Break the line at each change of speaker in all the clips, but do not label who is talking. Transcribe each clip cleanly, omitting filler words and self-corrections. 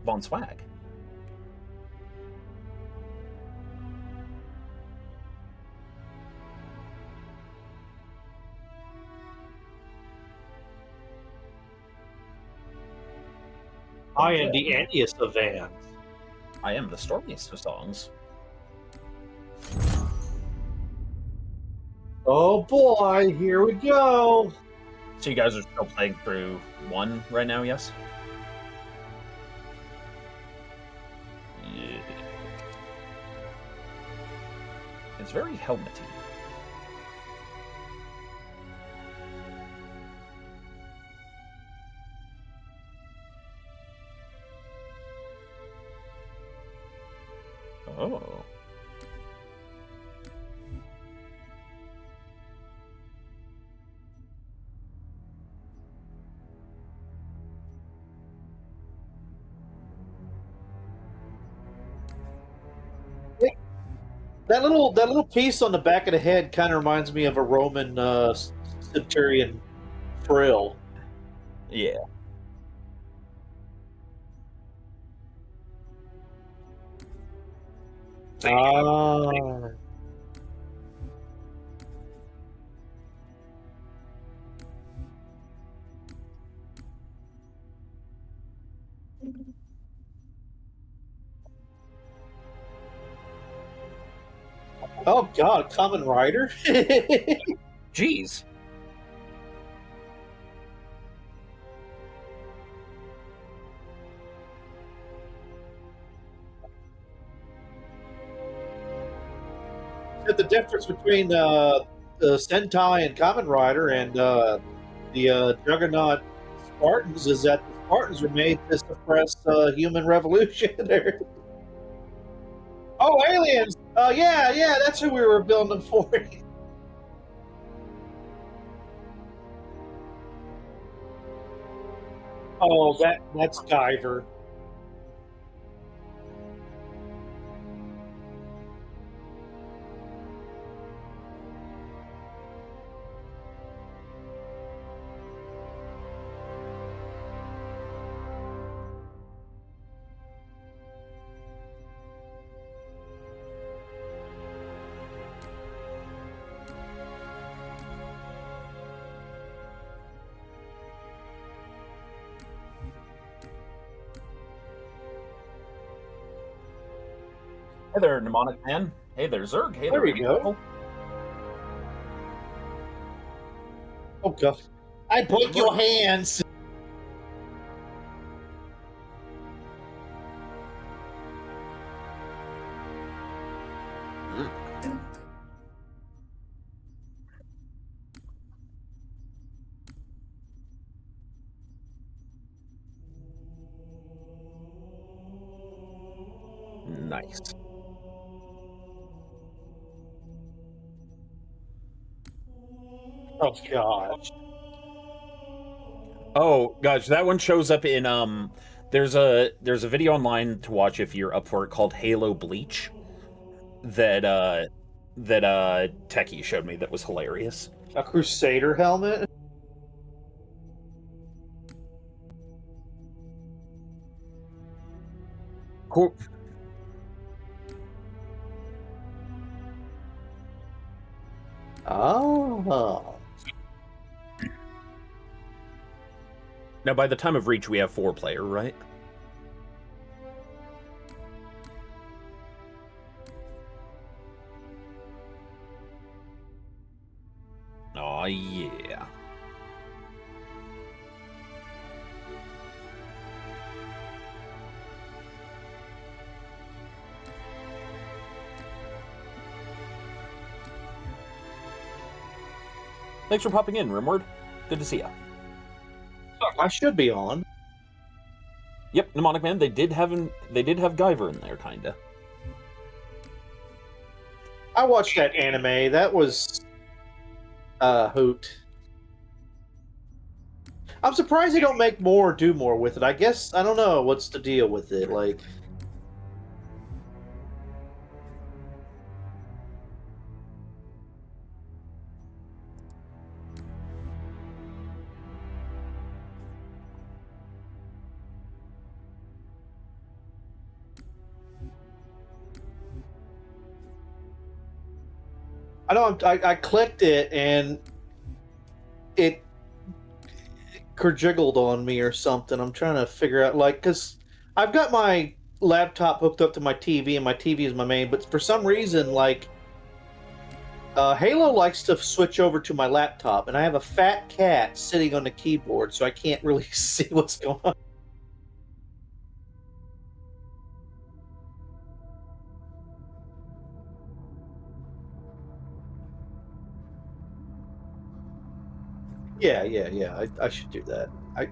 Von Swag.
I am the Ennius of Vans.
I am the stormiest of songs.
Oh boy, here we go.
So you guys are still playing through 1 right now, yes? Yeah. It's very helmety. Oh.
That little piece on the back of the head kind of reminds me of a Roman centurion frill.
Yeah.
Ah. Oh God, Common Rider.
Jeez.
The difference between the Sentai and Common Rider and the Juggernaut Spartans is that the Spartans were made to suppress human revolution. Oh, aliens! Yeah, that's who we were building them for. Oh, that's Guyver.
Hey there, Mnemonic Man. Hey there, Zerg. Hey
There
there,
you go. Oh God! I break your hands.
Nice.
Oh gosh.
Oh gosh, that one shows up in there's a video online to watch if you're up for it called Halo Bleach that Techie showed me that was hilarious.
A Crusader helmet.
Cool.
Oh.
Now by the time of Reach we have 4-player, right? Oh yeah. Thanks for popping in, Rimward. Good to see ya.
I should be on.
Yep, Mnemonic Man. They did have Guyver in there, kinda.
I watched that anime. That was hoot. I'm surprised they don't make more or do more with it. I guess I don't know what's the deal with it. Like, I know I clicked it and it kerjiggled on me or something. I'm trying to figure out, like, because I've got my laptop hooked up to my TV and my TV is my main, but for some reason, like, Halo likes to switch over to my laptop, and I have a fat cat sitting on the keyboard, so I can't really see what's going on. Yeah, yeah, yeah. I should do that. I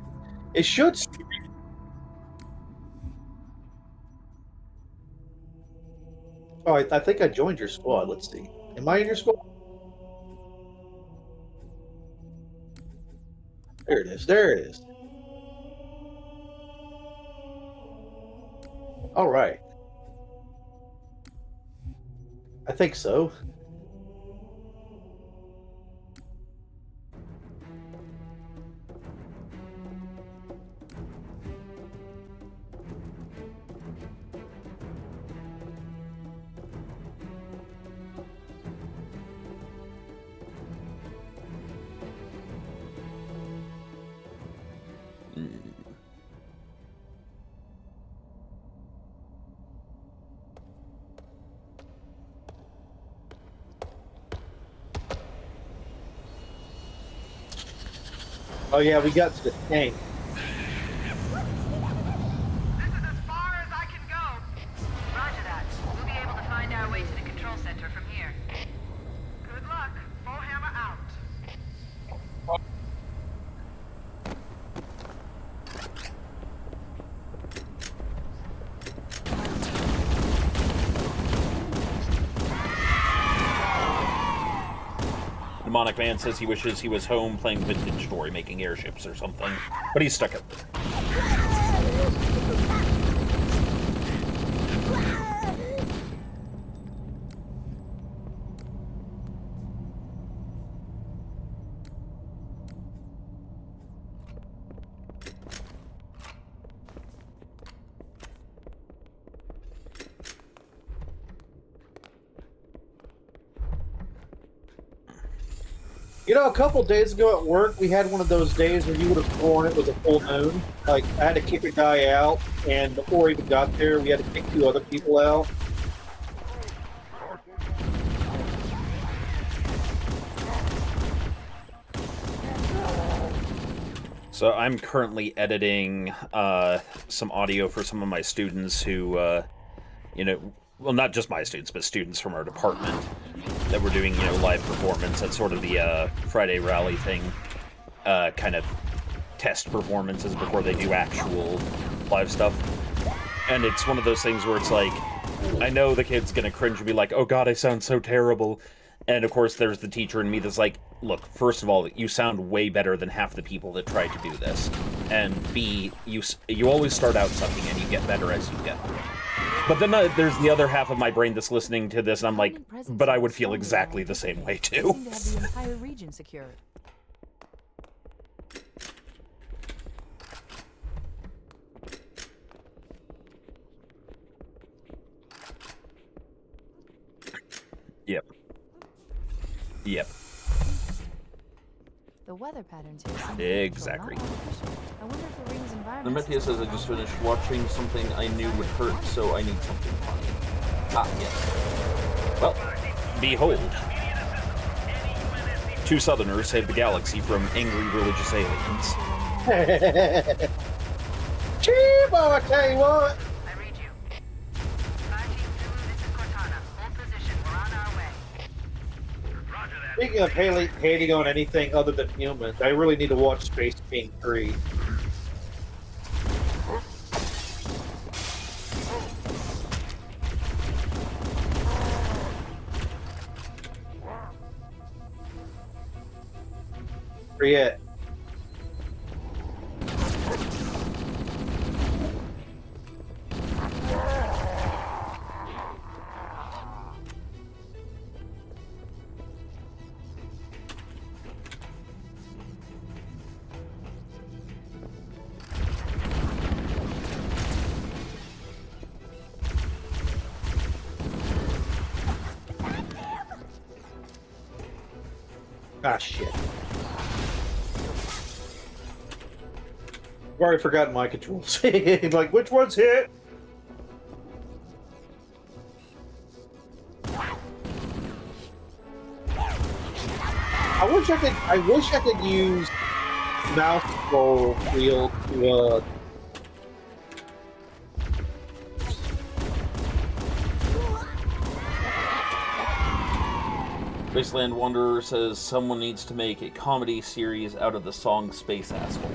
it should. Oh, I think I joined your squad. Let's see. Am I in your squad? There it is. There it is. All right. I think so. Oh yeah, we got to the tank.
This is as far as I can go. Roger that. We'll be able to find our way to the control center from here. Good luck. Bullhammer out.
Mnemonic Man says he wishes he was home playing Vintage Story, making airships or something, but he's stuck out there.
You know, a couple days ago at work, we had one of those days where you would have sworn it was a full moon. Like, I had to kick a guy out, and before he even got there, we had to kick two other people out.
So I'm currently editing some audio for some of my students who, well, not just my students, but students from our department that we're doing, live performance. That's sort of the Friday rally thing, kind of test performances before they do actual live stuff. And it's one of those things where it's like, I know the kid's gonna cringe and be like, oh god, I sound so terrible. And of course, there's the teacher in me that's like, look, first of all, you sound way better than half the people that tried to do this. And B, you always start out sucking and you get better as you go. But then there's the other half of my brain that's listening to this, and I'm like, but I would feel exactly the same way too.
Seem to have the entire region secured.
Yep. Yep.
The weather patterns here seem
Exactly.
not artificial. I wonder if the ring's environment.
Nemetia says I just finished watching something I knew would hurt, so I need something funny. Ah, yes. Well, behold. Two Southerners saved the galaxy from angry religious aliens.
Chibo, I tell you what.
I read you. 5-2, this is Cortana. Hold position. We're on our way. Roger that.
Speaking of hating on anything other than humans, I really need to watch Space King 3. Forget. Ah, shit. I've already forgotten my controls. Like, which one's hit? I wish I could use mouse control wheel to
Wasteland Wanderer says someone needs to make a comedy series out of the song Space Asshole.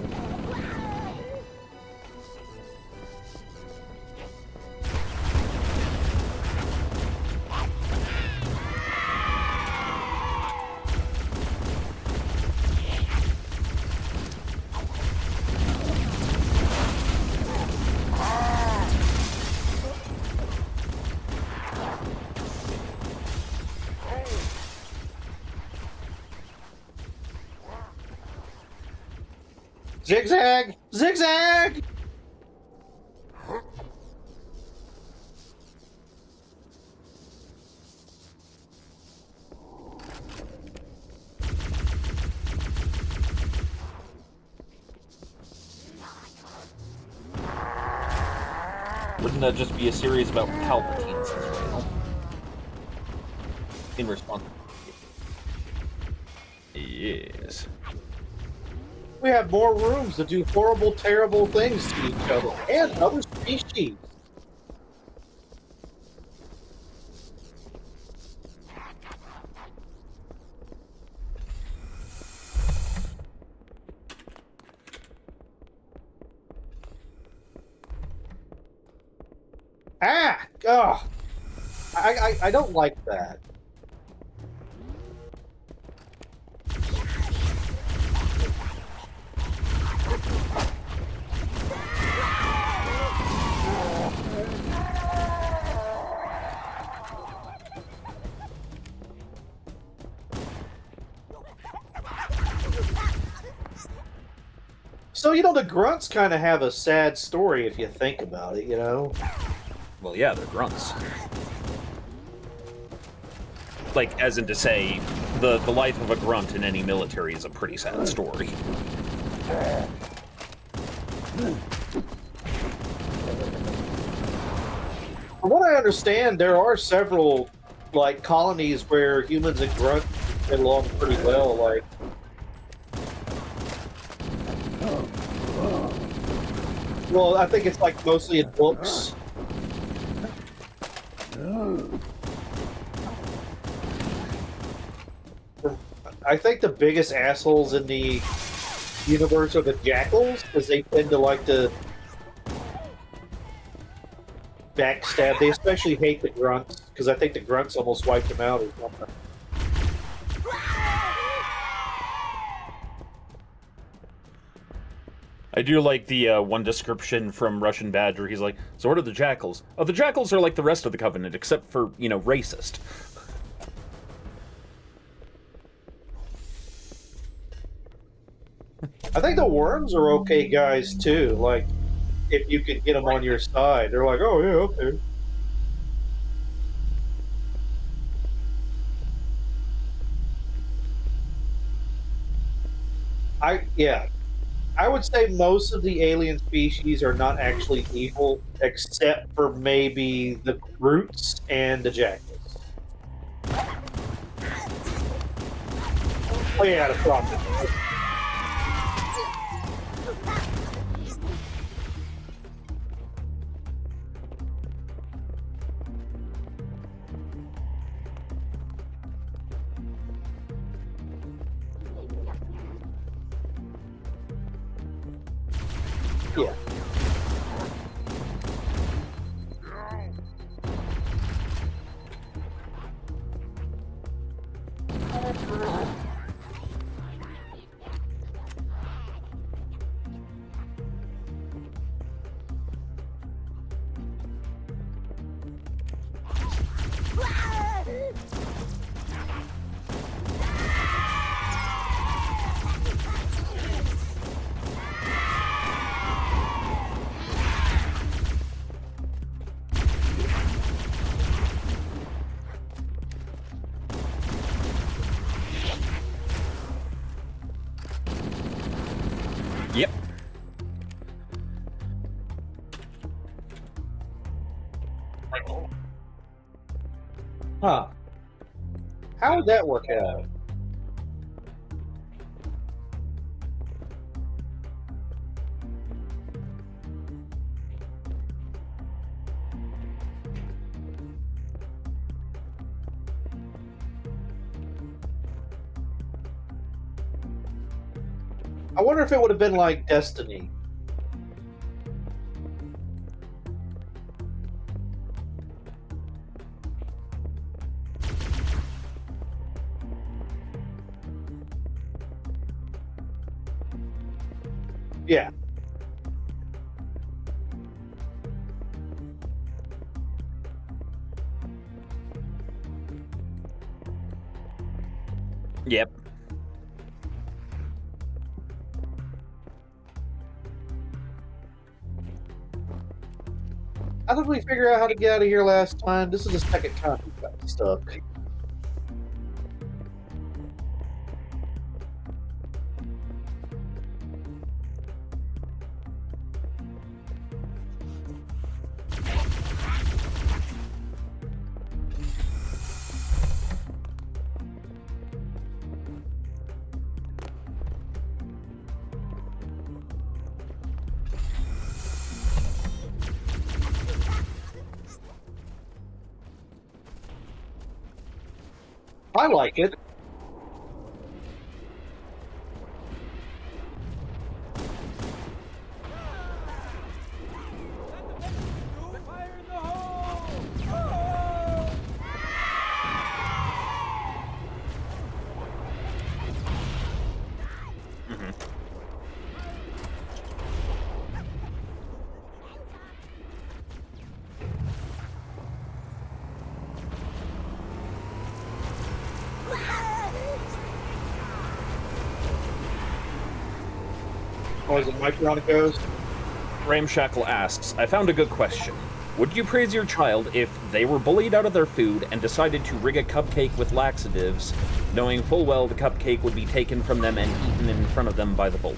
zigzag! Zigzag!
Wouldn't that just be a series about Palpatines as well? In response. Yes.
We have more rooms to do horrible, terrible things to each other and other species. Ah! Oh! I don't like that. So, you know, the grunts kind of have a sad story if you think about it, you know?
Well, yeah, they're grunts. Like, as in to say, the life of a grunt in any military is a pretty sad story.
From what I understand, there are several, like, colonies where humans and grunts get along pretty well, like... Well, I think it's, like, mostly in books. I think the biggest assholes in the universe are the jackals, because they tend to like to backstab. They especially hate the grunts, because I think the grunts almost wiped them out or something.
I do like the one description from Russian Badger. He's like, so what are the jackals? Oh, the jackals are like the rest of the Covenant, except for, you know, racist.
I think the worms are okay guys, too. Like, if you could get them on your side. They're like, oh, yeah, okay. I would say most of the alien species are not actually evil, except for maybe the Groots and the jackals. Oh yeah, the problem. Yeah. Huh. How would that work out? I wonder if it would have been like Destiny. Yeah.
Yep.
How did we figure out how to get out of here last time? This is the second time we've got stuck. I like it. Oh, is it Mike Veronica's?
Ramshackle asks, I found a good question. Would you praise your child if they were bullied out of their food and decided to rig a cupcake with laxatives, knowing full well the cupcake would be taken from them and eaten in front of them by the bully?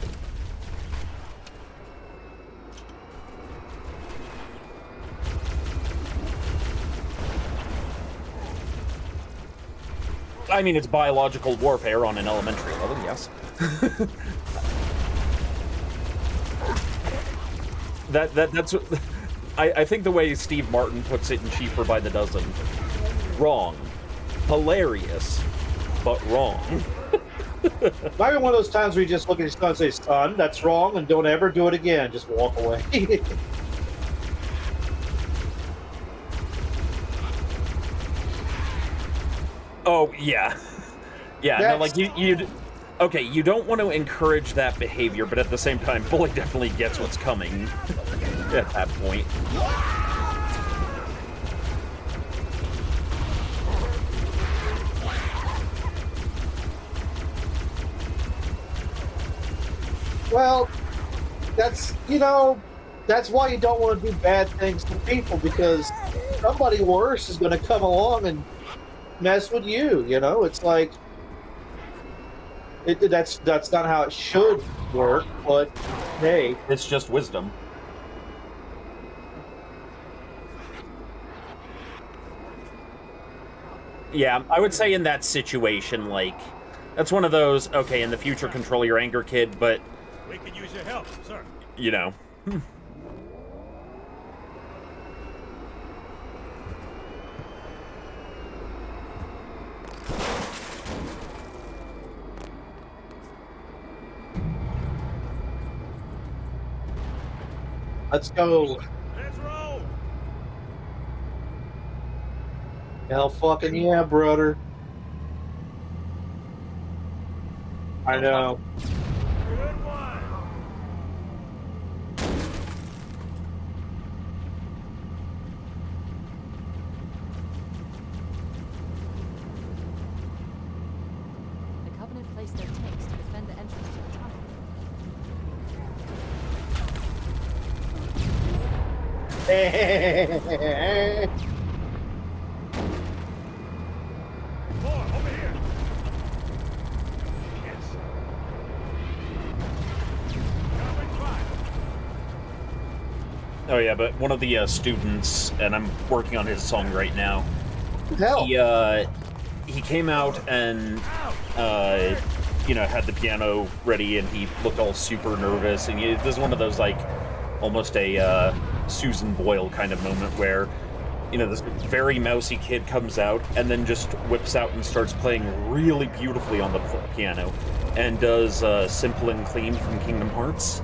I mean, it's biological warfare on an elementary level, yes. That's I think the way Steve Martin puts it in Cheaper by the Dozen. Wrong. Hilarious, but wrong.
Might be one of those times where you just look at your son and say, son, that's wrong, and don't ever do it again. Just walk away.
Oh, yeah. Yeah, no, like, okay, you don't want to encourage that behavior, but at the same time, bully definitely gets what's coming at that point.
Well, that's, that's why you don't want to do bad things to people, because somebody worse is going to come along and mess with you. It's like that's not how it should work, but hey,
It's just wisdom. Yeah, I would say in that situation, like, that's one of those, okay, in the future, control your anger, kid, but,
We could use your help, sir.
you know.
let's go.
Let's roll.
Hell fucking yeah, brother. I know.
Good one.
The Covenant placed their tanks to defend the entrance to the tunnel.
More, over here. Yes. Covering fire.
Oh yeah, but one of the students, and I'm working on his song right now,
Hell,
he came out and had the piano ready, and he looked all super nervous, and this is one of those like almost a Susan Boyle kind of moment where this very mousy kid comes out and then just whips out and starts playing really beautifully on the piano, and does Simple and Clean from Kingdom Hearts,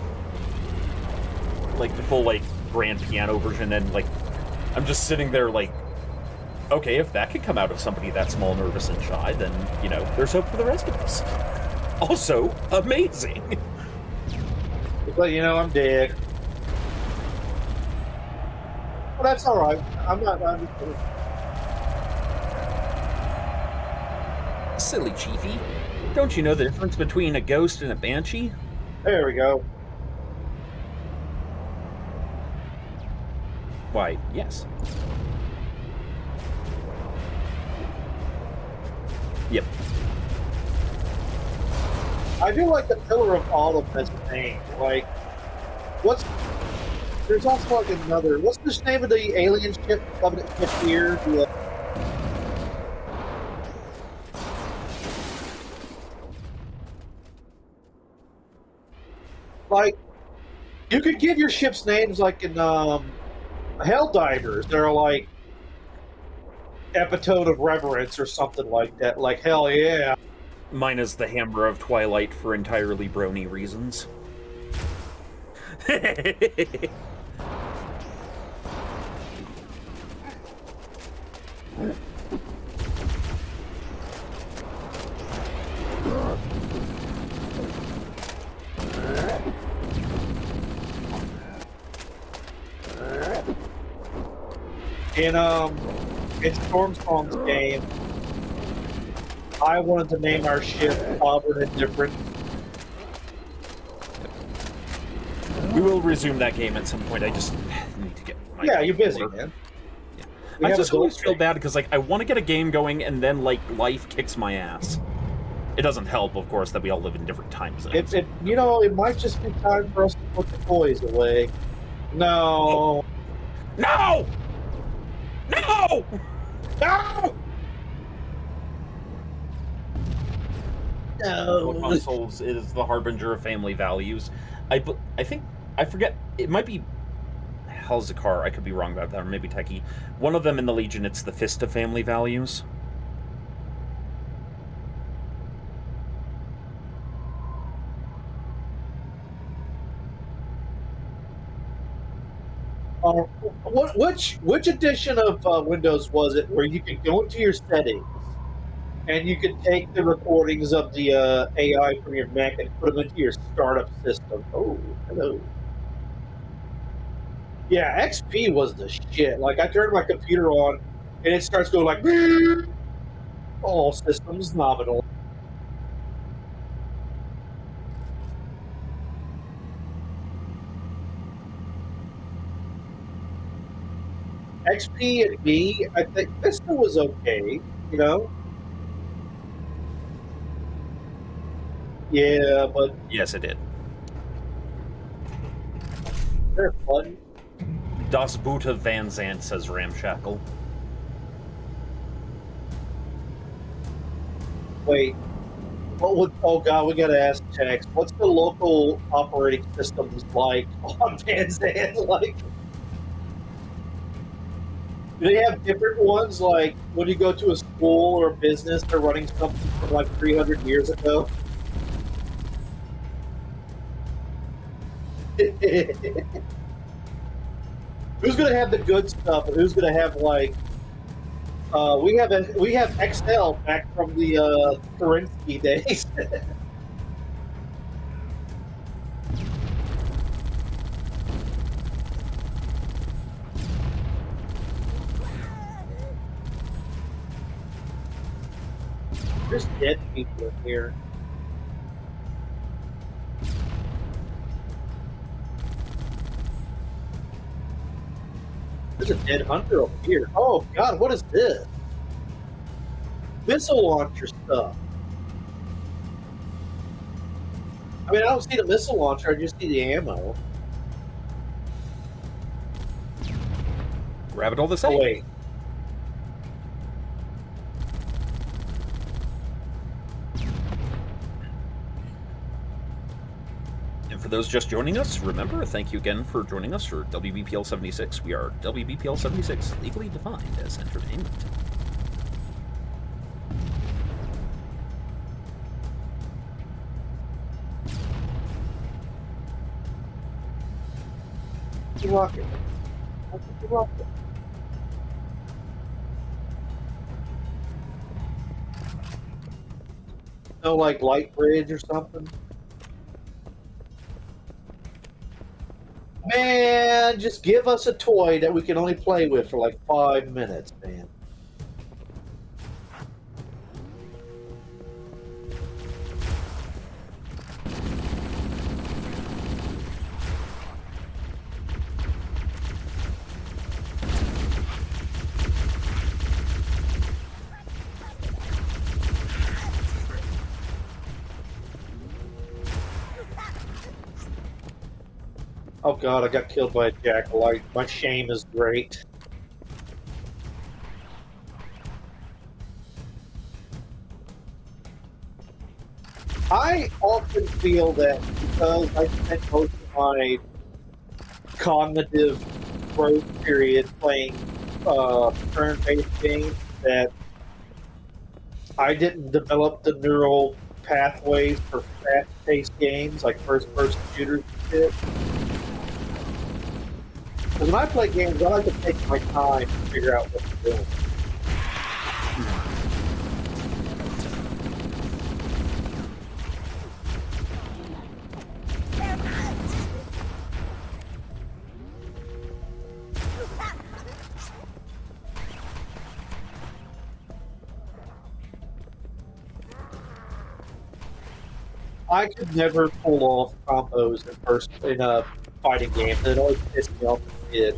like the full like grand piano version, and like I'm just sitting there like, okay, if that could come out of somebody that small, nervous, and shy, then there's hope for the rest of us. Also amazing.
but I'm dead. Well, that's all right. I'm not.
Silly Chiefy. Don't you know the difference between a ghost and a banshee?
There we go.
Why, yes. Yep.
I do like the Pillar of Autumn as a name. Like, there's also like another. What's the name of the alien ship? Covenant ship here. Like, you could give your ships names like in Helldivers. They're like epitome of reverence or something like that. Like, hell yeah.
Mine is the Hammer of Twilight for entirely brony reasons.
In Stormsong's game, I wanted to name our ship Sovereign Indifferent.
We will resume that game at some point. I just need to get my
Yeah, you're busy,
order.
man.
I just always feel bad because like I want to get a game going and then like life kicks my ass. It doesn't help, of course, that we all live in different time zones.
It might just be time for us to put the toys away. No.
No! No!
No! No.
Consoles is the harbinger of family values. I think, I forget, it might be Helzikar, I could be wrong about that, or maybe Techie. One of them in the Legion, it's the Fist of Family Values.
Which edition of Windows was it where you could go into your settings and you could take the recordings of the AI from your Mac and put them into your startup system? Oh, hello. Yeah, XP was the shit. Like, I turned my computer on and it starts going like, all systems nominal. XP and me, I think Vista was okay, you know? Yeah, but
Yes, it did.
they're fun.
Das Boot of Van Zant, says Ramshackle.
Wait, what would? Oh god, we gotta ask Tex. What's the local operating systems like on Van Zandt? Like, do they have different ones? Like when you go to a school or a business, they're running something from like 300 years ago. Who's gonna have the good stuff, and who's gonna have like? We have XL back from the Kerensky days. There's dead people in here. There's a dead hunter over here. Oh god, what is this? Missile launcher stuff. I mean, I don't see the missile launcher, I just see the ammo.
Grab it all the
Oh,
same.
wait.
And for those just joining us, remember, thank you again for joining us for WBPL 76. We are WBPL 76, legally defined as entertainment.
You're welcome. You're welcome. No, like light bridge or something. Man, just give us a toy that we can only play with for like 5 minutes, man. Oh god, I got killed by a jackal. My shame is great. I often feel that because I spent most of my cognitive growth period playing turn-based games, that I didn't develop the neural pathways for fast-paced games like first-person shooters and shit. Because when I play games, I like to take my time to figure out what I'm doing. I could never pull off combos in a fighting game. It always pissed me off as a kid.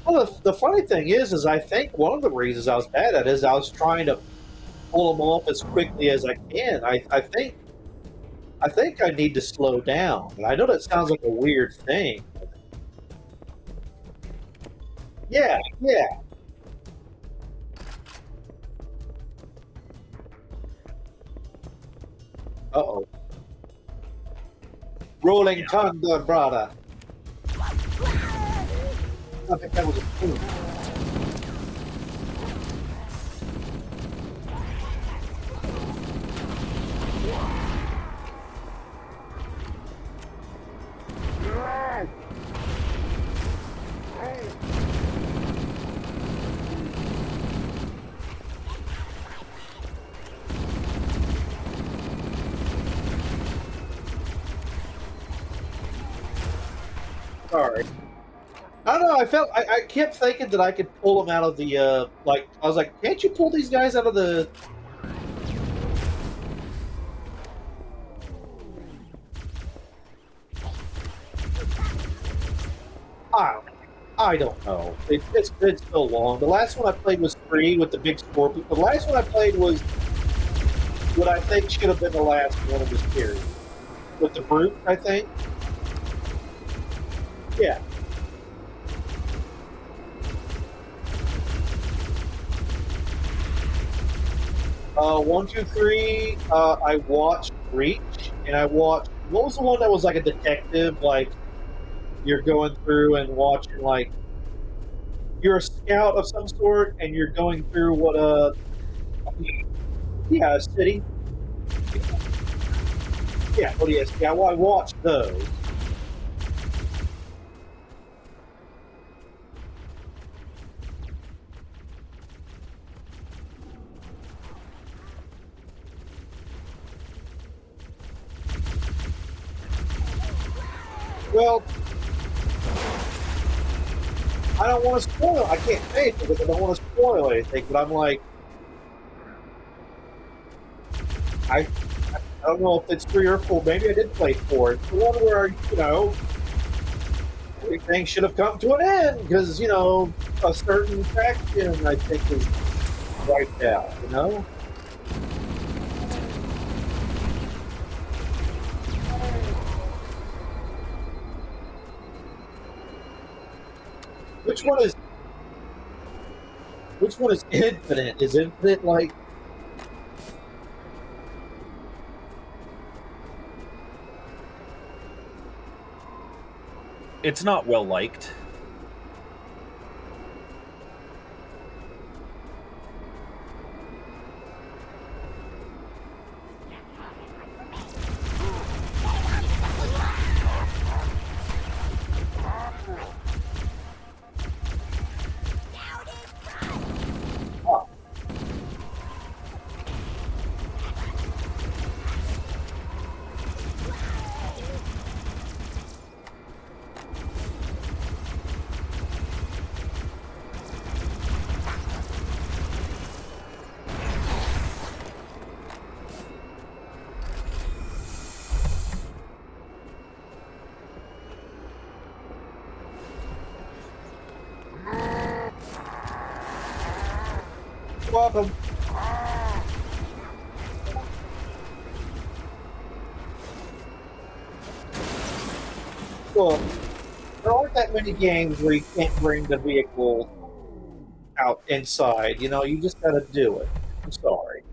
Well, the funny thing is I think one of the reasons I was bad at it is I was trying to pull them off as quickly as I can. I think I need to slow down. And I know that sounds like a weird thing. Yeah, yeah. Uh-oh. Rolling Thunder, brother. I think that was a fool. Sorry. I don't know. I kept thinking that I could pull them out of the like. I was like, can't you pull these guys out of the? I don't know. It's so long. The last one I played was 3 with the big scorpion. The last one I played was what I think should have been the last one of this series with the brute. I think. Yeah. 1, 2, 3. I watched Reach, and I watched. What was the one that was like a detective? Like you're going through and watching, like you're a scout of some sort, and you're going through what yeah, a city. Yeah, what is? Yeah, well, I watched those. Well, I don't want to spoil. I can't say it because I don't want to spoil anything. But I'm like, I don't know if it's 3 or 4. Maybe I did play 4. It's the one where everything should have come to an end because a certain faction I think is wiped out. Which one is infinite? Is infinite like
It's not well liked.
oh, welcome. Well, there aren't that many games where you can't bring the vehicle out inside. You know, you just gotta do it. I'm sorry.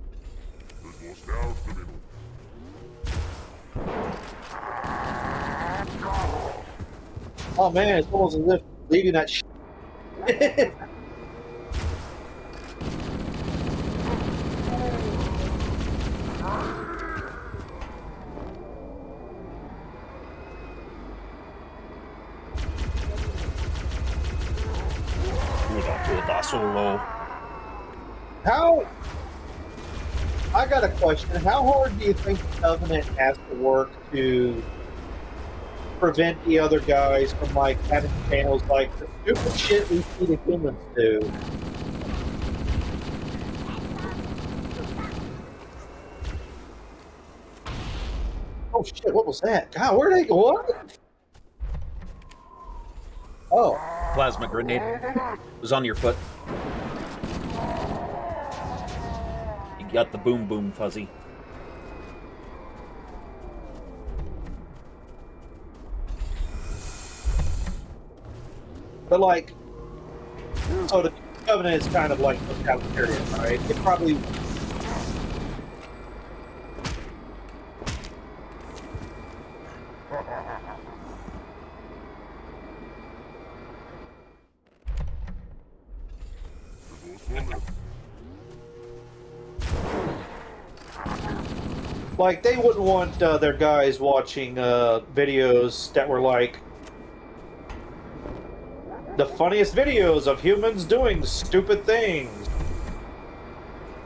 Oh man, it's almost as if leaving that shit.
Uda solo.
How? I got a question. How hard do you think the Covenant has to work to prevent the other guys from like having channels like the stupid shit we see the humans do? Oh shit! What was that? God, where did they go? What? Oh,
Plasma grenade was on your foot. You got the boom boom fuzzy.
but like, so the Covenant is kind of like totalitarian, right? It probably. Like, they wouldn't want their guys watching videos that were like the funniest videos of humans doing stupid things.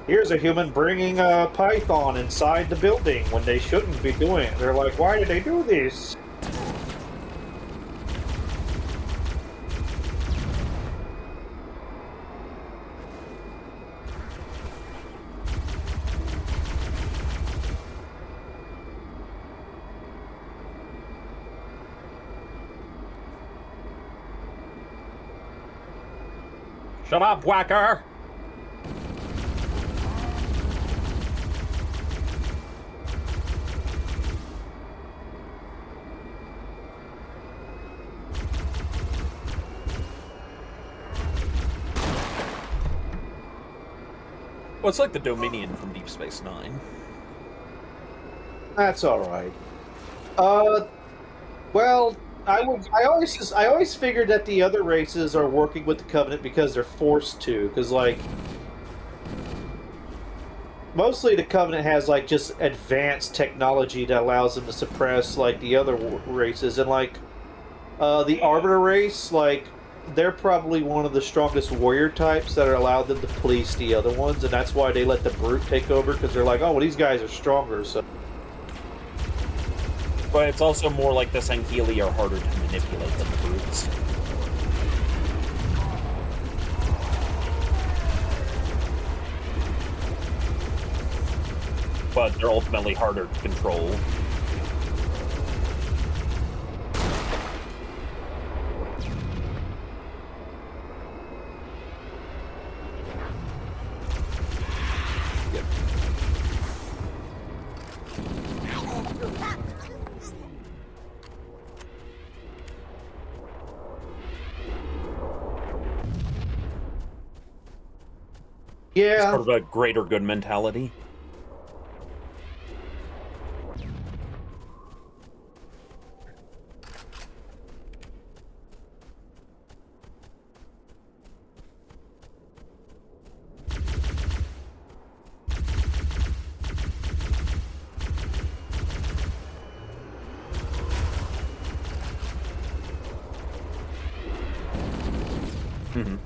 Here's a human bringing a python inside the building when they shouldn't be doing it. They're like, why did they do this?
Shut up, whacker! Well, it's like the Dominion from Deep Space Nine.
That's all right. Well, I always figured that the other races are working with the Covenant because they're forced to. Because like, mostly the Covenant has like just advanced technology that allows them to suppress like the other races, and like the Arbiter race, like they're probably one of the strongest warrior types that are allowed them to police the other ones, and that's why they let the Brute take over, because they're like, oh, well, these guys are stronger, so.
But it's also more like the Sangheli are harder to manipulate than the Brutes. But they're ultimately harder to control.
Yeah.
Sort of a greater good mentality. Mm-hmm.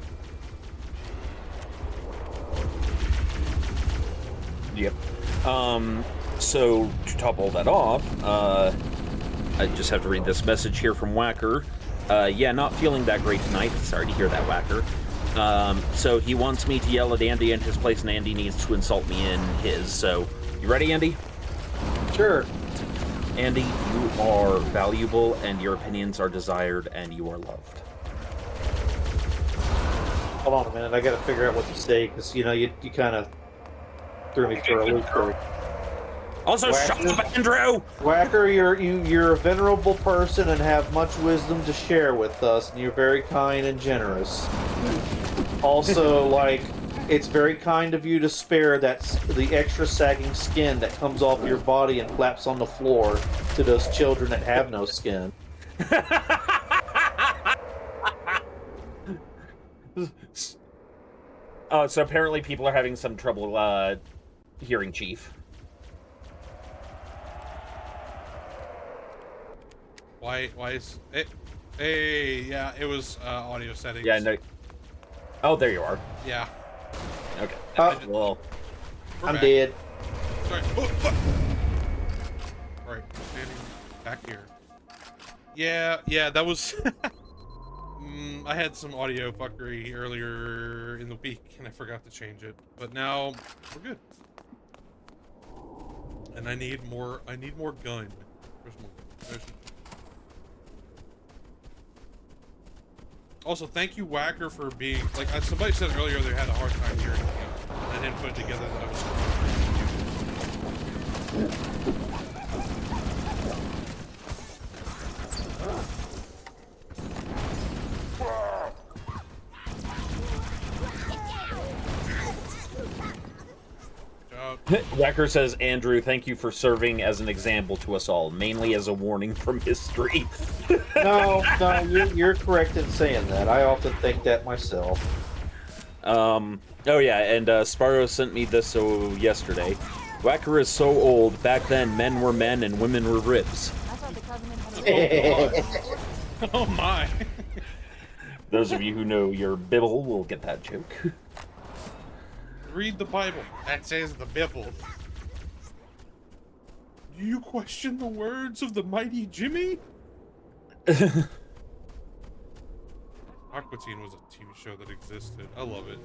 Yep. So to top all that off, I just have to read this message here from Whacker. Yeah, not feeling that great tonight. Sorry to hear that, Whacker. So he wants me to yell at Andy in his place, and Andy needs to insult me in his. So, you ready, Andy?
Sure.
Andy, you are valuable, and your opinions are desired, and you are loved.
Hold on a minute. I got to figure out what to say because you kind of threw me for a loop there.
Also, shut up, Andrew!
Whacker, you're a venerable person and have much wisdom to share with us, and you're very kind and generous. Also, like, it's very kind of you to spare the extra sagging skin that comes off your body and flaps on the floor to those children that have no skin.
So apparently people are having some trouble hearing Chief.
Why is it? Hey, yeah, it was audio settings.
Yeah, no. Oh, there you are.
Yeah.
Okay.
Well,
We're
I'm
back.
dead.
Sorry. Oh, fuck. Alright, standing back here. Yeah, that was... I had some audio fuckery earlier in the week, and I forgot to change it. But now, we're good. And I need more gun. There's more. Also, thank you, Whacker, for being... Like, somebody said earlier they had a hard time hearing me. I didn't put it together that I was...
Whacker says, Andrew, thank you for serving as an example to us all, mainly as a warning from history.
No, you're correct in saying that. I often think that myself.
Oh yeah, and Sparrow sent me this yesterday. Whacker is so old. Back then, men were men and women were ribs.
I thought the Covenant had a
Oh my.
Those of you who know your Bible will get that joke.
Read the Bible. That says the Bible. Do you question the words of the mighty Jimmy? Aqua Teen was a TV show that existed. I love it.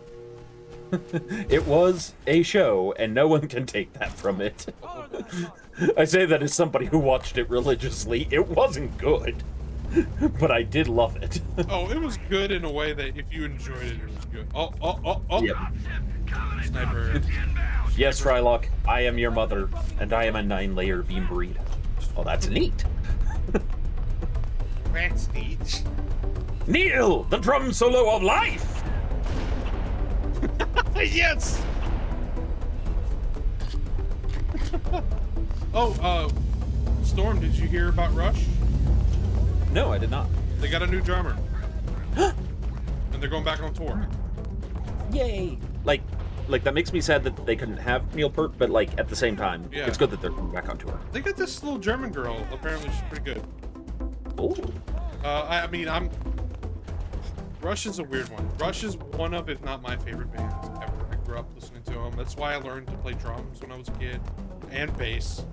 It was a show, and no one can take that from it. I say that as somebody who watched it religiously. It wasn't good, but I did love it.
Oh, it was good in a way that if you enjoyed it, it was good. Oh.
Yep.
Sniper.
Yes, Frylock, I am your mother, and I am a 9-layer beam breed. Oh, that's neat.
That's neat.
Neil, the drum solo of life!
Yes! Storm, did you hear about Rush?
No, I did not.
They got a new drummer. And they're going back on tour.
Yay! Like that makes me sad that they couldn't have Neil Peart, but like at the same time,
Yeah.
it's good that they're coming back on tour.
They got this little German girl. Apparently, she's pretty good.
Oh.
Rush is a weird one. Rush is one of, if not my favorite bands ever. I grew up listening to them. That's why I learned to play drums when I was a kid, and bass.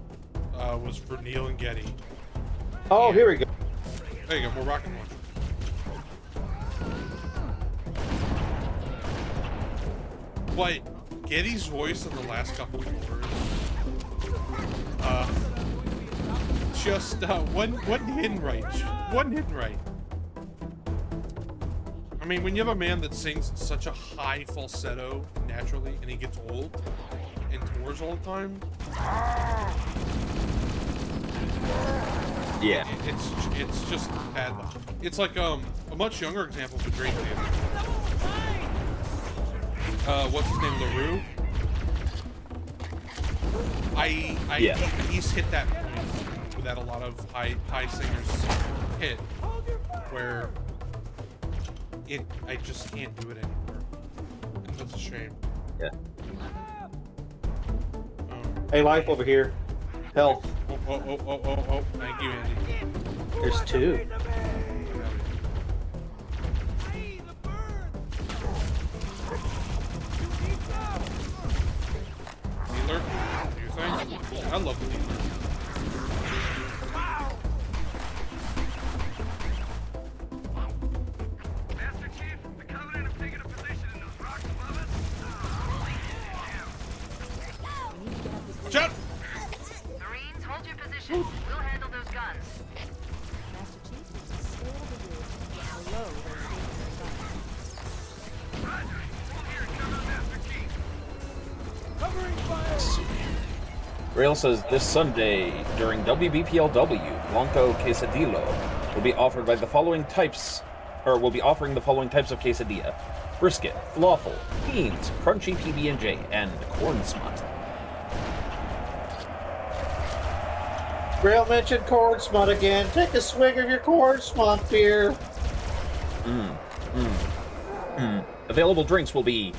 Was for Neil and Getty.
Oh, here we go.
There you go, more rocket launcher. But Getty's voice in the last couple of chords, one hidden right. One hidden right. I mean, when you have a man that sings in such a high falsetto naturally, and he gets old and tours all the time,
Yeah.
it's just bad luck. It's like a much younger example of a great band. what's his name, LaRue.
Yeah.
He's hit that point that a lot of high singers hit, where I just can't do it anymore, and that's a shame.
Yeah.
Hey, life over here. Health.
Oh, thank you, Andy.
There's two.
Dealer, do your thing. I love the dealer.
Master Chief, the Covenant have taken a position in those rocks above us.
We need to get up this ridge.
Shut!
Marines, hold your position. We'll handle those guns.
Master Chief, we can scale the ridge and get below those stationary guns.
Roger. We'll hear it coming, Master Chief.
Covering fire!
Rail says this Sunday during WBPLW, Blanco Quesadillo will be offered by the following types, or will be offering the following types of quesadilla: brisket, falafel, beans, crunchy PB&J, and corn smut.
Grail mentioned corn smut again. Take a swig of your corn smut beer.
Available drinks will be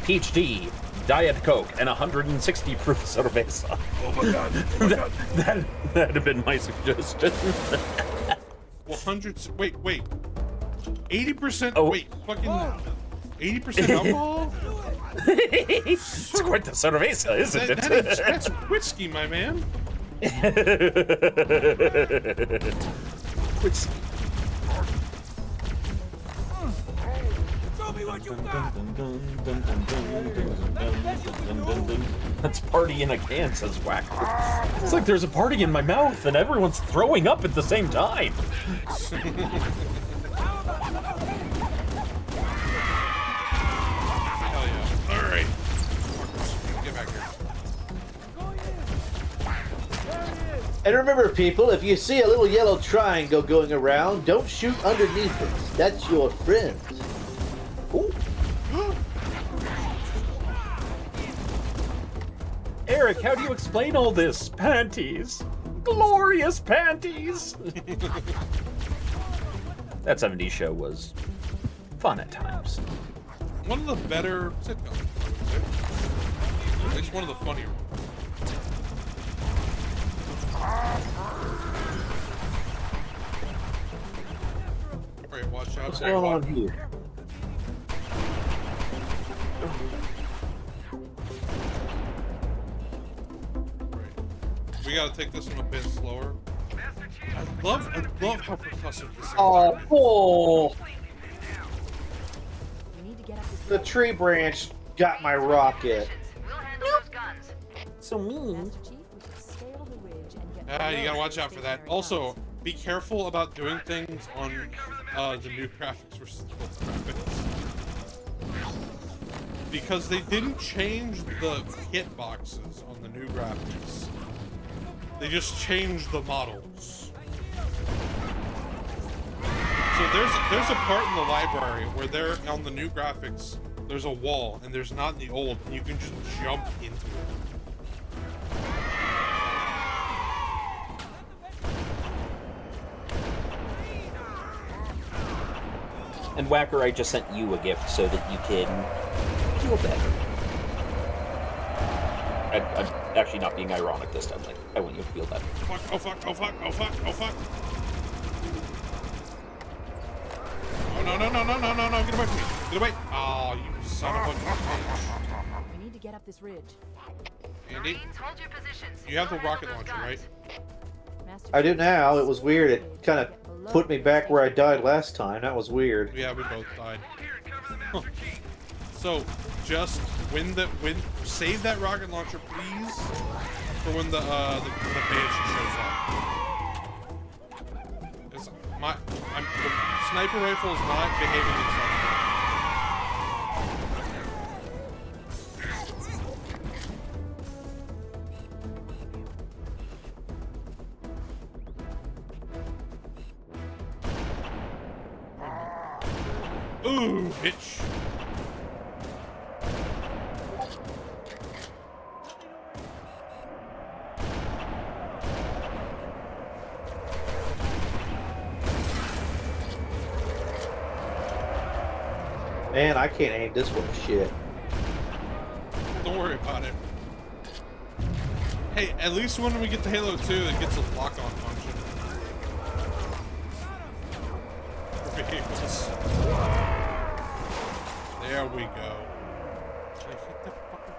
peach tea, Diet Coke, and 160 proof cerveza.
Oh my god! Oh my god!
That'd have been my suggestion.
Well, wait. 80%,
Oh.
wait, fucking 80% alcohol?
It's quite the cerveza, isn't it?
That's whiskey, my man.
Whiskey.
Show me what you got!
That's party in a can, says Whacker. It's like there's a party in my mouth and everyone's throwing up at the same time.
Hell yeah. Alright. Get back here.
And remember, people, if you see a little yellow triangle going around, don't shoot underneath it. That's your friend. Ooh.
Eric, how do you explain all this? Panties. Glorious panties. That 70s show was fun at times.
One of the better sitcoms, I would say. At least one of the funnier ones. Alright, watch out.
What's going on here?
Right. We gotta take this one a bit slower.
Master Chief,
I love how percussive this
Oh,
is.
bull.
We need to get up this
The
ridge.
tree branch got my rocket.
we'll handle those guns.
So mean.
Master Chief, we should scale the ridge and get
You
below
gotta watch
those
out for that.
stationary
Also,
guns.
be careful about doing things on the new graphics versus the old graphics. Because they didn't change the hitboxes on the new graphics. They just changed the models. So there's a part in the library where they're on the new graphics, there's a wall, and there's not in the old, and you can just jump into it.
And Whacker, I just sent you a gift so that you can feel better. I'm actually not being ironic this time. Like, I want you to feel better.
Fuck, oh fuck, oh fuck, oh fuck, oh fuck. Oh no, get away from me. Get away. Oh, you son of a bitch.
We need to get up this ridge.
Andy,
Marines, hold your positions.
you have the
We'll handle
rocket
those
launcher,
guns.
right?
Master
I do
Chief,
now. It was
scale
weird.
the
It
ridge
kind
and
of
get below
put me
those
back where I
stationary
died last time. That was weird.
Yeah, we both died.
We'll hear it cover the Master Chief.
So, just save that rocket launcher, please, for when the Banshee shows up. 'Cause the sniper rifle is not behaving itself. Ooh, bitch.
Man, I can't aim this one shit.
Don't worry about it. Hey, at least when we get to Halo 2, it gets a lock-on function. For vehicles. There we go. Did I hit that fucker?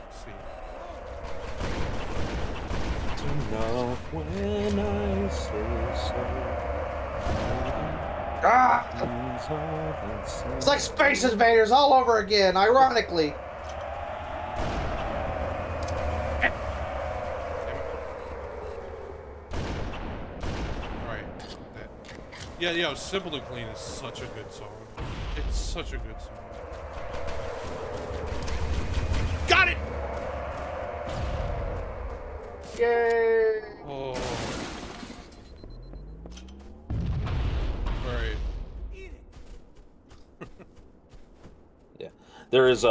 Let's see.
Enough when I say so.
Ah! It's like Space Invaders all over again, ironically.
Alright. Yeah, yo, Simple and Clean is such a good song. It's such a good song. Got it!
Yay!
Oh. Alright.
Yeah, there is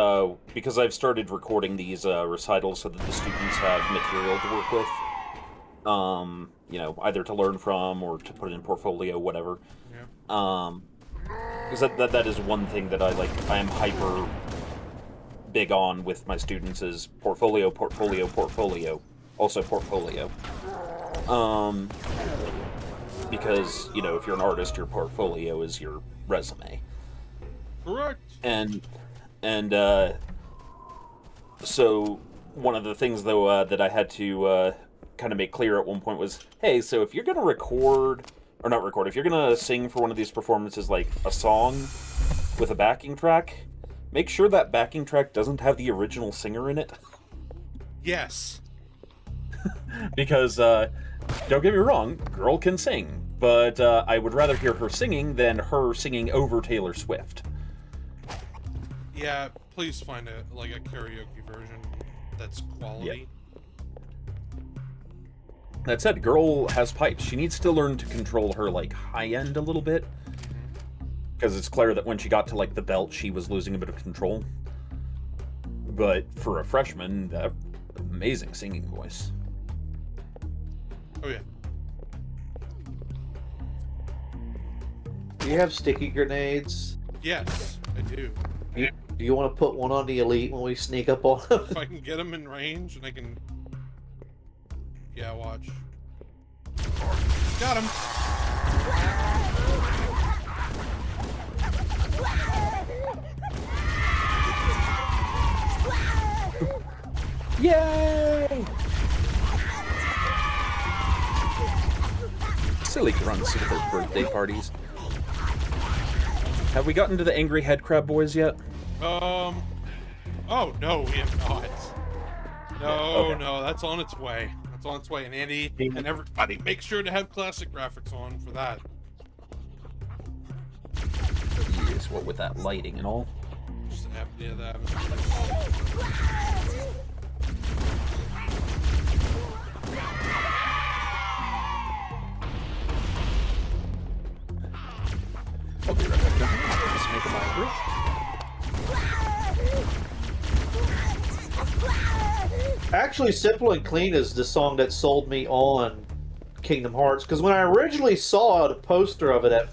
because I've started recording these recitals so that the students have material to work with. You know, either to learn from or to put in portfolio, whatever.
Yeah.
Because that is one thing that I am hyper big on with my students is portfolio. Also portfolio. Because, you know, if you're an artist, your portfolio is your resume.
Correct.
So one of the things, though, that I had to kind of make clear at one point was, hey, so if you're going to if you're going to sing for one of these performances, like a song with a backing track, make sure that backing track doesn't have the original singer in it.
Yes.
Because, don't get me wrong, girl can sing, but I would rather hear her singing than her singing over Taylor Swift.
Yeah, please find a karaoke version that's quality.
Yep. That said, girl has pipes. She needs to learn to control her, high end a little bit. Because it's clear that when she got to, the belt, she was losing a bit of control. But for a freshman, amazing singing voice.
Oh, yeah.
Do you have sticky grenades?
Yes, I do.
Do you want to put one on the elite when we sneak up on them?
If I can get them in range and I can... Yeah, watch. Got him!
Yay! Silly grunts with their birthday parties. Have we gotten to the angry head crab boys yet?
Oh, no, we have not. No,
Okay.
no, that's on its way. That's on its way. And Andy and everybody, make sure to have classic graphics on for that.
Yes, what with that lighting and all.
Just yeah, that.
I'll be right back. Just making my breath.
Actually, Simple and Clean is the song that sold me on Kingdom Hearts. Because when I originally saw the poster of it at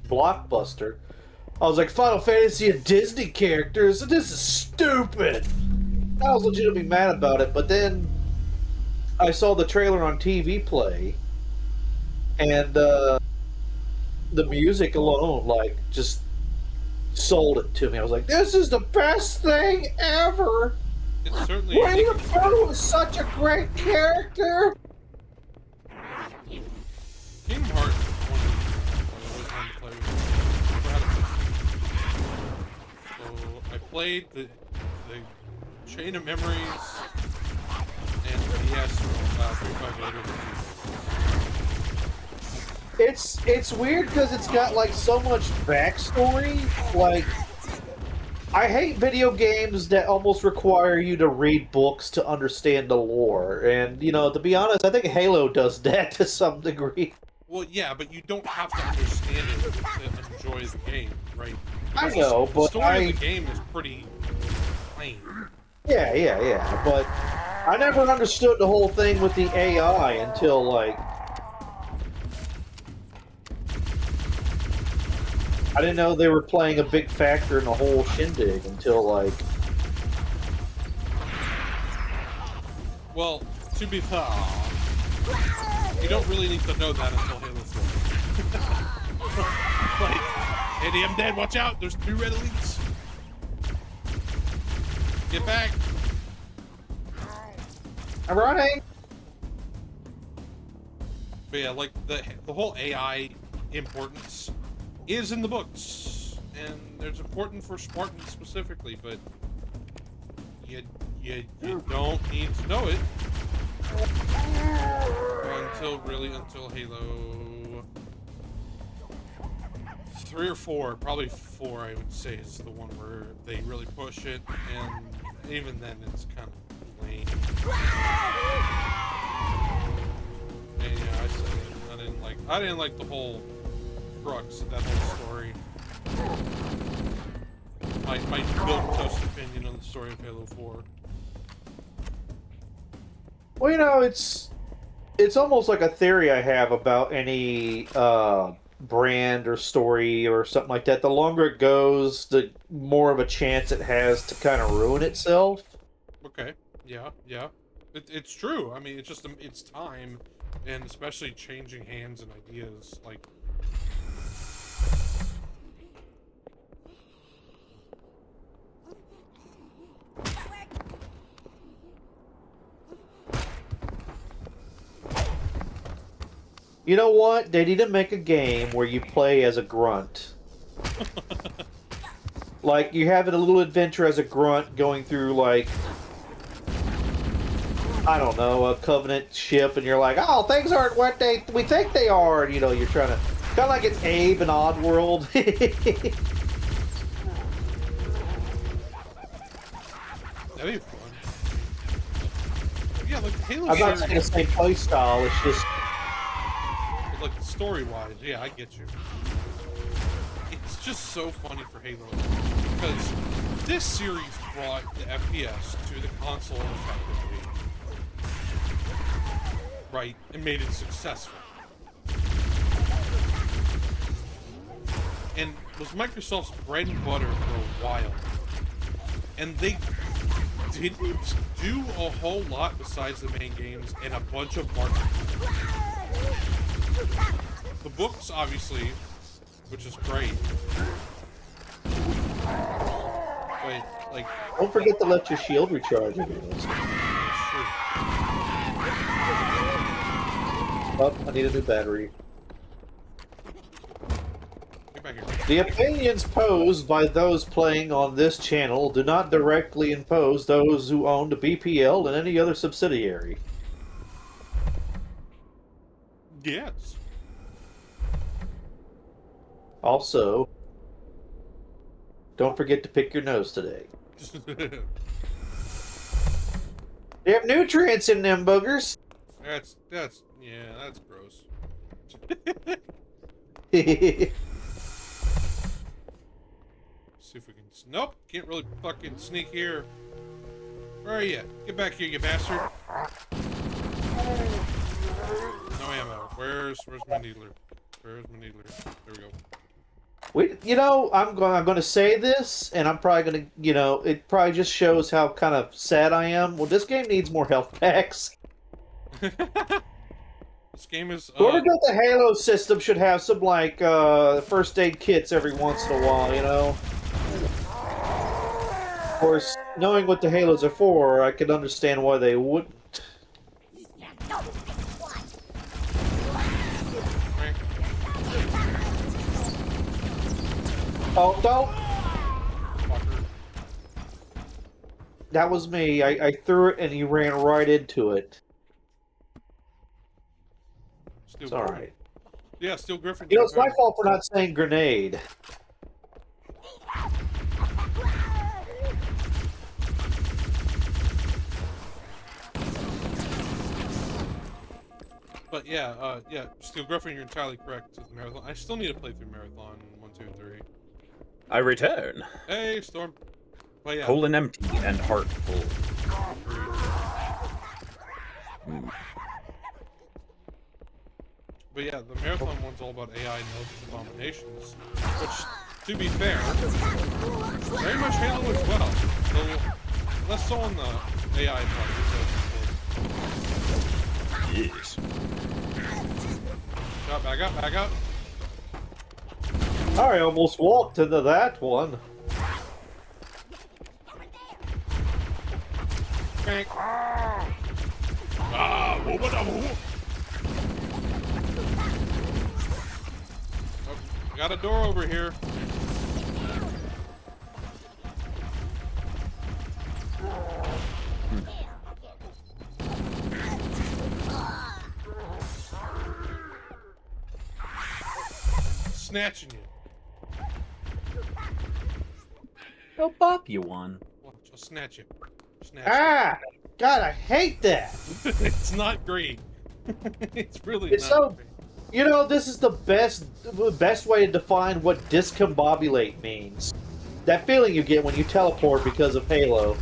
Blockbuster, I was like, Final Fantasy and Disney characters? This is stupid! I was legitimately mad about it, but then I saw the trailer on TV play, and the music alone, just sold it to me. I was like, this is the best thing ever!
It's certainly.
William Burr was such a great character!
Kingdom Hearts is one of the always wanted to play with. Never had a so I played the Chain of Memories and the DS 358.
It's weird because it's got so much backstory. I hate video games that almost require you to read books to understand the lore. And to be honest, I think Halo does that to some degree.
Well, yeah, but you don't have to understand it to enjoy the game, right?
I know,
The
but
story of the game is pretty plain.
Yeah. But I never understood the whole thing with the AI until I didn't know they were playing a big factor in the whole shindig until, like...
Well, to be fair, you don't really need to know that until Halo 4. Like, Eddie, I'm dead, watch out, there's 2 red elites. Get back.
I'm running!
But yeah, like, the whole AI importance is in the books. And there's important for Spartans specifically, but you don't need to know it until Halo 3 or 4, probably 4 I would say is the one where they really push it, and even then it's kind of lame. And yeah, I said it. I didn't like the whole crux of that whole story. My milquetoast opinion on the story of Halo 4.
Well, you know, it's almost like a theory I have about any brand or story or something like that. The longer it goes, the more of a chance it has to kind of ruin itself.
Okay. Yeah. It's true. I mean, it's time, and especially changing hands and ideas. Like,
You know what? They need to make a game where you play as a grunt. Like, you have a little adventure as a grunt going through, like, I don't know, a Covenant ship, and you're like, oh, things aren't what we think they are. And, you know, you're trying to... Kind of like an Abe in Oddworld.
that'd be fun. Yeah, like Halo.
I'm not saying the same play style, it's just...
Like, story-wise, yeah, I get you. It's just so funny for Halo because this series brought the FPS to the console effectively, right, and made it successful. And was Microsoft's bread and butter for a while. And they didn't do a whole lot besides the main games and a bunch of marketing. The books, obviously, which is great. But, like...
Don't forget to let your shield recharge every once in a while. Oh, I need a new battery.
Get back here.
The opinions posed by those playing on this channel do not directly impose those who own the BPL and any other subsidiary.
Yes.
Also, don't forget to pick your nose today. They have nutrients in them boogers.
That's gross. See if we can. Nope, can't really fucking sneak here. Where are you? Get back here, you bastard! No ammo. Where's my needler? Where's my needler? There we go.
You know, I'm going to say this, and I'm probably going to, you know, it probably just shows how kind of sad I am. Well, this game needs more health packs.
This game is.
Whoever built the Halo system should have some, like, first aid kits every once in a while, you know? Of course, knowing what the Halos are for, I can understand why they wouldn't. Oh, don't!
Fucker.
That was me. I threw it and he ran right into it.
Steel
It's
Griffin.
alright.
Yeah, Steel Griffin.
You know, it's my fault for not saying grenade.
But yeah, Steel Griffin, you're entirely correct to the marathon. I still need to play through Marathon 1, 2, and 3.
I return.
Hey, Storm. But yeah.
Colon empty and heart full.
But yeah, the Marathon one's all about AI and Eldritch Abominations, which to be fair, very much Halo as well. So, less so on the AI part.
Yes.
Back up, back up.
I almost walked into that one.
Crank. Ah, oh, got a door over here. Snatching you.
I'll bop you one.
Watch, I'll snatch you. Snatch
Ah! God, I hate that!
you. It's not great. It's really
It's
not
so...
great.
You know, this is the best way to define what discombobulate means. That feeling you get when you teleport because of Halo.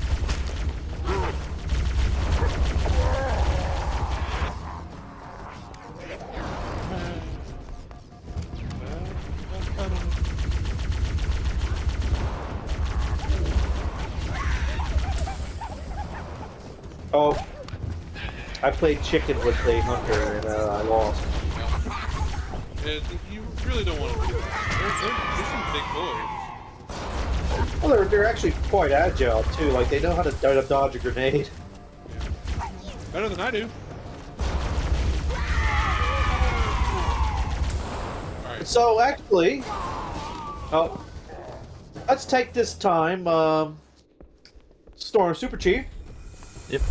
Oh, I played chicken with a hunter and I lost.
You really don't want to do that. They're some big boys.
Well, they're actually quite agile too. Like they know how to dodge a grenade.
Yeah. Better than I do. Alright.
So actually, let's take this time. Storm Super Chief.
Yep.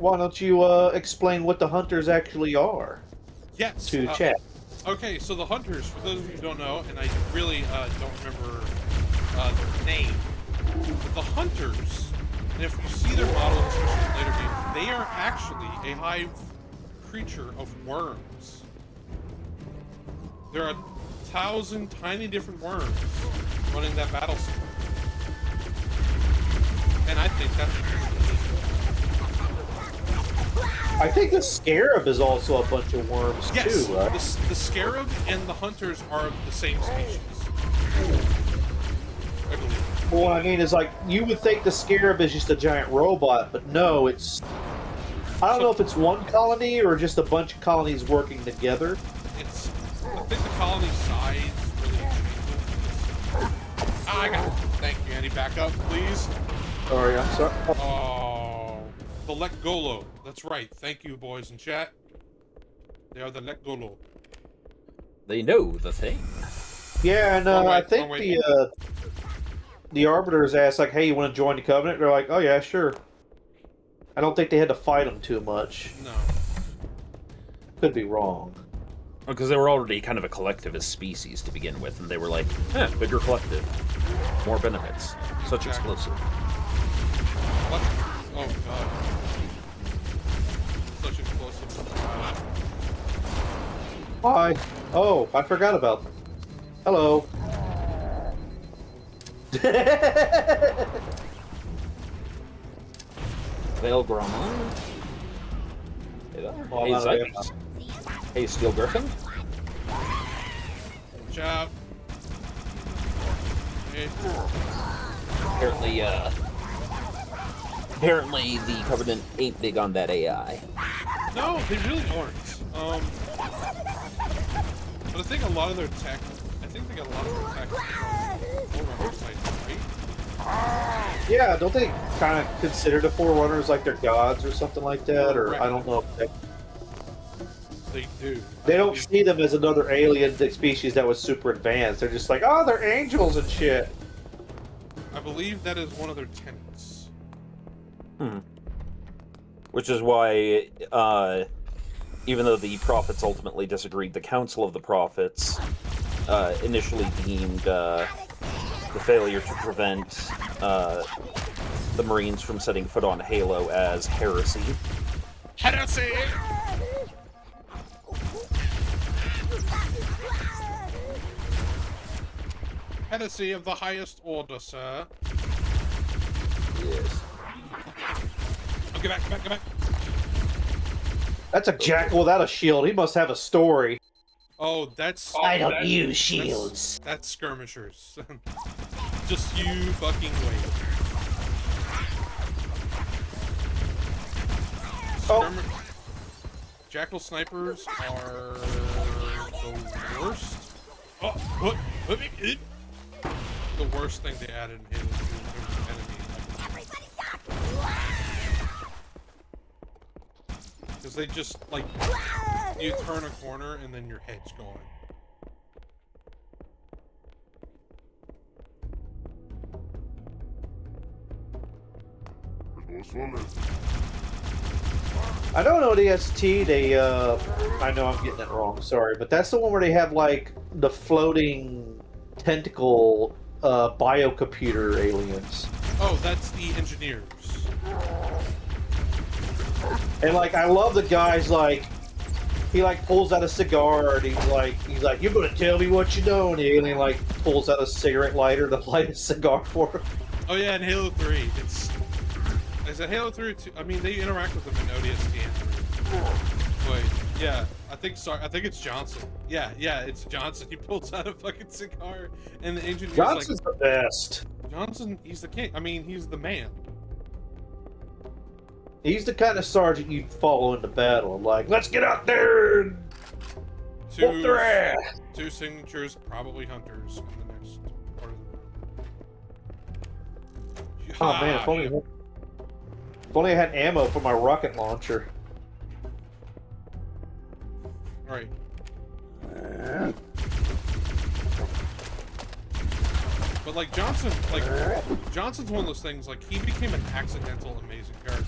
Why don't you explain what the hunters actually are
Yes.
to chat?
Okay, so the hunters, for those of you who don't know, and I really don't remember their name, but the hunters, and if you see their models, especially in later games, they are actually a hive creature of worms. There are 1,000 tiny different worms running that battle scene. And I think that's
I think the scarab is also a bunch of worms
yes,
too, right?
the scarab and the hunters are the same species. I believe.
Well, what I mean is, like, you would think the scarab is just a giant robot, but no, it's... I don't know if it's one colony or just a bunch of colonies working together.
It's, I think the colony size really changes. Ah, I got it. Thank you, Andy. Back up, please.
Sorry, I'm sorry.
Oh, the Lekgolo. That's right. Thank you, boys in chat. They are the Lekgolo.
They know the thing.
Yeah, and
Wrong way,
I think
wrong way.
the Arbiters asked, like, hey, you want to join the Covenant? They're like, oh yeah, sure. I don't think they had to fight them too much.
No.
Could be wrong.
Because they were already kind of a collectivist species to begin with, and they were like, bigger collective. More benefits. Such explosive.
What? Oh, God. Such explosive.
Hi. Oh, I forgot about them. Hello.
Veil Gromon.
Oh,
Hey,
not a
Zykes. Hey, Steel Griffin.
Watch out. Hey.
Apparently the Covenant ain't big on that AI.
No, they really aren't. But I think a lot of their tech, they got a lot of their tech from Forerunner sites, right?
Yeah, don't they kind of consider the Forerunners like their gods or something like that? Or I don't know if
They do.
they don't see them as another alien species that was super advanced. They're just like, oh, they're angels and shit.
I believe that is one of their tenets.
Which is why, even though the Prophets ultimately disagreed, the Council of the Prophets initially deemed the failure to prevent the Marines from setting foot on Halo as heresy.
Heresy! Heresy of the highest order, sir.
Yes.
Oh, get back, get back, get back.
That's a jackal without a shield. He must have a story.
Oh, that's...
I don't use
that's-
shields.
That's skirmishers. Just you fucking wait.
Oh.
Jackal snipers are the worst. Oh, what? The worst thing they added in Halo 2 in terms of enemy. Because they just, like, you turn a corner and then your head's gone.
I don't know DST. They, I know I'm getting it wrong. Sorry, but that's the one where they have like the floating tentacle biocomputer aliens.
Oh, that's the engineers.
And like, I love the guys like. He like pulls out a cigar and he's like, "You're gonna tell me what you know," and the alien like pulls out a cigarette lighter to light a cigar for him.
Oh yeah, in Halo 3, it's... Is it Halo 3 or 2? I mean, they interact with them in ODST and 3. Wait, yeah, I think it's Johnson. Yeah, it's Johnson. He pulls out a fucking cigar, and the engineer's
Johnson's
like...
the best.
Johnson, he's the king. I mean, he's the man.
He's the kind of sergeant you'd follow into battle. Like, let's get out there and whoop their ass.
Two signatures, probably hunters in the next part of the room.
Oh man, if only I had ammo for my rocket launcher.
Alright. But like Johnson's one of those things, like he became an accidental amazing character.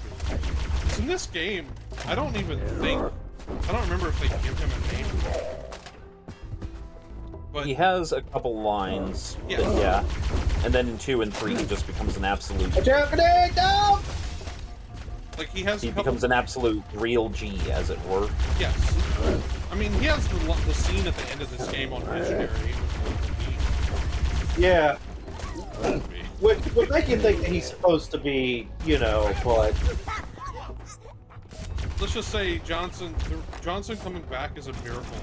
So in this game, I don't remember if they give him a name. But
He has a couple lines,
Yes.
but yeah. And then in 2 and 3, he just becomes an absolute...
like he has
He
a couple,
becomes an absolute real G, as it were.
yes. I mean, he has the scene at the end of this game on Visionary.
Yeah. Would make you think that he's supposed to be, you know, but
Let's just say Johnson coming back is a miracle.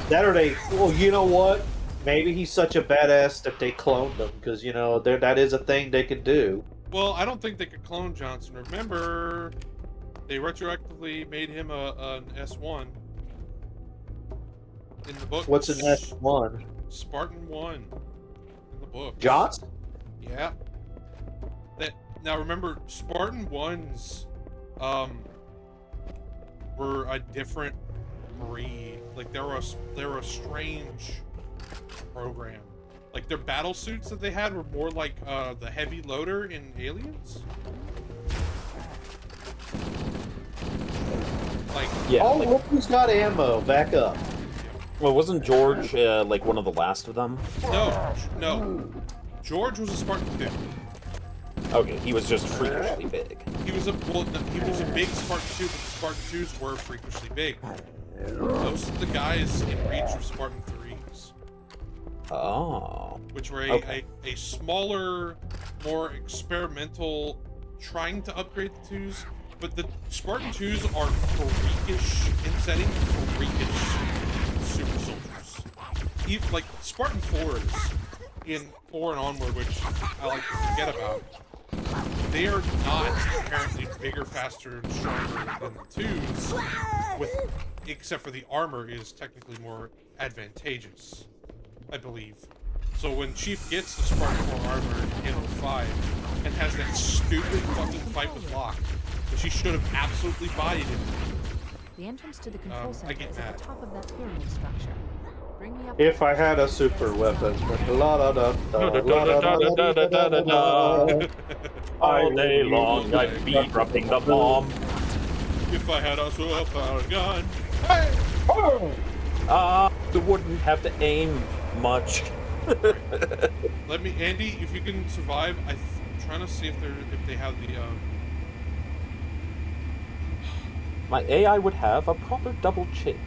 that or they. Well, you know what? Maybe he's such a badass that they cloned him because you know that is a thing they could do.
Well, I don't think they could clone Johnson. Remember, they retroactively made him an S1 in the book.
What's the next one?
Spartan 1 in the book.
Johnson?
Yeah. Now remember, Spartan 1s were a different breed. Like they were a strange program. Like their battle suits that they had were more like the heavy loader in Aliens. Like
Yeah.
Oh,
like-
look who's got ammo. Back up.
well, wasn't George like one of the last of them?
no. George was a Spartan 2.
Okay, he was just freakishly big.
He was a big Spartan 2, but the Spartan 2s were freakishly big. Most of the guys in Reach were Spartan 3s.
Oh.
Which were
Okay.
a smaller, more experimental, trying to upgrade the 2s, but the Spartan 2s are freakish in setting, freakish super soldiers. Even, like, Spartan 4s, in 4 and onward, which I like to forget about, they are not apparently bigger, faster, and stronger than the 2s, except for the armor is technically more advantageous, I believe. So when Chief gets the Spartan 4 armor in Halo 5 and has that stupid fucking fight with Locke, which he should have absolutely bodied him.
The entrance to the control
I
center
get
is
mad.
at the top of that pyramid structure. Bring me up.
If I had a super weapon.
All day long, I'd be dropping the bomb.
If I had a super gun.
You wouldn't have to aim much.
Let me, Andy, if you can survive, I'm trying to see if they have the
My AI would have a proper double chin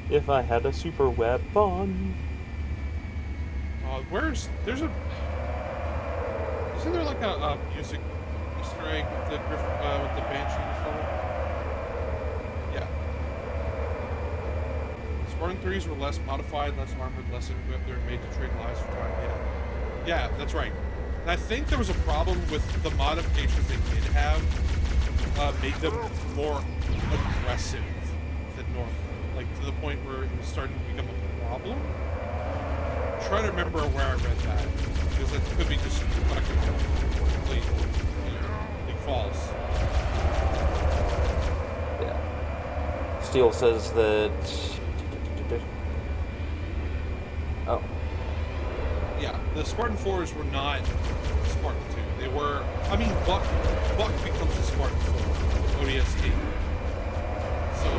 if I had a super weapon.
Isn't there like a music Easter egg with the Banshee and stuff? Yeah. Spartan 3s were less modified, less armored, less equipped. They were made to trade lives for time. Yeah, that's right. And I think there was a problem with the modifications they did have, made them more aggressive than normal. Like, to the point where it was starting to become a problem. I'm trying to remember where I read that, because it could be just fucking complete, false.
Yeah. Steele says that... Oh.
Yeah, the Spartan 4s were not Spartan 2. They were... I mean, Buck becomes a Spartan 4. ODST. So...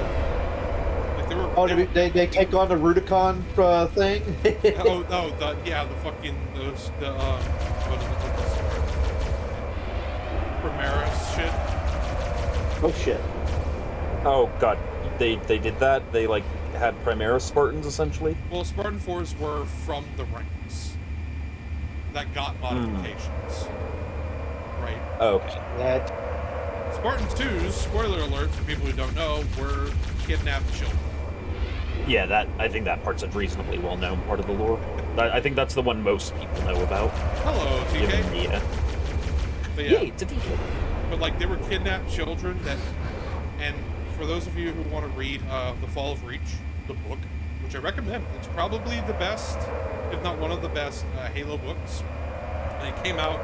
Like, they were...
Oh, they take on the Rubicon thing?
The fucking... What is it? Primaris shit.
Oh, shit.
Oh, God. They did that? They, like, had Primaris Spartans, essentially?
Well, Spartan 4s were from the ranks that got modifications. Right?
Oh, okay.
That...
Spartan 2s, spoiler alert for people who don't know, were kidnapped children.
Yeah, I think that part's a reasonably well-known part of the lore. I think that's the one most people know about.
Hello, TK.
Yeah.
But
Yeah, it's a TK.
But, like, they were kidnapped children that... And for those of you who want to read The Fall of Reach, the book, which I recommend, it's probably the best, if not one of the best, Halo books. And it came out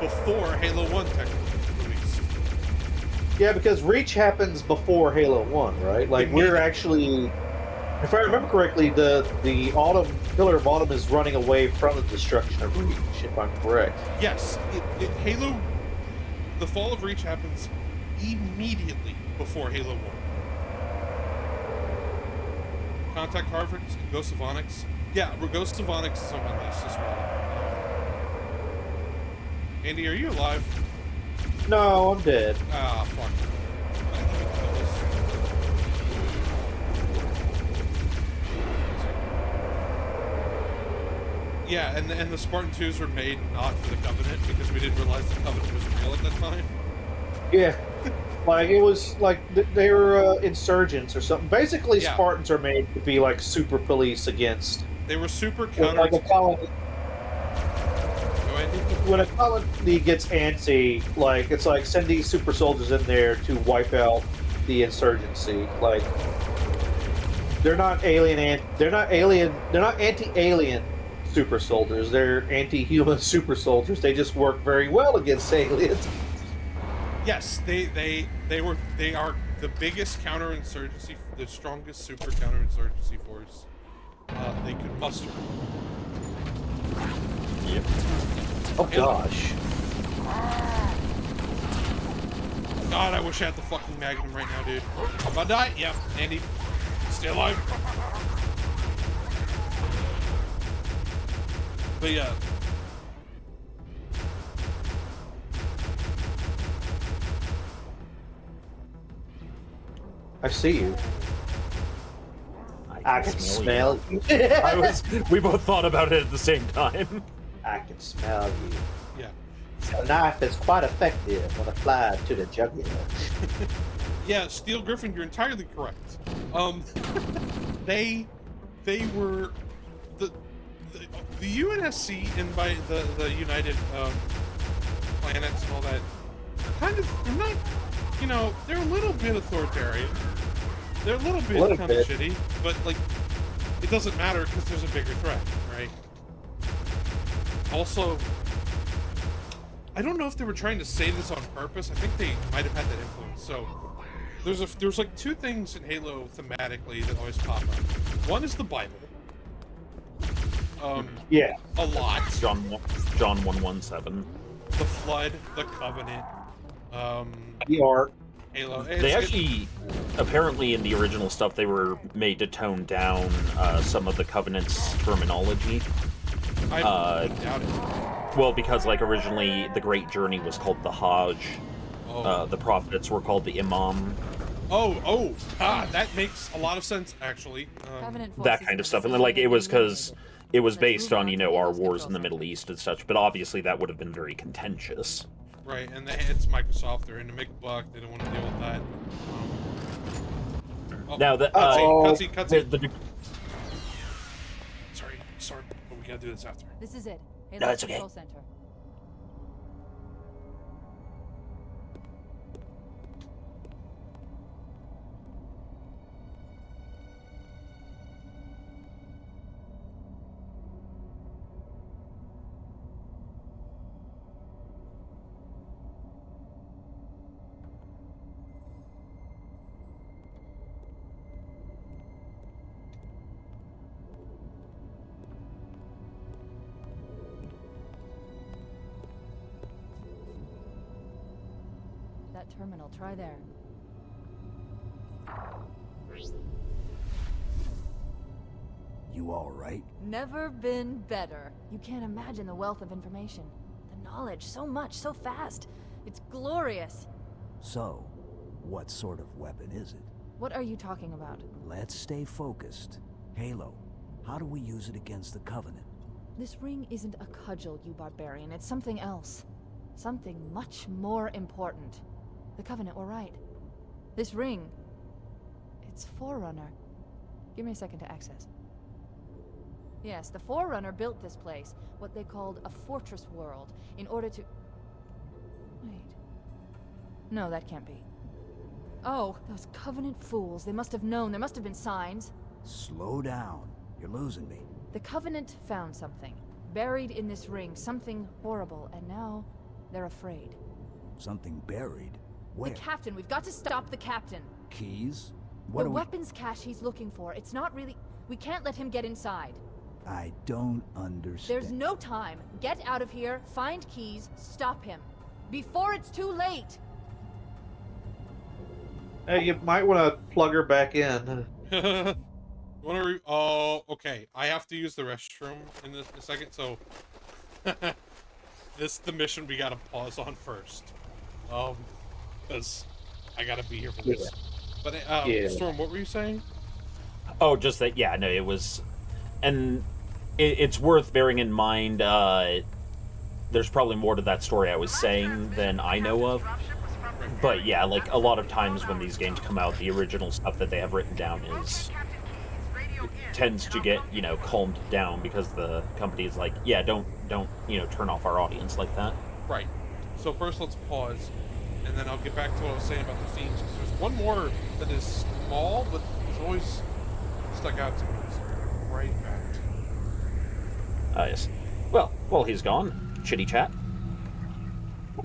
before Halo 1 technically released.
Yeah, because Reach happens before Halo 1, right? Like, we're actually... If I remember correctly, the Pillar of Autumn is running away from the destruction of Reach, if I'm correct.
Yes, Halo... The Fall of Reach happens immediately before Halo 1. Contact Harvard and Ghost of Onyx. Yeah, Ghost of Onyx is on my list as well. Andy, are you alive?
No, I'm dead.
Ah, fuck. Yeah, and the Spartan 2s were made not for the Covenant because we didn't realize the Covenant was real at that time.
Yeah. Like, it was like they were insurgents or something. Basically,
Yeah.
Spartans are made to be like super police against.
They were super
Like a colony,
Go ahead.
when a colony gets antsy, like it's like send these super soldiers in there to wipe out the insurgency. Like they're not anti-alien super soldiers. They're anti-human super soldiers. They just work very well against aliens.
Yes, they are the biggest counterinsurgency, the strongest super counterinsurgency force they could muster.
Yep.
Oh gosh.
God, I wish I had the fucking Magnum right now, dude. I'm about to die? Yep. Andy, stay alive. But yeah.
I see you. I can smell you.
We both thought about it at the same time.
I can smell you.
Yeah.
The knife is quite effective when applied to the jugular.
Yeah, Steel Griffin, you're entirely correct. They were the UNSC and by the United Planets and all that. They're not, you know, they're a little bit authoritarian. They're a little bit kind of shitty, but like, it doesn't matter because there's a bigger threat, right? Also, I don't know if they were trying to say this on purpose. I think they might have had that influence. So there's like two things in Halo thematically that always pop up. One is the Bible.
Yeah.
A lot.
John 1:17.
The Flood, the Covenant,
The art.
Halo.
They actually, apparently in the original stuff, they were made to tone down some of the Covenant's terminology.
I doubt it.
Well, because like originally the Great Journey was called the Hajj. The prophets were called the Imam.
That makes a lot of sense, actually.
That kind of stuff. And then, like, it was because it was based on, you know, our wars in the Middle East and such, but obviously that would have been very contentious.
Right, and it's Microsoft. They're in to make a buck. They don't want to deal with that.
Now, the,
cutscene. Sorry, but we gotta do this after.
This is it. Halo
No, it's okay.
Control Center. That terminal, try there.
You all right?
Never been better. You can't imagine the wealth of information. The knowledge, so much, so fast. It's glorious.
So, what sort of weapon is it?
What are you talking about?
Let's stay focused. Halo, how do we use it against the Covenant?
This ring isn't a cudgel, you barbarian. It's something else. Something much more important. The Covenant were right. This ring... it's Forerunner. Give me a second to access. Yes, the Forerunner built this place, what they called a fortress world, in order to... Wait. No, that can't be. Oh, those Covenant fools. They must have known. There must have been signs.
Slow down. You're losing me.
The Covenant found something. Buried in this ring. Something horrible. And now, they're afraid.
Something buried? Where?
The captain. We've got to stop the captain.
Keys? What
The
are
weapons cache he's looking for. It's not really... We can't let him get inside.
I don't understand.
There's no time. Get out of here, find keys, stop him. Before it's too late!
Hey, you might want to plug her back in.
Oh, okay. I have to use the restroom in a second, so... This is the mission we gotta pause on first. Because I gotta be here for this. But,
Yeah.
Storm, what were you saying?
Oh, just that, yeah, no, it was... And it's worth bearing in mind, there's probably more to that story I was saying than I know of. But yeah, like, a lot of times when these games come out, the original stuff that they have written down is... tends to get, you know, calmed down because the company is like, yeah, don't, you know, turn off our audience like that.
Right. So first let's pause, and then I'll get back to what I was saying about the themes. 'Cause there's one more that is small, but it's always stuck out to me. So right back.
Yes. Well, while he's gone, chitty chat.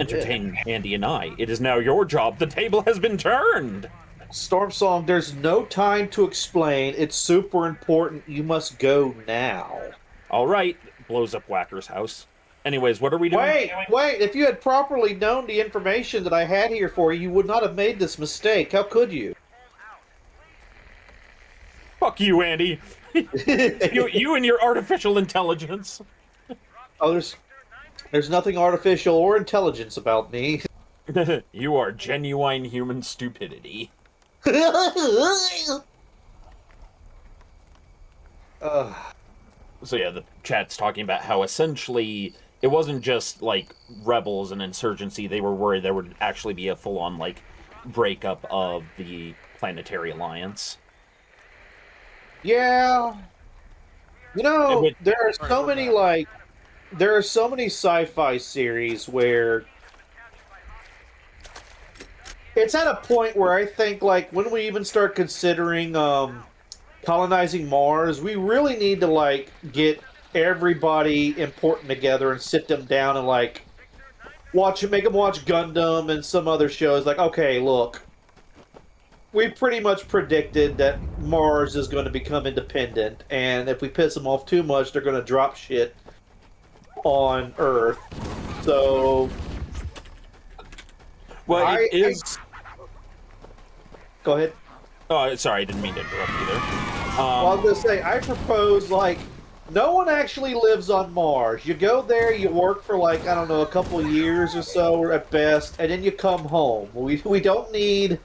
Entertain Andy and I. It is now your job. The table has been turned.
Storm Song, there's no time to explain. It's super important. You must go now.
All right. Blows up Whacker's house. Anyways, what are we doing?
Wait. If you had properly known the information that I had here for you, you would not have made this mistake. How could you?
Fuck you, Andy. you and your artificial intelligence.
Oh, there's nothing artificial or intelligence about me.
You are genuine human stupidity. So yeah, the chat's talking about how essentially it wasn't just like rebels and insurgency. They were worried there would actually be a full-on like breakup of the Planetary Alliance.
Yeah. You know, there are
Sorry,
so
we're
many
back.
there are so many sci-fi series where it's at a point where I think, like, when we even start considering colonizing Mars, we really need to, like, get everybody important together and sit them down and, like, make them watch Gundam and some other shows. Like, okay, look, we pretty much predicted that Mars is going to become independent, and if we piss them off too much, they're going to drop shit on Earth. So...
Well, it is...
Go ahead.
Oh, sorry, I didn't mean to interrupt either.
Well, I was going to say, I propose, like, no one actually lives on Mars. You go there, you work for, like, I don't know, a couple of years or so at best, and then you come home. We don't need...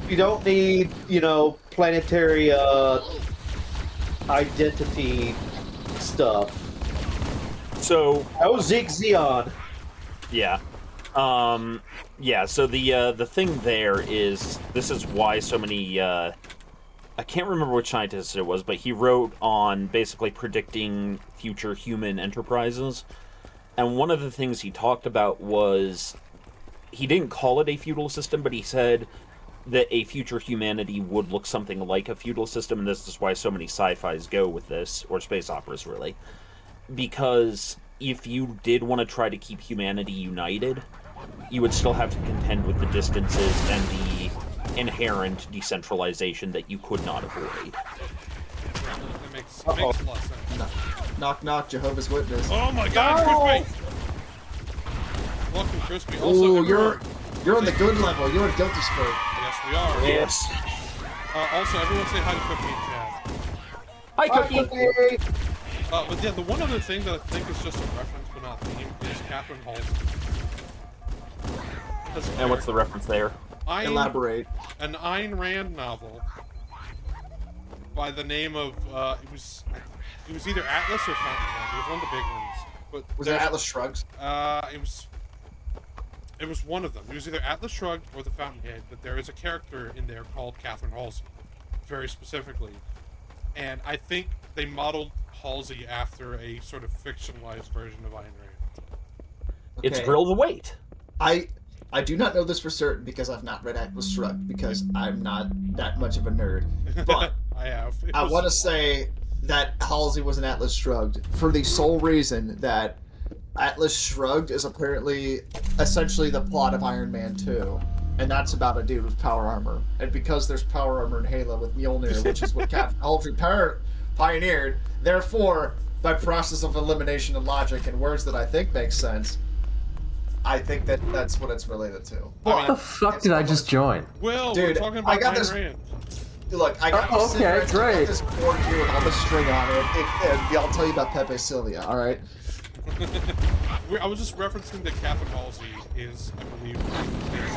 We don't need, you know, planetary identity stuff.
So...
Oh, Zeke Xeon.
Yeah. Yeah, so the thing there is, this is why so many I can't remember which scientist it was, but he wrote on basically predicting future human enterprises. And one of the things he talked about was, he didn't call it a feudal system, but he said that a future humanity would look something like a feudal system, and this is why so many sci-fis go with this, or space operas, really. Because if you did want to try to keep humanity united, you would still have to contend with the distances and the inherent decentralization that you could not avoid.
That makes a lot of sense.
Knock, knock, Jehovah's Witness.
Oh my God, Crispy! Welcome, Crispy. Also,
Ooh,
everyone-
you're on the good level. You're in Guilty Spur.
Yes, we are.
Yes.
Also, everyone say hi to Cookie in chat.
Hi, Cookie!
But yeah, the one other thing that I think is just a reference but not theme is Catherine Halsey.
And what's the reference there?
Elaborate.
An Ayn Rand novel by the name of it was either Atlas or Fountainhead. It was one of the big ones. But
Was it Atlas Shrugs?
It was one of them. It was either Atlas Shrugged or the Fountainhead, but there is a character in there called Catherine Halsey, very specifically. And I think they modeled Halsey after a sort of fictionalized version of Ayn Rand.
It's
Okay.
Grill the Weight.
I do not know this for certain because I've not read Atlas Shrugged because I'm not that much of a nerd. But
I have.
I want to say that Halsey was an Atlas Shrugged for the sole reason that Atlas Shrugged is apparently essentially the plot of Iron Man 2. And that's about a dude with power armor. And because there's power armor in Halo with Mjolnir, which is what Captain Halsey pioneered, therefore, by process of elimination and logic and words that I think make sense, I think that that's what it's related to.
What the fuck did I just join?
Will,
Dude,
we're talking
I
about
got
Ayn
this-
Rand.
Look, I got
Oh,
this
okay,
cigarette, I got
great.
this board here with all the string on it, and I'll tell you about Pepe Sylvia, alright?
I was just referencing that Catherine Halsey is, I believe, a character in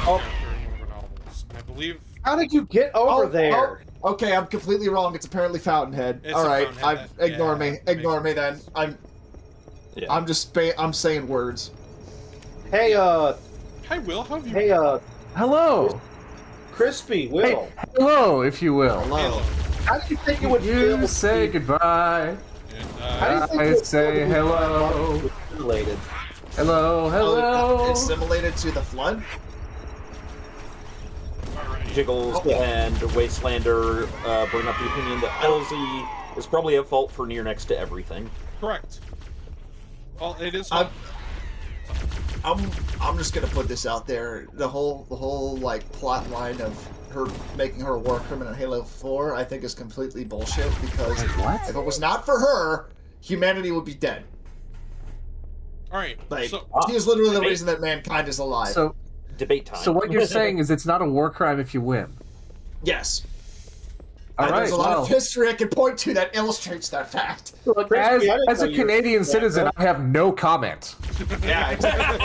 one of her novels. And I believe
How did you get over there?
Okay, I'm completely wrong. It's apparently Fountainhead.
It's a
Alright,
Fountainhead,
ignore
yeah,
me.
that
Ignore me
makes
then.
Yeah.
I'm just I'm saying words.
Hey,
Hi, Will. How have you?
Hello.
Crispy,
Hey,
Will.
hello, if you will.
Hello.
How do you think it would
You
feel?
say goodbye.
And,
How do you think
I
it would
say
feel to be
hello.
Related.
Hello, hello.
It's simulated to the flood?
Jiggles and Wastelander bring up the opinion that Halsey is probably at fault for near next to everything.
correct. Well, it is.
I'm just gonna put this out there. The whole like plot line of her making her a war criminal in Halo 4, I think is completely bullshit because
What?
if it was not for her, humanity would be dead.
All right.
Like
So,
she is literally the
debate.
reason that mankind is alive.
So,
Debate time.
so what you're saying is it's not a war crime if you win.
Yes.
All
And
right.
there's a lot
Well,
of history I can point to that illustrates that fact.
look,
Crispy, I didn't
as
know
a
you were-
Canadian
Yeah,
citizen,
huh?
I have no comment.
Yeah, exactly.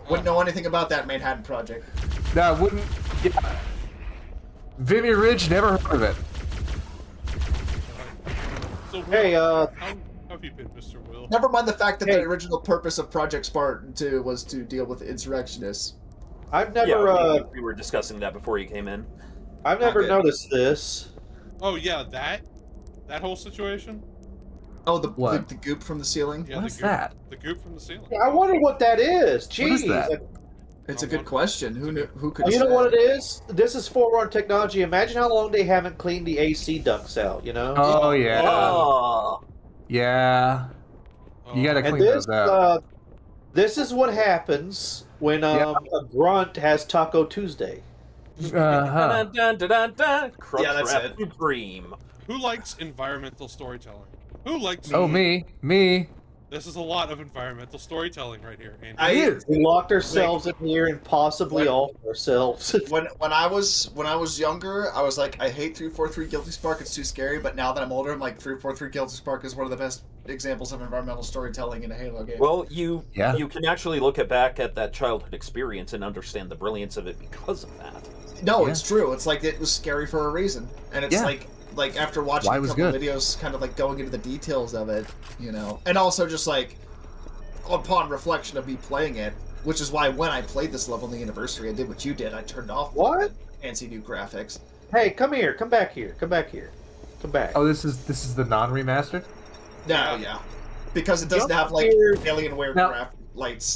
Wouldn't know anything about that Manhattan Project.
No, I wouldn't. Yeah. Vimy Ridge, never heard of it.
Will,
Hey,
how have you been, Mr. Will?
Never mind the fact that
Hey.
the original purpose of Project Spartan 2 was to deal with insurrectionists.
I've
Yeah,
never,
we were discussing that before you came in.
I've never
Okay.
noticed this.
Oh yeah, that whole situation.
Oh, the
What?
the goop from the ceiling?
Yeah,
What
the
is
goop,
that?
The goop from the ceiling.
I wonder what that is. Jeez.
What is that?
It's a good question. Who knew? Who could?
You know
say?
what it is? This is Forerunner technology. Imagine how long they haven't cleaned the AC ducts out, you know?
Oh yeah,
Oh,
yeah. You gotta
and
clean
this,
those out.
this is what happens when
Yeah.
a grunt has Taco Tuesday.
Uh-huh.
dun, dun, dun, dun, dun. Crunch
Yeah, that's
Wrap
it.
Supreme.
Who likes environmental storytelling? Who likes?
Oh, me.
This is a lot of environmental storytelling right here. And
I-
It is.
We locked ourselves in here and possibly all ourselves.
When I was younger, I was like, I hate 343 Guilty Spark. It's too scary. But now that I'm older, I'm like 343 Guilty Spark is one of the best examples of environmental storytelling in a Halo game.
Well, you
Yeah.
you can actually look back at that childhood experience and understand the brilliance of it because of that.
no,
yeah.
it's true. It's like it was scary for a reason, and it's
Yeah.
like after watching
Why
a
it was
couple
good.
videos, kind of like going into the details of it, you know, and also just like upon reflection of me playing it, which is why when I played this level on the anniversary, I did what you did. I turned off
What?
the fancy new graphics.
Hey, come here. Come back here. Come back here. Come back.
Oh, this is the non-remastered.
No, yeah, because it doesn't have like
here.
Alienware
Now-
graphic lights.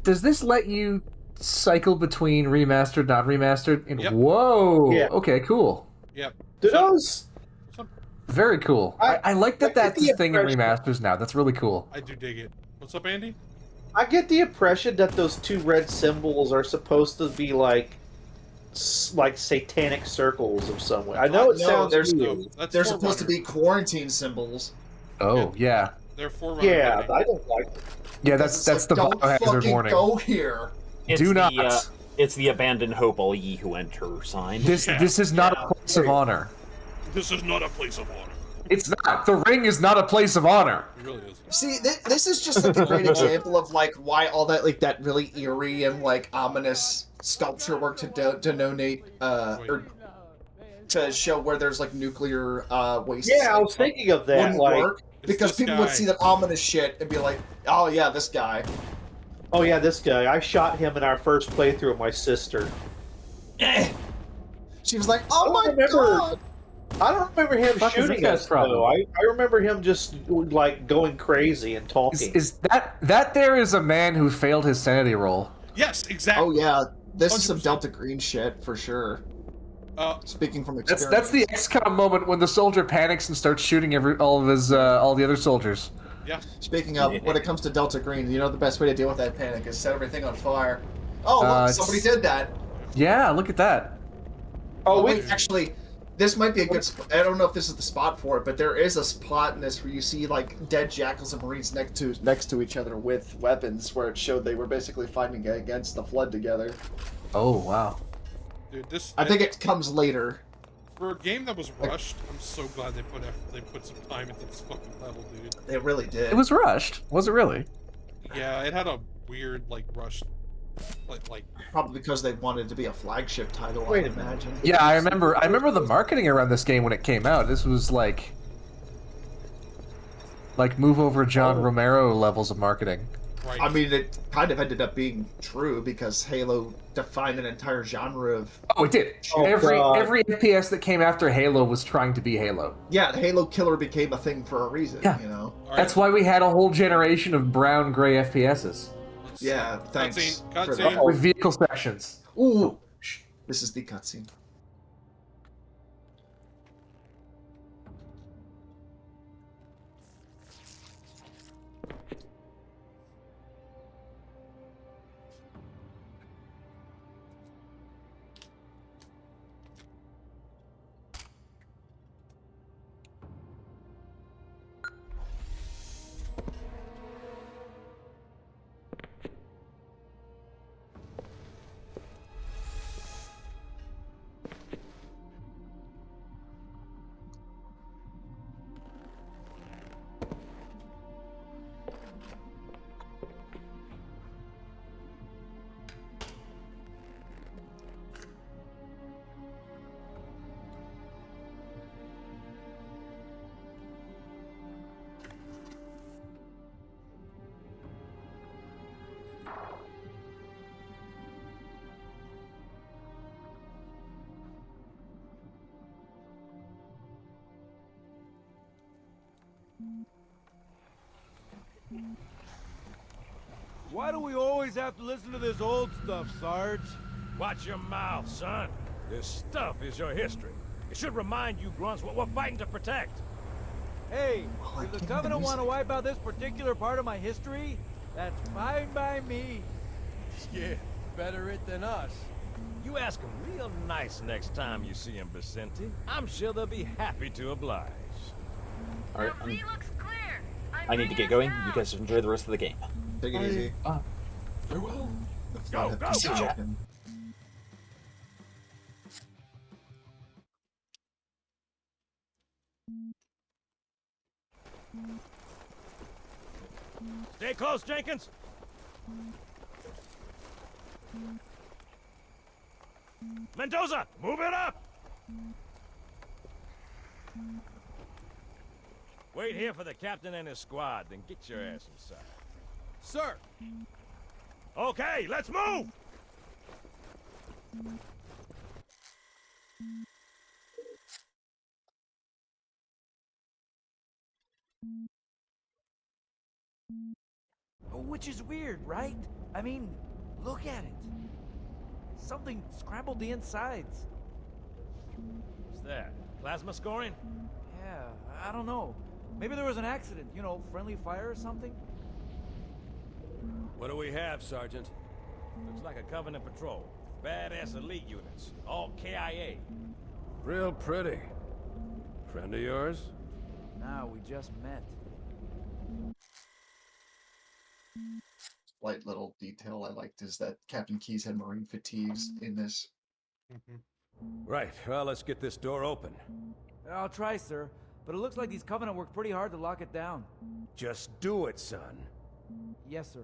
Does this let you cycle between remastered, not remastered? And
Yep.
whoa.
Yeah.
Okay, cool.
Yep.
Do
So-
those?
Very cool.
I-
I like that
I get
that's
the
a thing in
impression-
remasters now. That's really cool.
I do dig it. What's up, Andy?
I get the impression that those two red symbols are supposed to be like satanic circles of some way. I know it
No,
sounds
there's
weird.
No, that's
They're supposed to
Forerunner.
be quarantine symbols.
Oh, yeah.
They're Forerunner.
Yeah,
lighting.
I don't like it.
Yeah,
Because
that's
it's
the
like, don't
biohazard
fucking
warning.
go here.
It's
Do not.
It's the abandon hope all ye who enter sign.
This is not a place of honor.
This is not a place of honor.
It's not. The ring is not a place of honor.
It really is.
See, this is just like a great example of like why all that like that really eerie and like ominous sculpture work to denote or to show where there's like nuclear waste.
Yeah, I was thinking of that.
Wouldn't
Like,
work
It's
because
this
people would
guy.
see that ominous shit and be like, "Oh yeah, this guy."
oh yeah, this guy. I shot him in our first playthrough with my sister.
She was like, "Oh
I
my
don't remember-
god!"
I don't remember him
Fuck is
shooting
this
us
guy's problem?
though. I remember him just like going crazy and talking.
Is that there is a man who failed his sanity roll?
Yes, exactly.
Oh yeah, this is some
100%.
Delta Green shit for sure. Speaking from experience.
That's the XCOM moment when the soldier panics and starts shooting all the other soldiers.
Yeah.
Speaking of, when it comes to Delta Green, you know the best way to deal with that panic is set everything on fire. Oh, look,
It's-
somebody did that.
Yeah, look at that.
oh
Wait,
wait,
actually, this might be a good spot. I don't know if this is the spot for it, but there is a spot in this where you see like dead jackals and marines next to each other with weapons, where it showed they were basically fighting against the flood together.
Oh wow.
Dude, this.
I think it comes later.
For a game that was rushed, I'm so glad they put some time into this fucking level, dude.
They really did.
It was rushed. Was it really?
Yeah, it had a weird like rush, like
Probably because they wanted to be a flagship title.
Wait
I
a minute.
imagine.
Yeah, I remember the marketing around this game when it came out. This was like move over John Romero levels of marketing.
right.
I mean, it kind of ended up being true because Halo defined an entire genre of.
Oh, it did.
Oh,
every
God.
FPS that came after Halo was trying to be Halo.
Yeah, the Halo killer became a thing for a reason.
Yeah.
You know.
All right,
That's why we had a whole generation of brown gray FPSs
let's
Yeah.
see.
Thanks.
Cutscene.
for
Cutscene.
that.
with vehicle sections.
Ooh. Shh. This is the cutscene.
Why do we always have to listen to this old stuff, Sarge? Watch your mouth, son. This stuff is your history. It should remind you grunts what we're fighting to protect. Hey,
I
if the
can't
Covenant
use
want to
it.
wipe out this particular part of my history, that's fine by me. Yeah, better it than us. You ask them real nice next time you see them, Vicente. I'm sure they'll be happy to oblige.
All right,
LZ looks clear.
I need to get going. You guys enjoy the rest of the game.
Take it easy.
Farewell. Let's
Not
go,
have
go,
to see
go!
him.
Stay close, Jenkins. Mendoza, move it up! Wait here for the captain and his squad, then get your ass inside. Sir! Okay, let's move!
Which is weird, right? I mean, look at it. Something scrambled the insides.
What's that? Plasma scoring?
Yeah, I don't know. Maybe there was an accident, you know, friendly fire or something?
What do we have, Sergeant? Looks like a Covenant patrol. Badass elite units. All KIA.
Real pretty. Friend of yours?
Nah, we just met.
Slight little detail I liked is that Captain Keyes had marine fatigues in this.
Right, well, let's get this door open.
I'll try, sir. But it looks like these Covenant worked pretty hard to lock it down.
Just do it, son.
Yes, sir.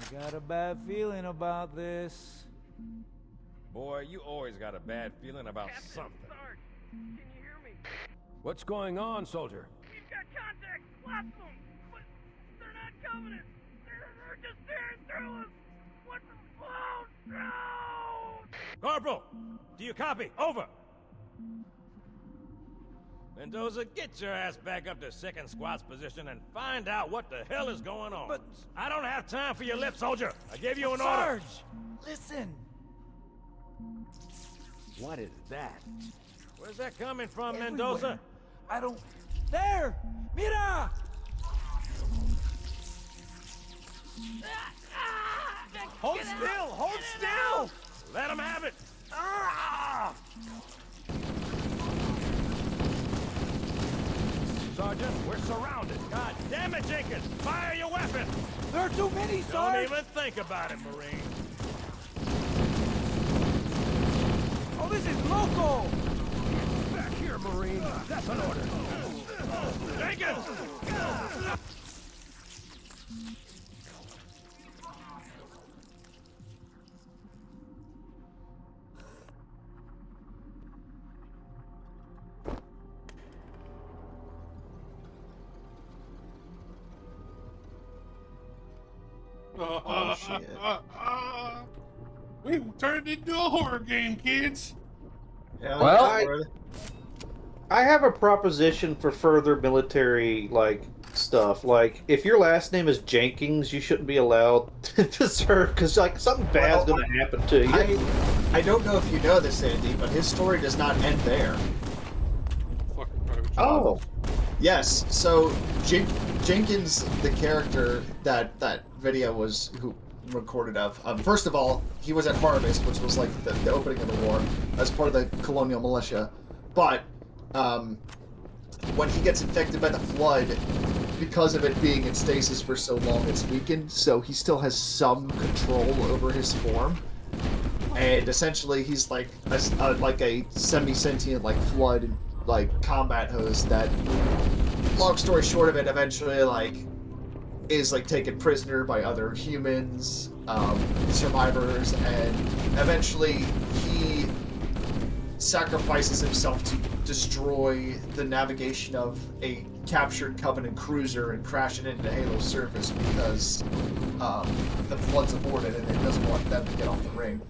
I got a bad feeling about this.
Boy, you always got a bad feeling about something.
Sarge, can you hear me?
What's going on, soldier?
We've got contact, lots of them, but they're not Covenant. They're just staring through us. What the? Oh no!
Corporal, do you copy? Over. Mendoza, get your ass back up to second squad's position and find out what the hell is going on.
But
I don't have time for your lip, soldier. I gave you an
Sarge,
order.
listen.
What is that?
Where's that coming from,
Everywhere.
Mendoza?
I don't. There! Mira!
Hold still! Hold still! Let him have it! Sergeant, we're surrounded. God damn it, Jenkins! Fire your weapon!
There are too many, Sarge!
Don't even think about it, Marine.
Oh, this is local!
Back here, Marine. That's an order.
Jenkins!
Oh, shit.
We turned into a horror game, kids.
Yeah,
Well-
I have a proposition for further military stuff. Like, if your last name is Jenkins, you shouldn't be allowed to serve because something bad's
Well,
going to happen to you.
I don't know if you know this, Andy, but his story does not end there.
Fucking private
Oh,
Yes, so Jenkins, the character that video was recorded of, first of all, he was at Harvest, which was like the opening of the war, as part of the colonial militia. But when he gets infected by the flood, because of it being in stasis for so long, it's weakened, so he still has some control over his form. And essentially, he's like a semi-sentient flood combat host that, long story short of it, eventually is taken prisoner by other humans, survivors, and eventually he sacrifices himself to destroy the navigation of a captured Covenant cruiser and crash it into Halo's surface because the flood's aborted and it doesn't want them to get off the ring.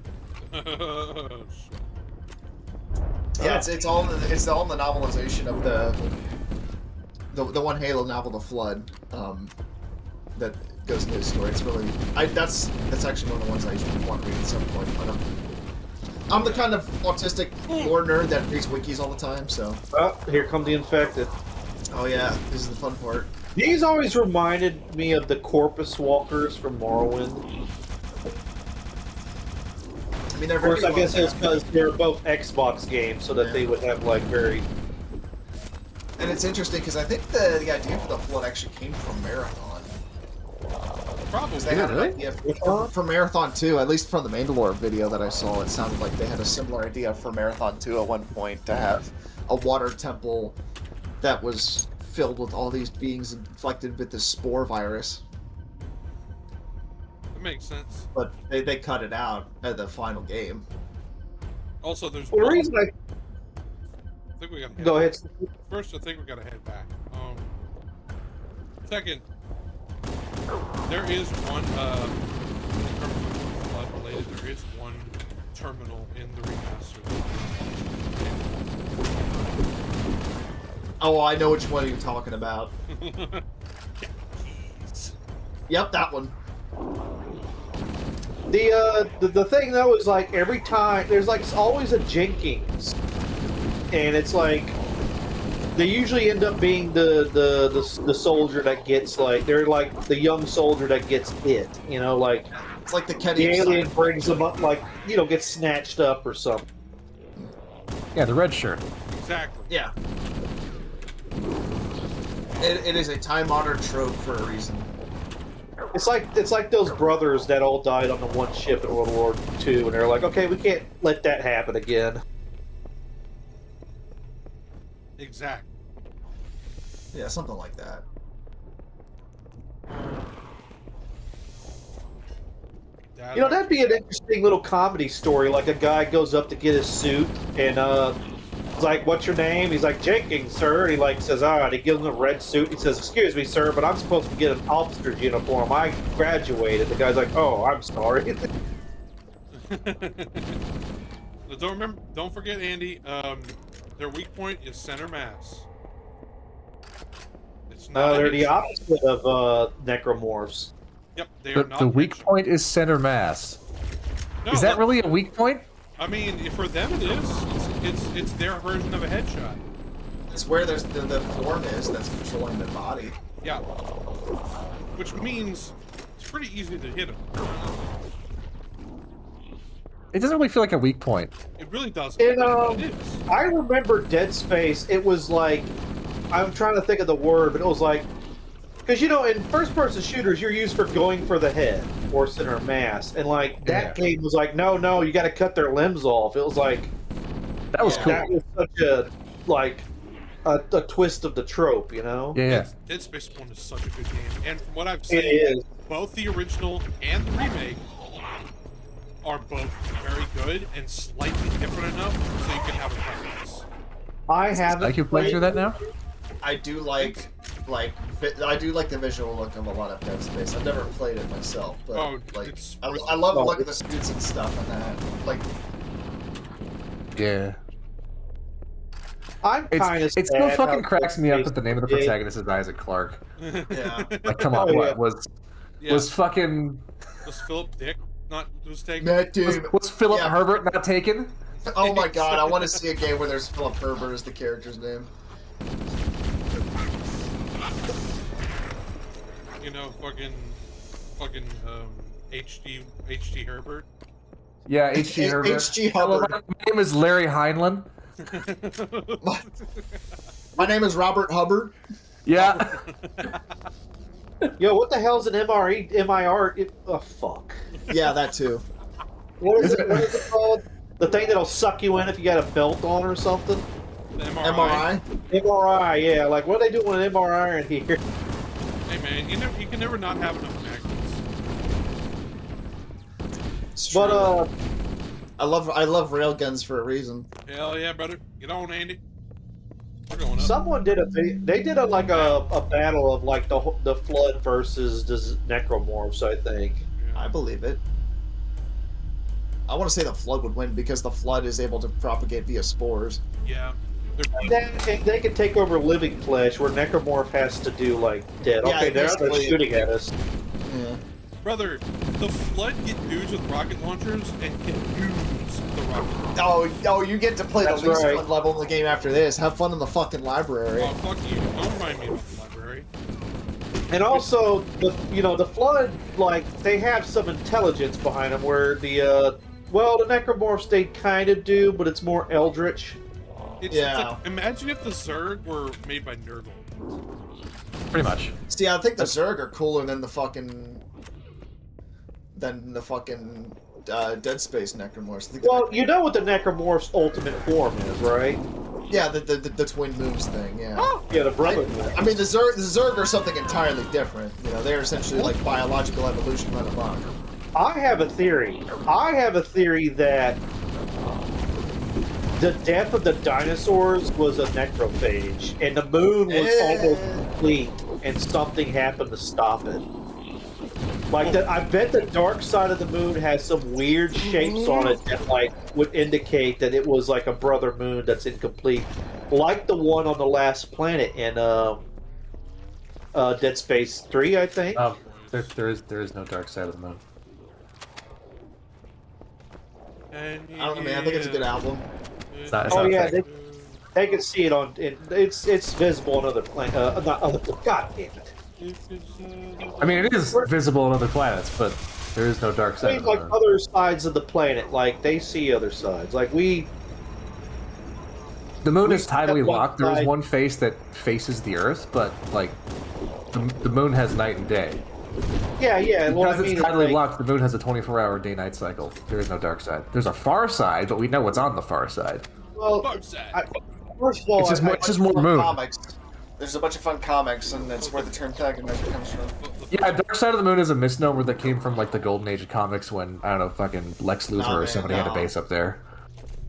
Yeah, it's all in the novelization of the one Halo novel, The Flood, that goes into his story. It's really that's actually one of the ones I want to read at some point. But I'm the kind of autistic lore nerd that reads wikis all the time, so.
oh, here come the infected.
Oh yeah, this is the fun part.
These always reminded me of the Corpus Walkers from Morrowind.
I mean, they're
Of course,
very
I guess
well
it's because they're both Xbox games, so that they would have very.
And it's interesting because I think the idea for the Flood actually came from Marathon.
Probably.
They had an idea for Marathon 2, at least from the Mandalore video that I saw, it sounded like they had a similar idea for Marathon 2 at one point, to have a water temple that was filled with all these beings infected with this spore virus.
That makes sense.
But they cut it out at the final game.
Also, there's
Well, the reason
I think we gotta
Go ahead.
First, I think we gotta head back. Second, there is one, in terms of flood related, there is one terminal in the remaster.
Oh, I know which one you're talking about. Yep, that one.
The thing though is like every time there's like always a Jenkins, and it's like they usually end up being the soldier that gets like they're like the young soldier that gets hit. You know, like
it's like the Kenny
alien brings them up, like gets snatched up or something.
Yeah, the red shirt.
Exactly.
Yeah. It is a time-honored trope for a reason.
It's like those brothers that all died on the one ship in World War II, and they're like, okay, we can't let that happen again.
Exactly.
Yeah, something like that.
That'd be an interesting little comedy story. Like a guy goes up to get his suit, and it's like, "What's your name?" He's like, "Jenkins, sir." He like says, "Ah," and he gives him a red suit. He says, "Excuse me, sir, but I'm supposed to get an officer's uniform. I graduated." The guy's like, "Oh, I'm sorry."
Don't forget, Andy. Their weak point is center mass. It's not.
They're the opposite of necromorphs.
Yep, they are not.
The weak point is center mass.
No,
is that really a weak point?
I mean, for them it is. It's their version of a headshot.
It's where there's the form is that's controlling the body.
Yeah. Which means it's pretty easy to hit them.
It doesn't really feel like a weak point.
It really doesn't.
And
It is.
I remember Dead Space. It was like, I'm trying to think of the word, but it was like, because in first-person shooters, you're used for going for the head or center mass, and like that game was like, no, you got to cut their limbs off. It was like
that was cool.
That was such a a twist of the trope,
Yeah.
Dead Space 1 is such a good game, and from what I've seen,
It is.
both the original and the remake are both very good and slightly different enough so you can have a preference.
I haven't.
I can play through that now.
I do like the visual look of a lot of Dead Space. I've never played it myself, but I love the look of the suits and stuff and that. Like,
yeah.
I'm kind of.
It still fucking cracks me up that the name of the protagonist is Isaac Clarke.
Yeah.
Like, come on, what was fucking?
Was Philip Dick was taken?
Matt Damon.
Was Philip Herbert not taken?
Oh my god, I want to see a game where there's Philip Herbert as the character's name.
Fucking H.G. Herbert.
Yeah, H.G. Herbert.
H.G. Hubbard.
My name is Larry Heinlein.
My name is Robert Hubbard.
Yeah.
Yo, what the hell's an MIR? Oh, fuck.
Yeah, that too.
What is it called? The thing that'll suck you in if you got a belt on or something?
MRI?
MRI, yeah. Like, what are they doing with an MRI in here?
Hey, man, you can never not have enough magnets.
But,
I love railguns for a reason.
Hell yeah, brother. Get on, Andy. We're going up.
Someone did they did a battle of like the Flood versus the Necromorphs, I think.
Yeah.
I believe it. I want to say the Flood would win because the Flood is able to propagate via spores.
Yeah.
They can take over living flesh, where Necromorph has to do like dead.
Yeah,
okay, they're shooting at us.
Yeah.
Brother, the Flood get dudes with rocket launchers and can use the rocket launchers.
Oh, you get to play
That's
the least
right.
fun level in the game after this. Have fun in the fucking library.
Oh, fuck you. Don't remind me of the library.
And also, the Flood, like, they have some intelligence behind them, where the Necromorphs, they kind of do, but it's more eldritch.
It's like, imagine if the Zerg were made by Nurgle.
Pretty much.
See, I think the Zerg are cooler than the fucking than the fucking Dead Space Necromorphs.
Well, you know what the Necromorph's ultimate form is, right?
Yeah, the twin moons thing. Yeah.
Yeah, the brother.
I mean, the Zerg are something entirely different. You know, they're essentially like biological evolution run amok.
I have a theory. I have a theory that the death of the dinosaurs was a necrophage, and the moon was almost complete, and something happened to stop it. Like that, I bet the dark side of the moon has some weird shapes on it that like would indicate that it was like a brother moon that's incomplete, like the one on the last planet in Dead Space 3, I think.
There is no dark side of the moon.
I don't know, man. I think it's a good album.
It's not
yeah,
fake.
they can see it on. It's visible on other planets. Not other. God damn it!
I mean, it is visible on other planets, but there is no dark side
I mean,
of the
like
moon.
other sides of the planet, like they see other sides. Like we.
The moon
we
is tidally
have one
locked. There is
side-
one face that faces the Earth, but like the moon has night and day.
Yeah, yeah.
Because
Well, I mean,
it's
it's
tidally
like,
locked, the moon has a 24-hour day-night cycle. There is no dark side. There's a far side, but we know what's on the far side.
well, first of all,
It's just more moon.
Comics. There's a bunch of fun comics, and that's where the term tagonism comes from.
Yeah, Dark Side of the Moon is a misnomer that came from like the golden age of comics when I don't know, fucking Lex Luthor or somebody had a base up there.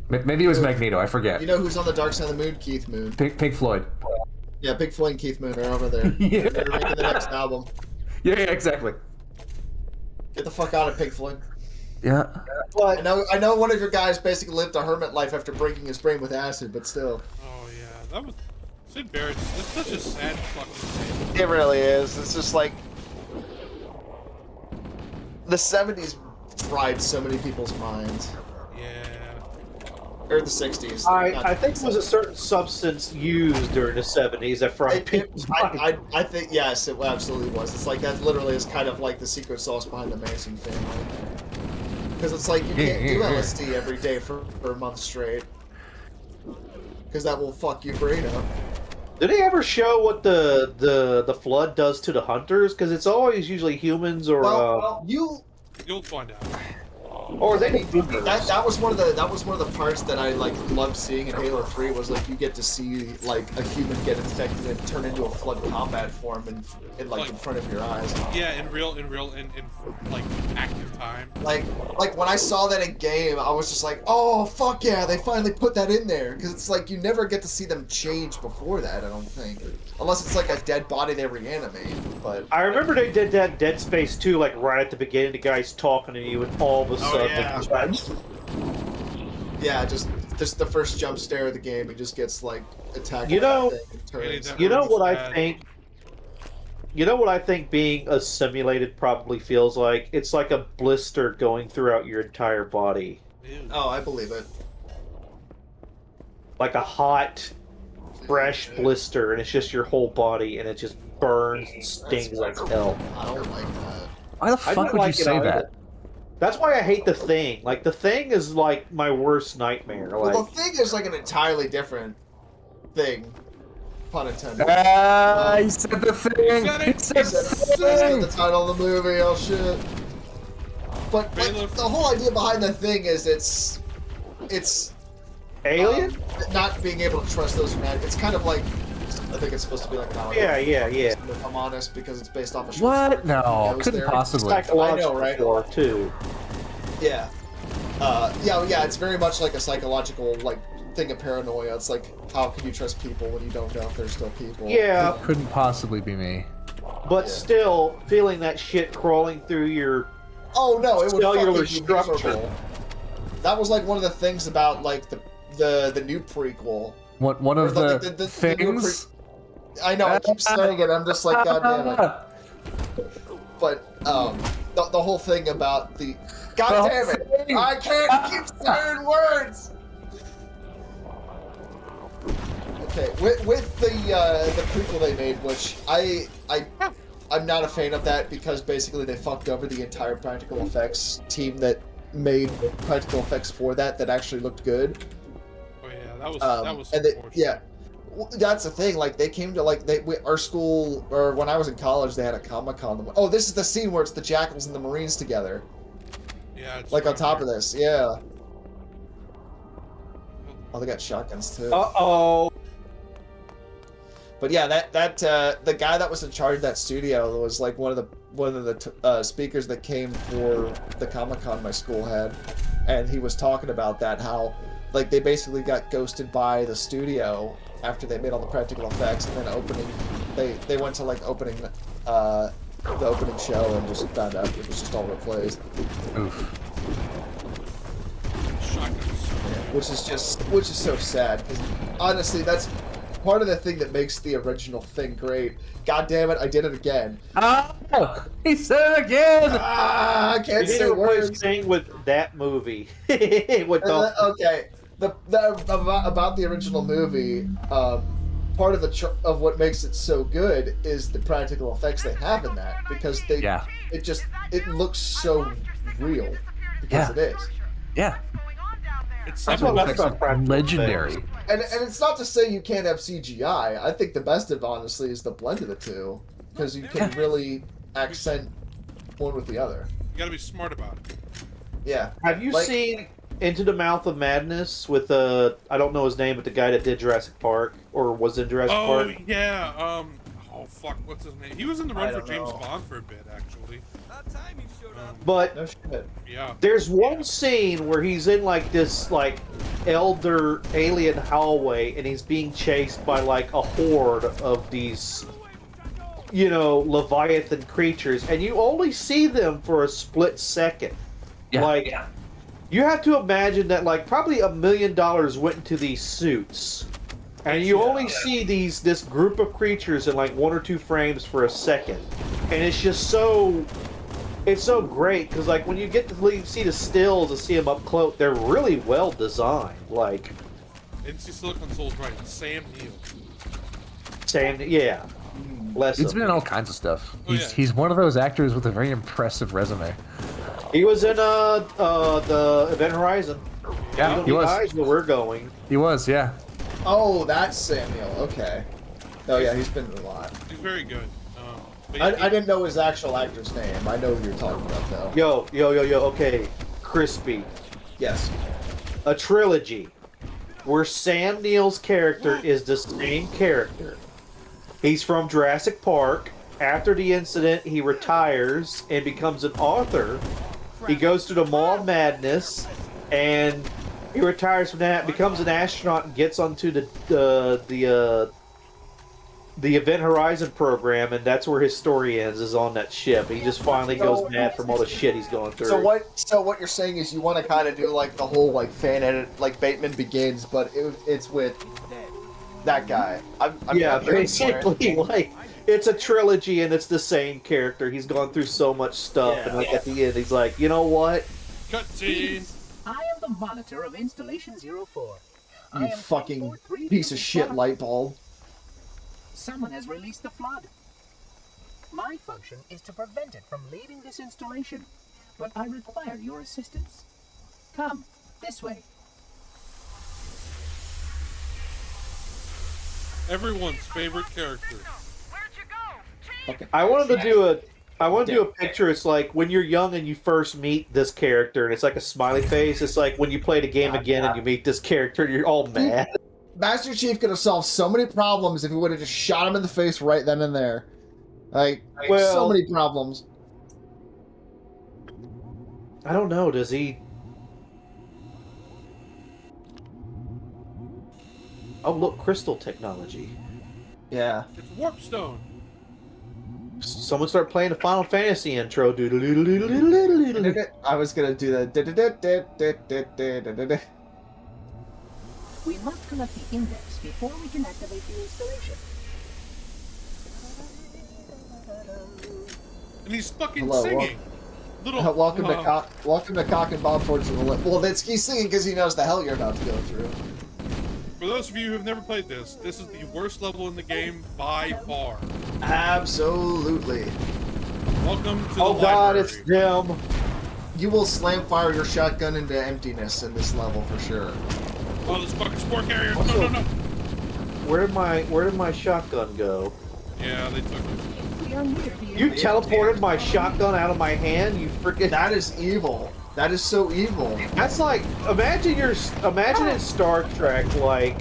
Maybe it was Magneto. I forget.
You know who's on the dark side of the moon? Keith Moon.
Pink Floyd.
Yeah, Pink Floyd and Keith Moon are over there.
Yeah.
They're making the next album.
Yeah, exactly.
Get the fuck out of Pink Floyd.
Yeah.
But
I know one of your guys basically lived a hermit life after breaking his brain with acid, but still.
Oh yeah, that was Sid Barrett's. It's such a sad fucking thing.
It really is. It's just like the '70s fried so many people's minds.
Yeah.
Or the '60s.
I think it was a certain substance used during the 70s that fried people's minds.
I think yes, it absolutely was. It's like that literally is kind of like the secret sauce behind the Manson family. Because it's like you can't do LSD every day for a month straight. Because that will fuck your brain up.
Did they ever show what the flood does to the hunters? Because it's always usually humans or
You'll find out.
or they
that was one of the parts that I like loved seeing in Halo 3 was like you get to see like a human get infected and turn into a flood combat form in front of your eyes.
Yeah, in like active time.
Like when I saw that in game, I was just like, oh fuck yeah, they finally put that in there because it's like you never get to see them change before that. I don't think, unless it's like a dead body they reanimate. But
I remember they did that in Dead Space 2, like right at the beginning, the guy's talking to you, and all of a sudden,
yeah, just the first jump scare of the game, he just gets like attacked.
You know,
by that thing and turns.
you know what I think. You know what I think being a simulated probably feels like? It's like a blister going throughout your entire body.
Oh, I believe it.
Like a hot, fresh blister, and it's just your whole body, and it just burns and stings like hell.
I don't like that.
Why the fuck would you say that?
That's why I hate The Thing. Like, The Thing is like my worst nightmare. Like,
Well, the thing is like an entirely different thing. Pun intended.
He said the thing. He said the
That's the title of the movie. Oh shit. But like, the whole idea behind the thing is it's
Alien?
Not being able to trust those humanity. It's kind of like I think it's supposed to be like an
Yeah.
If I'm honest, because it's based off of
What? No, couldn't possibly.
I know, right?
War too.
Yeah. Yeah. It's very much like a psychological like thing of paranoia. It's like how can you trust people when you don't know if they're still people?
Yeah.
It couldn't possibly be me.
But still, feeling that shit crawling through your
Oh no, it would
cellular
fucking be
structure.
miserable. That was like one of the things about like the new prequel.
One of
Or,
the,
like, the
things.
I know, I keep saying it. I'm just like, God damn it. But the whole thing about the God damn it, I can't keep saying words. Okay, with the prequel they made, which I'm not a fan of that because basically they fucked over the entire practical effects team that made practical effects for that actually looked good.
Oh yeah, that was
and yeah. That's the thing. Like they came to our school, or when I was in college, they had a Comic-Con. Oh, this is the scene where it's the Jackals and the Marines together.
Yeah, it's
like on
right
top
here.
of this. Yeah. Oh, they got shotguns too.
Uh-oh.
But yeah, the guy that was in charge of that studio was like one of the speakers that came for the Comic-Con my school had, and he was talking about that, how like they basically got ghosted by the studio after they made all the practical effects, and then they went to like opening the opening show and just found out it was just all replaced.
Oof.
Which is so sad, because honestly, that's part of the thing that makes the original thing great. God damn it, I did it again.
Oh, he said it again.
I can't
You need
say
to replace
words.
Sting with that movie. With the,
Okay, about the original movie, part of of what makes it so good is the practical effects they have in that, because it looks so real because it is.
Yeah.
that's what I love about practical
legendary.
effects.
And it's not to say you can't have CGI. I think the best of honestly is the blend of the two, because you can really accent one with the other.
You gotta be smart about it.
Yeah.
Have you seen Into the Mouth of Madness with I don't know his name, but the guy that did Jurassic Park or was in Jurassic Park?
Oh yeah. Oh fuck. What's his name? He was in the run for James Bond for a bit, actually.
But
no shit.
Yeah.
There's one scene where he's in like this like elder alien hallway, and he's being chased by like a horde of these, you know, Leviathan creatures, and you only see them for a split second. You have to imagine that like probably $1 million went into these suits, and you only see this group of creatures in like 1 or 2 frames for a second, and it's just so. It's so great because, like, when you get to see the stills and see them up close, they're really well designed. Like,
NC Silicon Soul's right. Sam Neill.
Yeah.
He's been in all kinds of stuff. He's one of those actors with a very impressive resume.
He was in the Event Horizon.
Yeah, he was.
Eyes where we're going.
He was, yeah.
Oh, that's Samuel. Okay. Oh yeah, he's been in a lot.
He's very good.
I didn't know his actual actor's name. I know who you're talking about, though.
Yo. Okay, Crispy.
Yes.
A trilogy where Sam Neill's character is the same character. He's from Jurassic Park. After the incident, he retires and becomes an author. He goes to the Mall of Madness, and he retires from that, becomes an astronaut, and gets onto the Event Horizon program, and that's where his story ends, is on that ship. He just finally goes mad from all the shit he's going through.
So what you're saying is you want to kind of do like the whole like fan edit, like Bateman Begins, but it's with that guy. I'm
basically, like, it's a trilogy and it's the same character. He's gone through so much stuff, and like at the end, he's like, you know what?
Cutscene.
I am the monitor of Installation 04.
You fucking piece of shit light bulb.
Someone has released the flood. My function is to prevent it from leaving this installation, but I require your assistance. Come, this way.
Everyone's favorite character.
Okay.
I wanted to do a picture. It's like when you're young and you first meet this character, and it's like a smiley face. It's like when you play the game again and you meet this character, and you're all mad.
Master Chief could have solved so many problems if he would have just shot him in the face right then and there. Like so many problems.
I don't know. Does he? Oh, look, crystal technology.
Yeah.
It's Warpstone.
Someone start playing the Final Fantasy intro.
I was gonna do that.
We must collect the index before we can activate the installation.
And he's fucking singing.
Welcome to Cock and Bomb Towards the Lip. Well, he's singing because he knows the hell you're about to go through.
For those of you who have never played this is the worst level in the game by far.
Absolutely.
Welcome to the
Oh god,
library.
it's them.
You will slam fire your shotgun into emptiness in this level for sure.
Oh, this fucking spore carrier!
Also,
No!
Where did my shotgun go?
Yeah, they took it.
You teleported my shotgun out of my hand. You freaking.
That is evil. That is so evil.
That's like, imagine in Star Trek, like,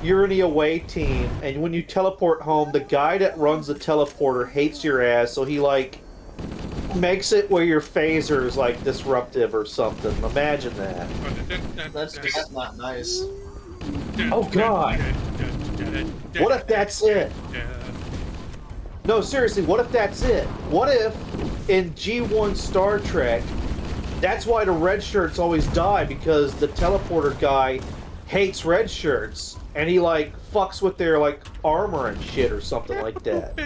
you're in the away team, and when you teleport home, the guy that runs the teleporter hates your ass, so he, like, makes it where your phaser is, like, disruptive or something. Imagine that.
That's just not nice.
Oh, God. What if that's it? No, seriously, what if that's it? What if, in G1 Star Trek, that's why the red shirts always die, because the teleporter guy hates red shirts, and he, like, fucks with their, like, armor and shit or something like that.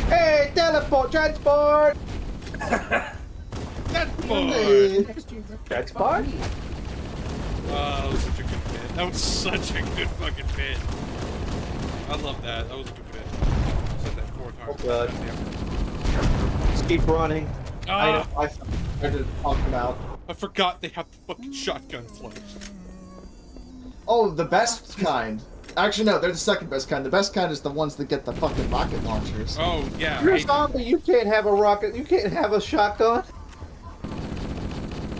Hey, teleport, transport! Transport?
Oh, that was such a good bit. That was such a good fucking bit. I love that. That was a good bit. I said that 4 times.
Oh, God. Just keep running.
I didn't talk about.
I forgot they have the fucking shotgun float.
Oh, the best kind. Actually, no, they're the second best kind. The best kind is the ones that get the fucking rocket launchers.
Oh, yeah.
You're a zombie, you can't have a rocket, you can't have a shotgun.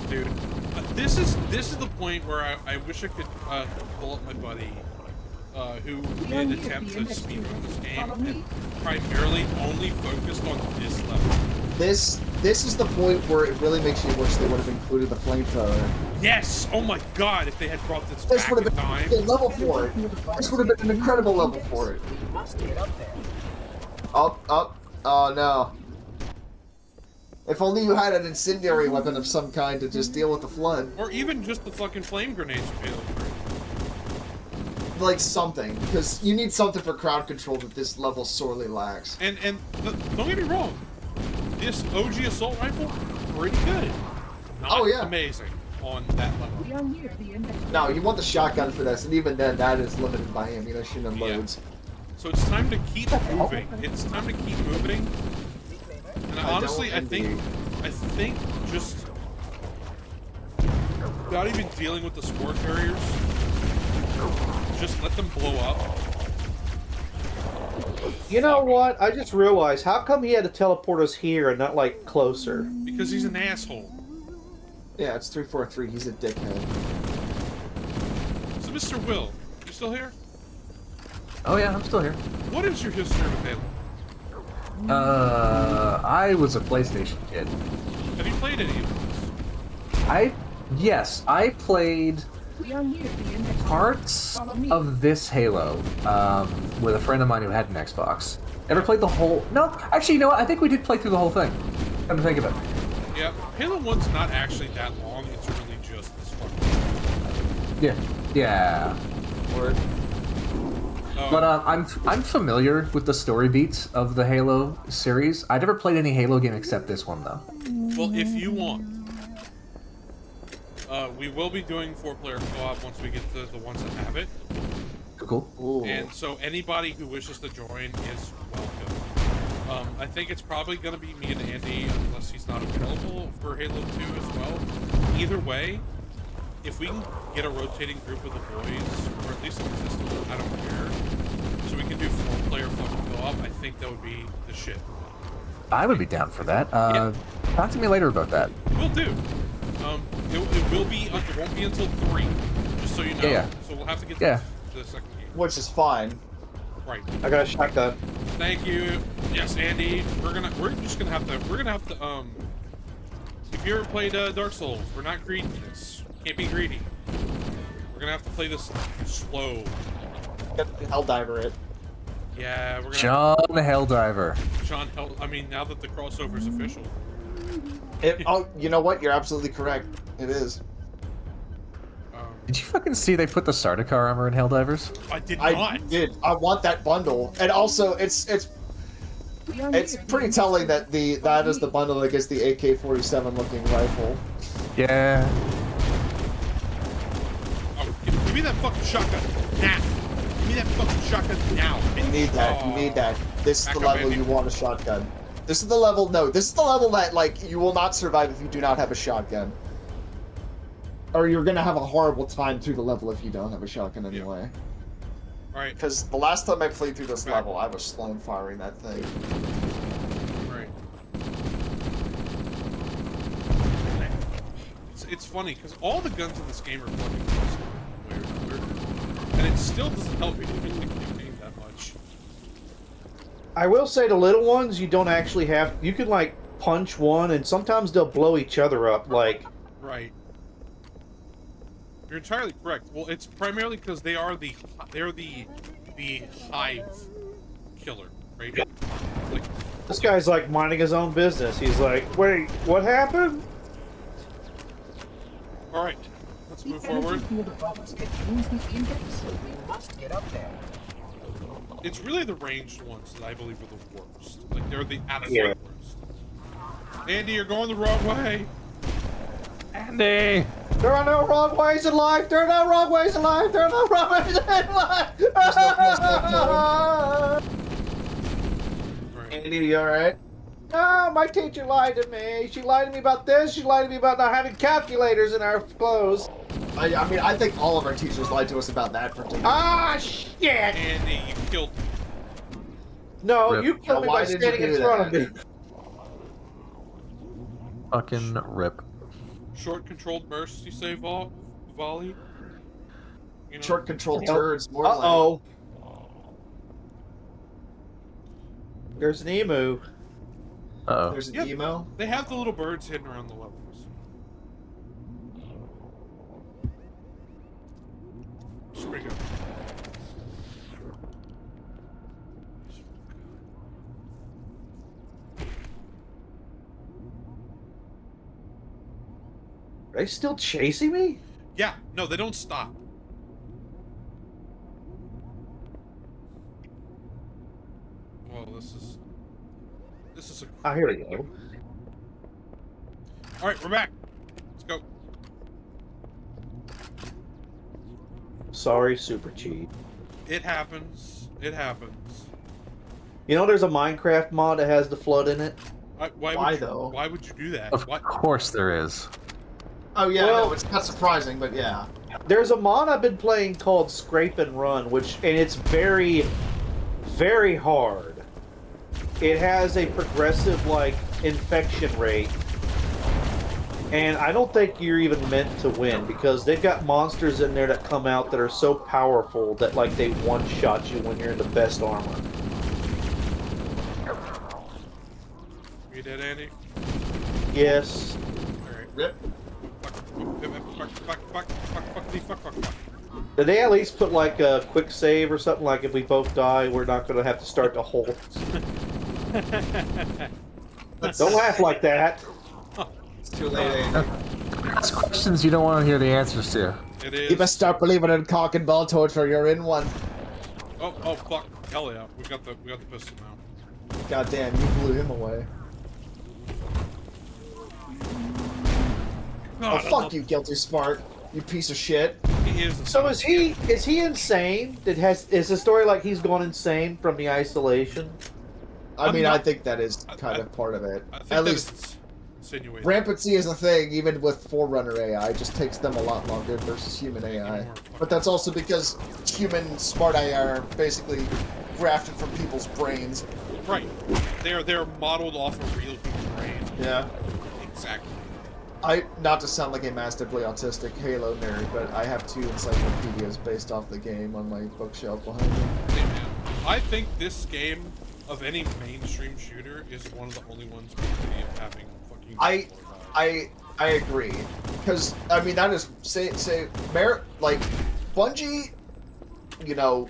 Dude, this is the point where I wish I could pull up my buddy who did attempt to speedrun this game and primarily only focused on this level.
This is the point where it really makes you wish they would have included the flamethrower.
Yes! Oh my god, if they had brought this back
would have
in time.
been a level for it. This would have been an incredible level for it. Up. Oh no. If only you had an incendiary weapon of some kind to just deal with the flood.
Or even just the fucking flame grenades available.
Like something, because you need something for crowd control that this level sorely lacks.
And don't get me wrong, this OG assault rifle, pretty good. Not amazing on that level.
No, you want the shotgun for this, and even then, that is limited by ammunition and loads.
So it's time to keep moving. It's time to keep moving. And honestly, I think just not even dealing with the spore carriers. Just let them blow up.
You know what? I just realized, how come he had to teleport us here and not, like, closer?
Because he's an asshole.
Yeah, it's 343. He's a dickhead.
So, Mr. Will, you still here?
Oh yeah, I'm still here.
What is your history with Halo?
I was a PlayStation kid.
Have you played any of these?
Yes, I played parts of this Halo with a friend of mine who had an Xbox. Ever played the whole? No, actually, you know what? I think we did play through the whole thing. Come to think of it.
Yeah, Halo 1's not actually that long. It's really just this fucking.
Yeah. Word. But I'm familiar with the story beats of the Halo series. I never played any Halo game except this one, though.
Well, if you want, we will be doing 4-player co-op once we get to the ones that have it.
Cool. Ooh.
And so anybody who wishes to join is welcome. I think it's probably going to be me and Andy, unless he's not available for Halo 2 as well. Either way, if we can get a rotating group of the boys, or at least a consistent one, I don't care, so we can do 4-player fucking co-op, I think that would be the shit.
I would be down for that. Talk to me later about that.
Will do. It will be. It won't be until 3, just so you know.
Yeah.
So we'll have to get
Yeah.
to the second game.
Which is fine.
Right.
I got a shotgun.
Thank you. Yes, Andy. We're gonna have to. If you ever played Dark Souls, we're not greedy. Can't be greedy. We're gonna have to play this slow.
Helldiver it.
Yeah, we're gonna.
John Helldiver.
John Hell. I mean, now that the crossover is official.
Oh, you know what? You're absolutely correct. It is.
Did you fucking see they put the Sardaukar armor in Helldivers?
I did not.
I did. I want that bundle, and also it's pretty telling that that is the bundle that gets the AK-47 looking rifle.
Yeah.
Oh, give me that fucking shotgun now. Give me that fucking shotgun now.
You need that. You need that. This is
Back
the
up,
level
Andy.
you want a shotgun. This is the level. No, this is the level that like you will not survive if you do not have a shotgun. Or you're gonna have a horrible time through the level if you don't have a shotgun anyway.
Alright.
Because the last time I played through this level, I was slow firing that thing.
Right. it's funny because all the guns in this game are fucking weird, and it still doesn't help you even think you aim that much.
I will say the little ones, you don't actually have. You can like punch one, and sometimes they'll blow each other up. Like,
right. You're entirely correct. Well, it's primarily because they're the hive killer, right? Like,
this guy's like minding his own business. He's like, wait, what happened?
all right, let's move forward.
Field above us contains the index. We must get up there.
It's really the ranged ones that I believe are the worst. Like, they're the absolute worst. Andy, you're going the wrong way.
Andy!
There are no wrong ways in life. There are no wrong ways in life. There are no wrong ways in life.
Andy, you alright?
No, my teacher lied to me. She lied to me about this. She lied to me about not having calculators in our clothes.
I mean, I think all of our teachers lied to us about that particular.
Ah, shit!
Andy, you killed me.
No,
Rip.
you killed me
Why
by
did you
standing in
do
front
that?
of me.
Fucking rip.
Short controlled bursts, you say, volley? You know?
Short controlled turds, more like.
Uh-oh. There's an emu.
Uh-oh.
There's an
Yep.
emo.
They have the little birds hidden around the levels. Spring up.
Are they still chasing me?
Yeah, no, they don't stop. Well, this is a.
Oh, here we go.
All right, we're back. Let's go.
Sorry, SuperChief.
It happens. It happens.
You know there's a Minecraft mod that has the flood in it?
Why though?
Why would you do that?
Of course there is.
Oh yeah,
Well-
no, it's not surprising, but yeah.
There's a mod I've been playing called Scrape and Run, and it's very, very hard. It has a progressive, like, infection rate. And I don't think you're even meant to win, because they've got monsters in there that come out that are so powerful that, like, they one-shot you when you're in the best armor.
You dead, Andy?
Yes.
Alright.
Rip.
Fuck.
Did they at least put, like, a quick save or something? Like, if we both die, we're not going to have to start the whole... Don't laugh like that.
It's too late, Andy.
That's questions you don't want to hear the answers to.
It is.
You best start believing in cock and ball torture. You're in one.
Oh, fuck. Hell yeah. We got the pistol now.
Goddamn, you blew him away.
God,
Oh, fuck you, Guilty Spark. You piece of shit.
He is.
So is he insane? Is the story like he's gone insane from the isolation?
I mean, I think that is kind of part of it.
I think
At
that
least
is insinuated.
rampancy is a thing, even with Forerunner AI. It just takes them a lot longer versus human AI. But that's also because human smart AI are basically grafted from people's brains.
Right. They're modeled off a real human brain.
Yeah.
Exactly.
Not to sound like a massively autistic Halo nerd, but I have 2 encyclopedias based off the game on my bookshelf behind me.
Hey man, I think this game of any mainstream shooter is one of the only ones worthy of having fucking.
I agree, because I mean that is like Bungie, you know.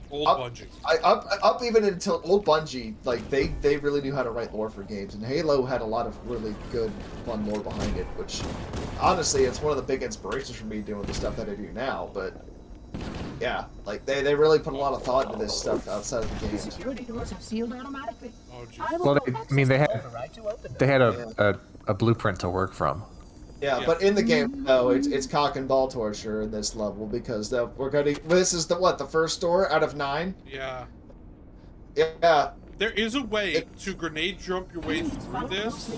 Bungie.
Up even until old Bungie, like they really knew how to write lore for games, and Halo had a lot of really good, fun lore behind it. Which, honestly, it's one of the big inspirations for me doing the stuff that I do now. But yeah, like they really put a lot of thought into this stuff outside of the
The
games.
security doors have sealed automatically.
Oh,
Well, they had a blueprint to work from.
Yeah, but in the game, though, it's cock and ball torture in this level because this is the first door out of 9.
Yeah.
Yeah.
There is a way to grenade jump your way through this.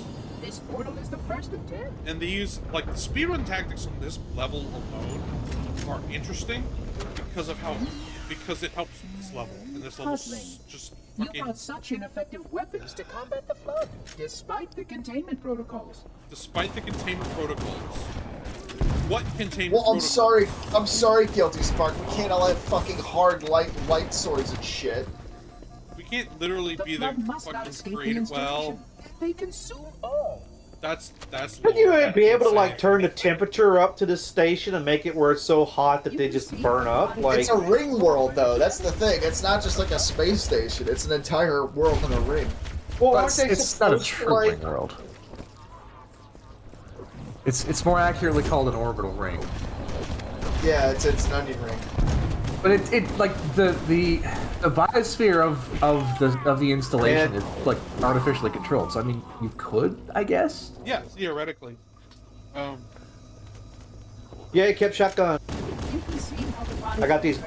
This portal is the first of 10.
And these, like, the speedrun tactics on this level alone are interesting because it helps with this level. And this level is just
You
fucking.
brought such ineffective weapons to combat the flood, despite the containment protocols.
Despite the containment protocols, what contained
Well,
protocol?
I'm sorry, Guilty Spark. We can't all have fucking hard light swords and shit.
We can't literally be the fucking creative. Well,
they consume all.
That's.
Would you
lore.
be able to
That's
like
insane.
turn the temperature up to the station and make it where it's so hot that they just burn up? Like
It's a ring world, though. That's the thing. It's not just like a space station. It's an entire world in a ring.
well,
But
aren't they
it's not a
supposed to,
true
like?
ring world. It's more accurately called an orbital ring.
Yeah, it's an onion ring.
But it like the biosphere of the installation is like artificially controlled. So I mean, you could, I guess.
Yeah, theoretically.
Yeah, it kept shotgun.
You can see how the body
I got these.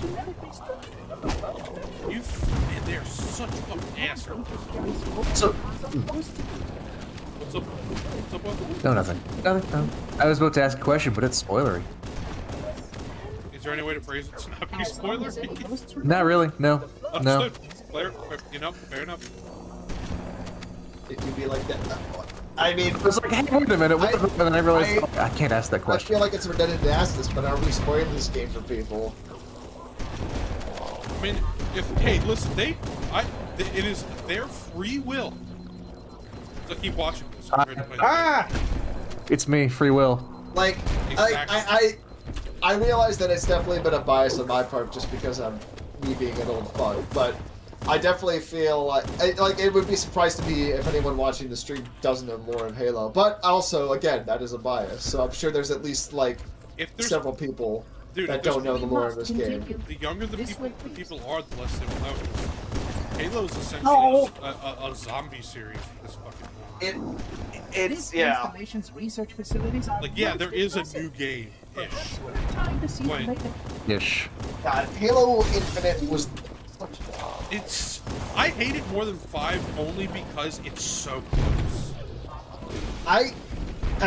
genetically structured.
And they're such fucking assholes.
So.
What's up? What's up? What?
No, nothing. Nothing. No. I was about to ask a question, but it's spoilery.
Is there any way to phrase it to not be spoiler?
Not really. No. No.
Understood. Fair enough.
It could be like that. I mean,
I was like, hey, wait a minute. What and then I realized I can't ask that
I
question.
feel like it's redundant to ask this, but are we spoiling this game for people?
I mean, hey, listen, it is their free will to keep watching this.
It's me, free will.
Like,
Exactly.
I realize that it's definitely been a bias on my part just because I'm me being an old fuck, but I definitely feel like it would be surprised to me if anyone watching the stream doesn't know more of Halo. But also, again, that is a bias, so I'm sure there's at least like several people that don't know the lore of this game.
The younger the people are, the less they will know. Halo's essentially a zombie series for this fucking world.
This installation's research facilities are
Like, yeah, there is a new game.
Ish.
God, Halo Infinite was
I hate it more than 5 only because it's so close.
I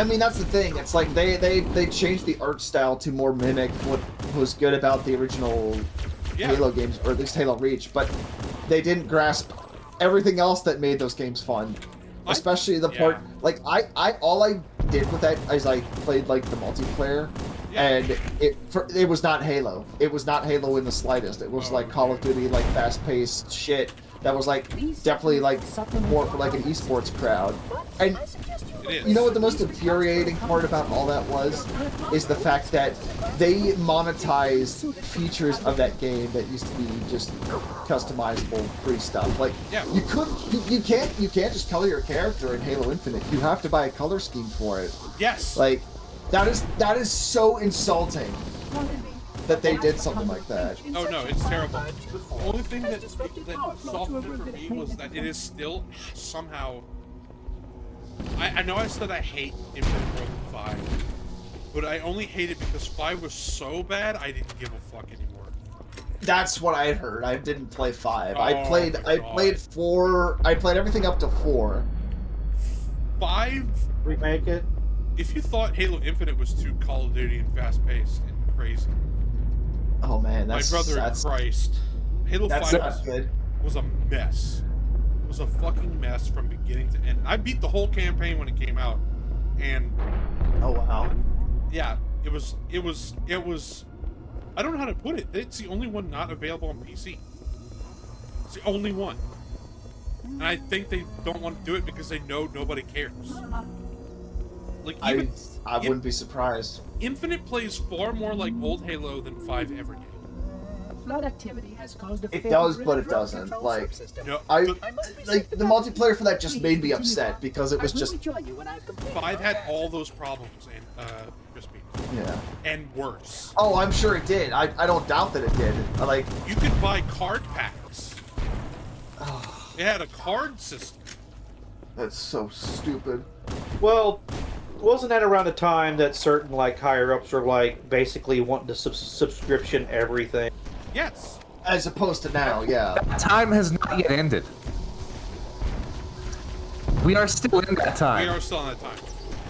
mean, that's the thing. It's like they changed the art style to more mimic what was good about the original Halo games, or at least Halo Reach, but they didn't grasp everything else that made those games fun. Especially the part, like, all I did with that is I played, like, the multiplayer, and it was not Halo. It was not Halo in the slightest. It was, like, Call of Duty, like, fast-paced shit that was, like, definitely, like, more for, like, an esports crowd. And you know what the most infuriating part about all that was? Is the fact that they monetized features of that game that used to be just customizable free stuff. Like, you can't just color your character in Halo Infinite. You have to buy a color scheme for it.
Yes.
Like, that is so insulting that they did something like that.
Oh no, it's terrible. The only thing that softened it for me was that it is still somehow. I know I said I hate Infinite more than 5, but I only hate it because 5 was so bad I didn't give a fuck anymore.
That's what I heard. I didn't play 5. I
Oh
played 4. I played everything up to 4.
5
remake it.
If you thought Halo Infinite was too Call of Duty and fast-paced and crazy,
oh man, that's
my brother in Christ, Halo 5 was a mess. It was a fucking mess from beginning to end. I beat the whole campaign when it came out, and
oh wow,
yeah, it was. I don't know how to put it. It's the only one not available on PC. It's the only one, and I think they don't want to do it because they know nobody cares. Like even,
I wouldn't be surprised.
Infinite plays far more like old Halo than 5 ever did.
Flood activity has caused a
It does, but it doesn't. Like,
no,
like the multiplayer for that just made me upset because it was just
5 had all those problems and crispy.
Yeah.
And worse.
Oh, I'm sure it did. I don't doubt that it did. Like,
you could buy card packs. It had a card system.
That's so stupid.
Well, wasn't that around the time that certain like higher ups were like basically wanting to subscription everything?
Yes.
As opposed to now, yeah.
That time has not yet ended. We are still in that time.
We are still in that time.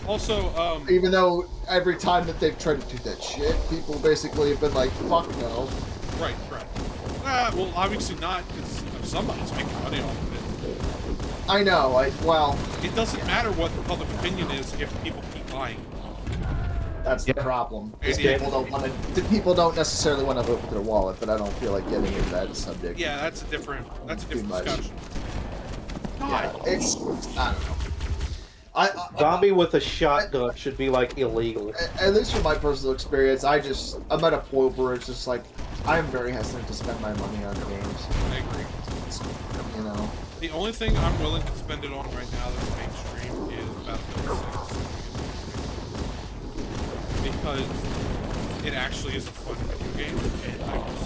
Also,
even though every time that they've tried to do that shit, people basically have been like, fuck no.
Right. Well, obviously not, because somebody's making money off of it.
I know, well...
It doesn't matter what the public opinion is if people keep buying.
That's the problem. Is
Yeah.
people don't necessarily want to vote with their wallet, but I don't feel like getting into that subject.
Yeah, that's a different discussion.
Yeah, it's I don't know.
Zombie with a shotgun should be like illegal.
At least from my personal experience, I'm at a point where it's just like I'm very hesitant to spend my money on games.
I agree.
You know,
the only thing I'm willing to spend it on right now that's mainstream is Battlefield 6 because it actually is a fun video game, and I was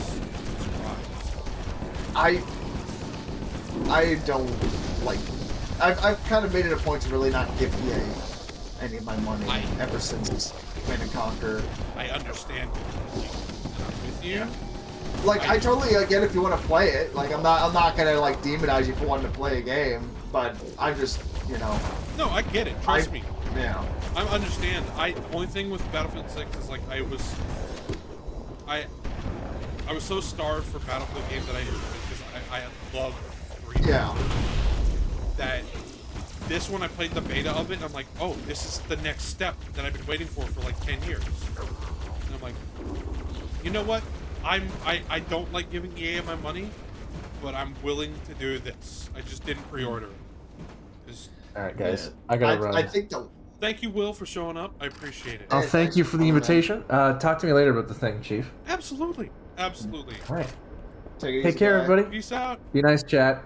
surprised.
I don't like. I've kind of made it a point to really not give EA any of my money ever since Command and Conquer.
I understand. I'm with you.
Like I totally get if you want to play it. Like I'm not gonna like demonize you for wanting to play a game, but I'm just
No, I get it. Trust me.
Yeah.
I understand. The only thing with Battlefield 6 is like I was so starved for Battlefield games that I didn't because I love 3.
Yeah.
That this one I played the beta of it and I'm like, oh, this is the next step that I've been waiting for like 10 years. And I'm like, you know what? I don't like giving EA my money, but I'm willing to do this. I just didn't pre-order it.
All right, guys, I gotta run.
I think
Thank you, Will, for showing up. I appreciate it.
Oh, thank you for the invitation. Talk to me later about the thing, Chief.
Absolutely. Absolutely.
All right.
Take
care, everybody.
Peace out.
Be nice, chat.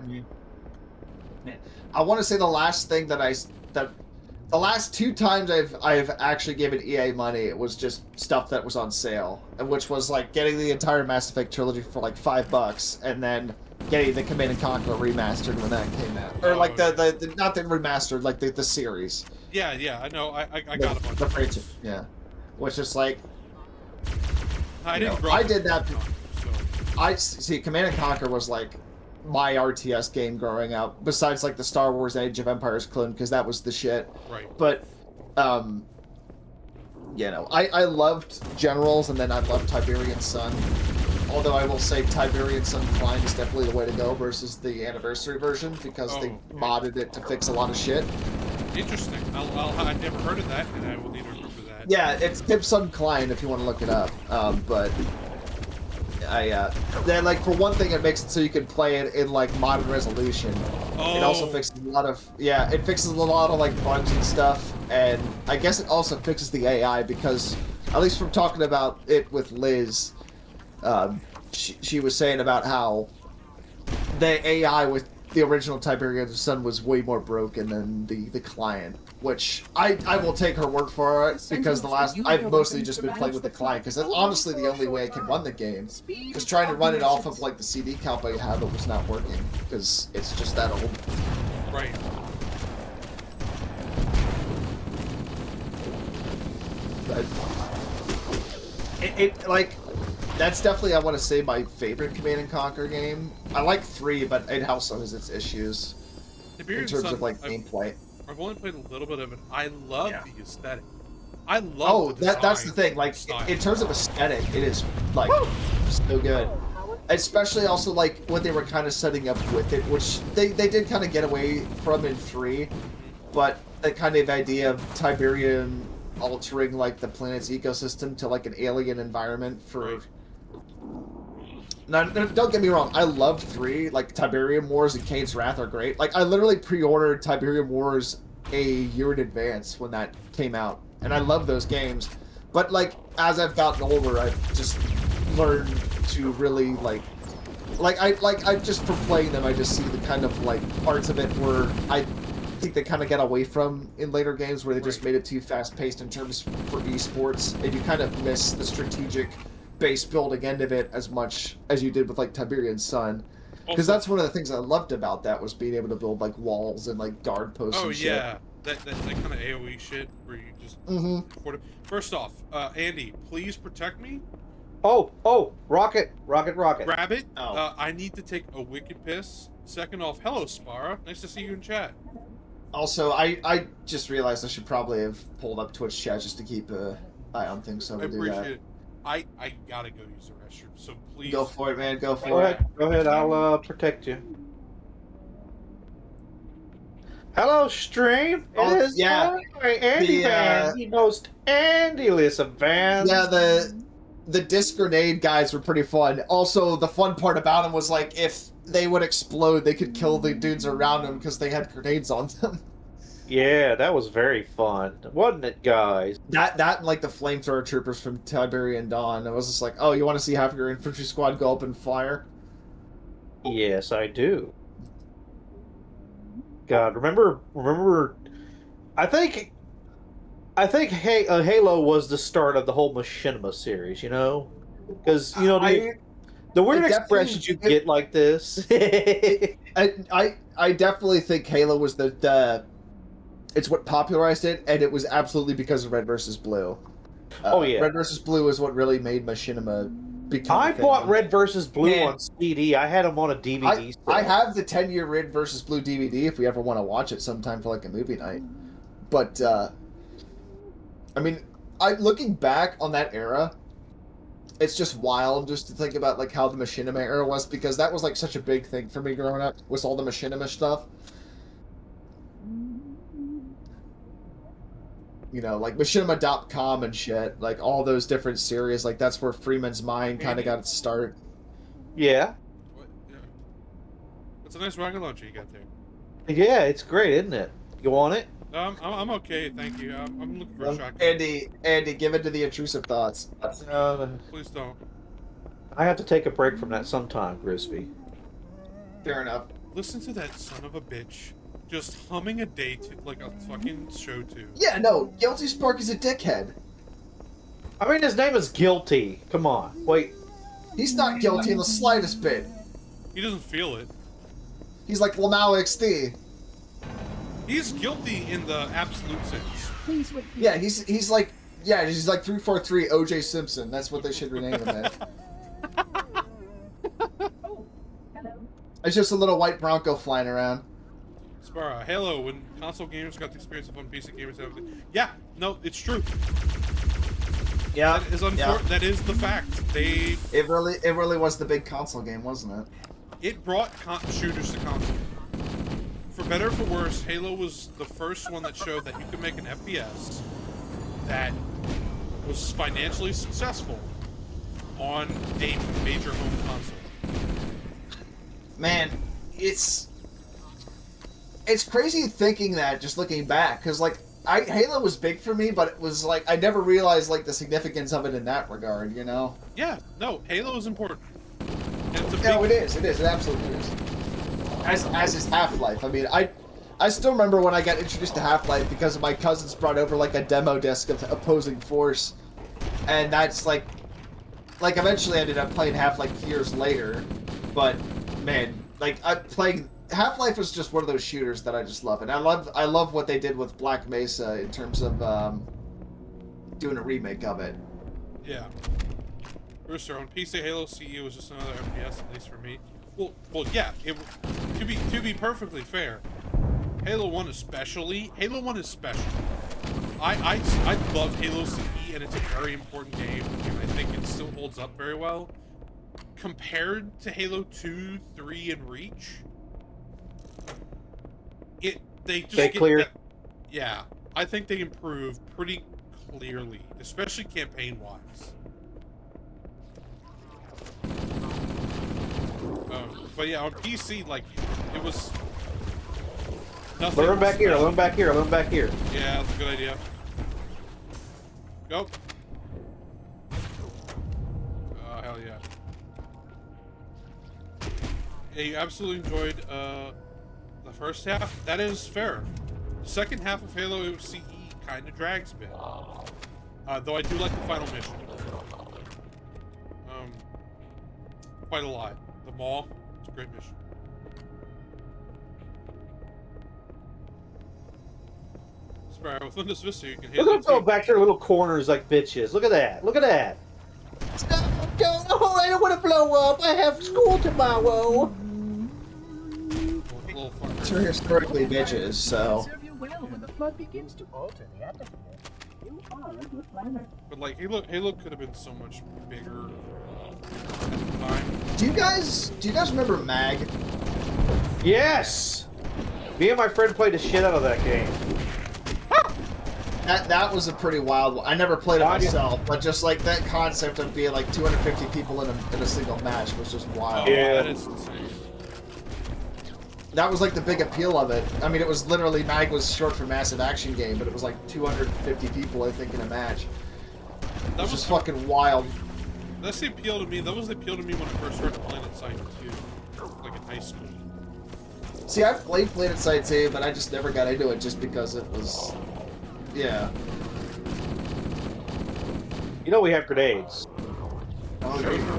I want to say the last thing the last 2 times I've actually given EA money, it was just stuff that was on sale, which was like getting the entire Mass Effect trilogy for like $5, and then getting the Command and Conquer remastered when that came out, or like the not the remastered, like the series.
Yeah, I know. I got a bunch.
The free yeah, which is like
I didn't.
I did that. I see. Command and Conquer was like my RTS game growing up, besides like the Star Wars Age of Empires clone, because that was the shit.
Right.
But, I loved Generals, and then I loved Tiberian Sun. Although I will say Tiberian Sun Klein is definitely the way to go versus the Anniversary version, because they modded it to fix a lot of shit.
Interesting. I've never heard of that, and I will need to remember that.
Yeah, it's Tib Sun Klein if you want to look it up. But then like for one thing, it makes it so you can play it in like modern resolution. It also fixes a lot of like bugs and stuff, and I guess it also fixes the AI because at least from talking about it with Liz, she was saying about how the AI with the original Tiberian Sun was way more broken than the client, which I will take her word for it, because I've mostly just been playing with the client, because that's honestly the only way I can run the game. Just trying to run it off of like the CD count I have, it was not working, because it's just that old.
Right.
But it like that's definitely, I want to say, my favorite Command and Conquer game. I like 3, but it also has its issues in terms of like gameplay.
I've only played a little bit of it. I love the aesthetic. I love the design.
That's the thing. Like in terms of aesthetic, it is like so good. Especially also like what they were kind of setting up with it, which they did kind of get away from in 3, but that kind of idea of Tiberium altering like the planet's ecosystem to like an alien environment for. Now, don't get me wrong, I love 3, like Tiberium Wars and Kane's Wrath are great. Like I literally pre-ordered Tiberium Wars a year in advance when that came out, and I love those games. But like as I've gotten older, I've just learned to really like I just from playing them, I just see the kind of like parts of it where I think they kind of get away from in later games, where they just made it too fast-paced in terms for esports, and you kind of miss the strategic base building end of it as much as you did with like Tiberian Sun, because that's one of the things I loved about that, was being able to build like walls and like guard posts.
Oh
and shit.
yeah, that kind of AOE shit where you just. First off, Andy, please protect me.
Oh, rocket.
Grab it. I need to take a wicked piss. Second off, hello Spara, nice to see you in chat.
Also, I just realized I should probably have pulled up Twitch chat just to keep an eye on things. So
I appreciate it. I gotta go use the restroom, so please.
Go for it, man. Go for it.
Go ahead. I'll protect you. Hello, stream. It
Oh,
is
yeah.
Andy Van, the most Andy-less of Vans.
Yeah, the disc grenade guys were pretty fun. Also, the fun part about them was like if they would explode, they could kill the dudes around them because they had grenades on them.
Yeah, that was very fun, wasn't it, guys?
That and like the flamethrower troopers from Tiberian Dawn. It was just like, oh, you want to see half your infantry squad go up and fire?
Yes, I do. God, remember. I think Halo was the start of the whole Machinima series. You know, because the weird expressions you get like this.
I definitely think Halo was the it's what popularized it, and it was absolutely because of Red versus Blue.
Oh yeah,
Red versus Blue is what really made Machinima become.
I bought Red versus Blue on CD. I had them on a DVD.
I have the 10-year Red versus Blue DVD if we ever want to watch it sometime for like a movie night. But I mean, looking back on that era, it's just wild just to think about like how the Machinima era was, because that was like such a big thing for me growing up with all the Machinima stuff. You know, like Machinima.com and shit, like all those different series, like that's where Freeman's Mind kind of got its start.
Yeah.
It's a nice rocket launcher you got there.
Yeah, it's great, isn't it? You want it?
I'm okay, thank you. I'm looking for a shotgun.
Andy, give it to the intrusive thoughts.
Please don't.
I have to take a break from that sometime, Crispy.
Fair enough.
Listen to that son of a bitch. Just humming a day to like a fucking show tune.
Yeah, no, Guilty Spark is a dickhead.
I mean, his name is Guilty. Come on, wait.
He's not guilty in the slightest bit.
He doesn't feel it.
He's like Lamau XD.
He's guilty in the absolute sense.
Yeah, he's like 343 OJ Simpson. That's what they should rename him as. It's just a little white Bronco flying around.
Spara, Halo, when console gamers got the experience of PC gamers have everything. Yeah, no, it's true.
Yeah,
that is the fact.
It really was the big console game, wasn't it?
It brought shooters to console. For better or for worse, Halo was the first one that showed that you could make an FPS that was financially successful on a major home console.
Man, it's crazy thinking that, just looking back, because like Halo was big for me, but it was like I never realized like the significance of it in that regard, you know?
Yeah, no, Halo is important.
No, it is. It absolutely is. As is Half-Life. I mean, I still remember when I got introduced to Half-Life because my cousins brought over like a demo disc of Opposing Force, and that's like eventually I ended up playing Half-Life years later, but man, like Half-Life was just one of those shooters that I just love, and I love what they did with Black Mesa in terms of doing a remake of it.
Yeah. Rooster, on PC, Halo CE was just another FPS, at least for me. Well, yeah. To be perfectly fair, Halo 1 is special. I love Halo CE, and it's a very important game, and I think it still holds up very well. Compared to Halo 2, 3, and Reach, they get
clear.
that, yeah, I think they improve pretty clearly, especially campaign-wise. But yeah, on PC, like, it was nothing.
Learn back here, learn back here, learn back here.
Yeah, that's a good idea. Go. Oh, hell yeah. Yeah, you absolutely enjoyed the first half. That is fair. The second half of Halo CE kind of drags a bit. Though I do like the final mission. Quite a lot. The mall, it's a great mission. Spire, within this vista, you can hit.
Look at them back here, little corners like bitches. Look at that. Look at that. I don't want to blow up. I have school tomorrow.
They're historically bitches, so.
But like Halo could have been so much bigger at the time.
Do you guys remember Mag?
Yes. Me and my friend played the shit out of that game.
That was a pretty wild one. I never played it myself, but just like that concept of being like 250 people in a single match was just wild.
Yeah, that is insane.
That was like the big appeal of it. I mean, it was literally, MAG was short for Massive Action Game, but it was like 250 people, I think, in a match. That was just fucking wild.
That's the appeal to me. That was the appeal to me when I first started playing at Site 2, like in high school.
See, I played at Site 2, but I just never got into it just because it was... Yeah.
You know we have grenades.
Oh, there you go.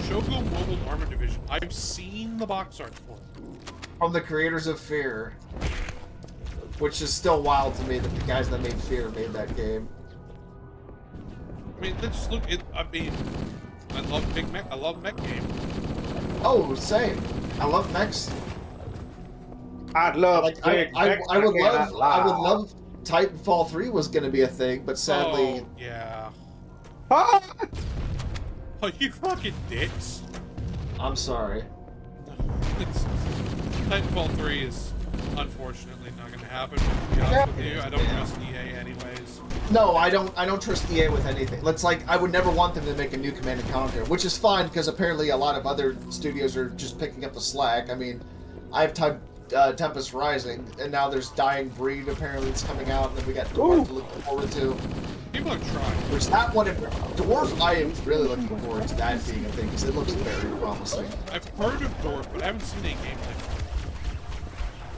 Shogo Mobile Armor Division. I've seen the box art for it.
From the creators of Fear. Which is still wild to me that the guys that made Fear made that game.
I mean, let's just look at... I mean, I love Big Mech. I love mech game.
Oh, same. I love mechs.
I would love
Titanfall 3 was going to be a thing, but sadly...
Oh, yeah.
Ah!
Oh, you fucking dicks.
I'm sorry.
Titanfall 3 is unfortunately not going to happen. To be honest with you, I don't trust EA anyways.
No, I don't trust EA with anything. It's like, I would never want them to make a new Command & Conquer, which is fine, because apparently a lot of other studios are just picking up the slack. I mean, I have Tempest Rising, and now there's Dying Breed apparently that's coming out, and then we got Dwarf to look forward to.
People are trying.
Which that one, Dwarf, I am really looking forward to that being a thing, because it looks very promising.
I've heard of Dwarf, but I haven't seen any gameplay.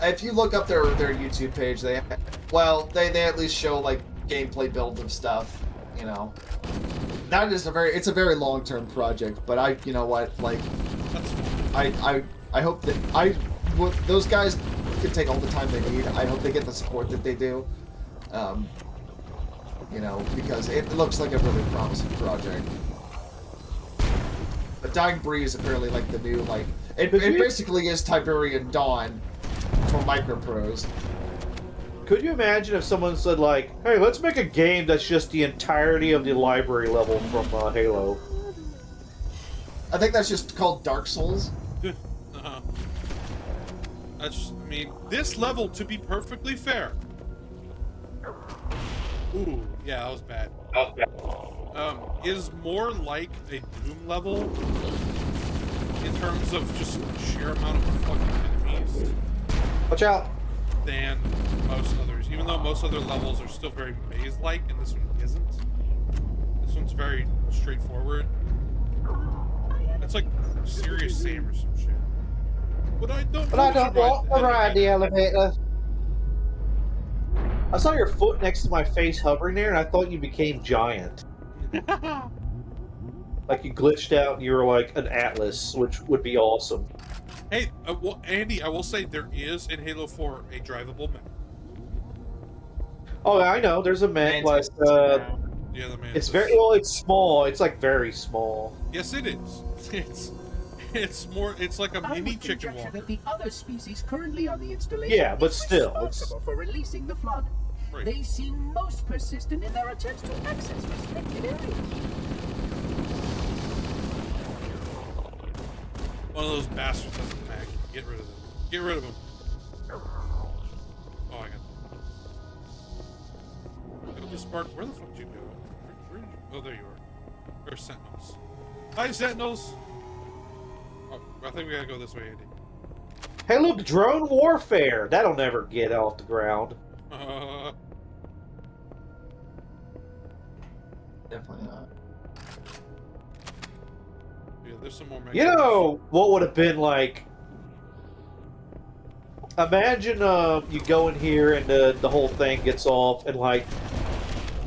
If you look up their YouTube page, they at least show like gameplay build of stuff, you know. That is it's a very long-term project, but you know what, like, I hope that those guys can take all the time they need. I hope they get the support that they do. You know, because it looks like a really promising project. But Dying Breed is apparently like the new, like, it basically is Tiberian Dawn for Microprose.
Could you imagine if someone said, like, hey, let's make a game that's just the entirety of the library level from Halo?
I think that's just called Dark Souls.
I mean, this level, to be perfectly fair. Ooh, yeah, that was bad. Is more like a Doom level in terms of just sheer amount of fucking enemies.
Watch out!
Than most others. Even though most other levels are still very maze-like, and this one isn't. This one's very straightforward. It's like Serious Sam or some shit. But I don't
want to ride the elevator. I saw your foot next to my face hovering there, and I thought you became giant. Like you glitched out and you were like an Atlas, which would be awesome.
Hey, well, Andy, I will say there is in Halo 4 a drivable mech.
Oh, I know. There's a mech like
yeah, the man.
It's it's small. It's like very small.
Yes, it is. It's like a mini chicken walker.
That the other species currently on the installation
yeah, but still,
responsible for releasing the flood.
Right.
They seem most persistent in their attempts to access restricted areas.
One of those bastards has a mag. Get rid of them. Get rid of them. Oh, I got them. Spark, where the fuck did you go? Where did you... Oh, there you are. There's Sentinels. Hi, Sentinels! Oh, I think we gotta go this way, Andy.
Hey, look, drone warfare. That'll never get off the ground.
Definitely not.
Yeah, there's some more.
You know what would have been like? Imagine you go in here and the whole thing gets off, and like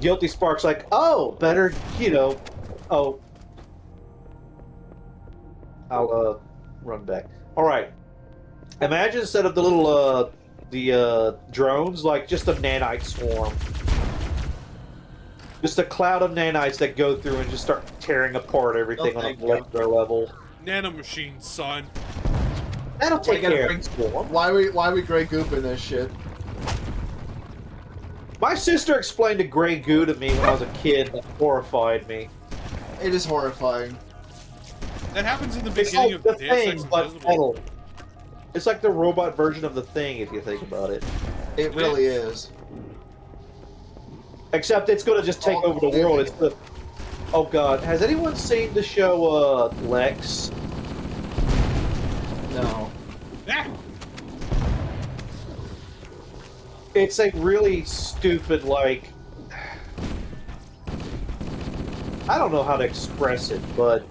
Guilty Spark's like, oh, better, oh. I'll run back. All right. Imagine instead of the little drones, like just a nanite swarm. Just a cloud of nanites that go through and just start tearing apart everything on a molecular level.
Nanomachines, son.
That'll take care of it.
Why we Grey Goop in this shit?
My sister explained a Grey Goo to me when I was a kid. That horrified me.
It is horrifying.
That happens in the beginning of
the
Deus
thing,
Ex
but
Invisible.
It's like the robot version of the Thing, if you think about it.
It really is.
Except it's going to just take over the world. It's the... Oh god, has anyone seen the show Lex?
No.
It's a really stupid, like... I don't know how to express it, but...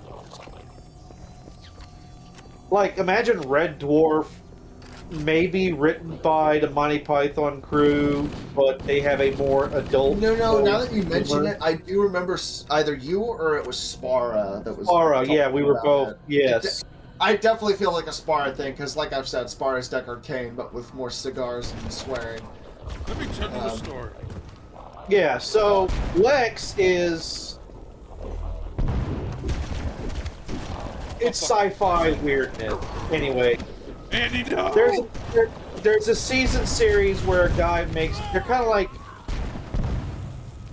Like, imagine Red Dwarf, maybe written by the Monty Python crew, but they have a more adult...
No, now that you mention it, I do remember either you or it was Spara that was...
Spara, yeah, we were both, yes.
I definitely feel like a Spara thing, because like I've said, Spara is Deckard Cain, but with more cigars and swearing.
Let me tell you the story.
Yeah, so Lex is... It's sci-fi weirdness. Anyway,
Andy, no!
There's a season series where a guy makes... They're kind of like...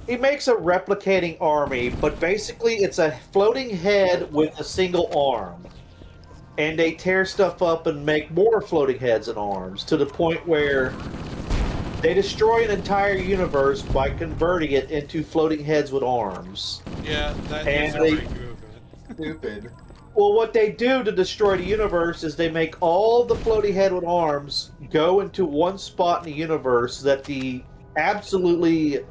He makes a replicating army, but basically it's a floating head with a single arm. And they tear stuff up and make more floating heads and arms, to the point where they destroy an entire universe by converting it into floating heads with arms.
Yeah, that
and
is a great movement.
Stupid.
Well, what they do to destroy the universe is they make all the floating head with arms go into one spot in the universe that the absolutely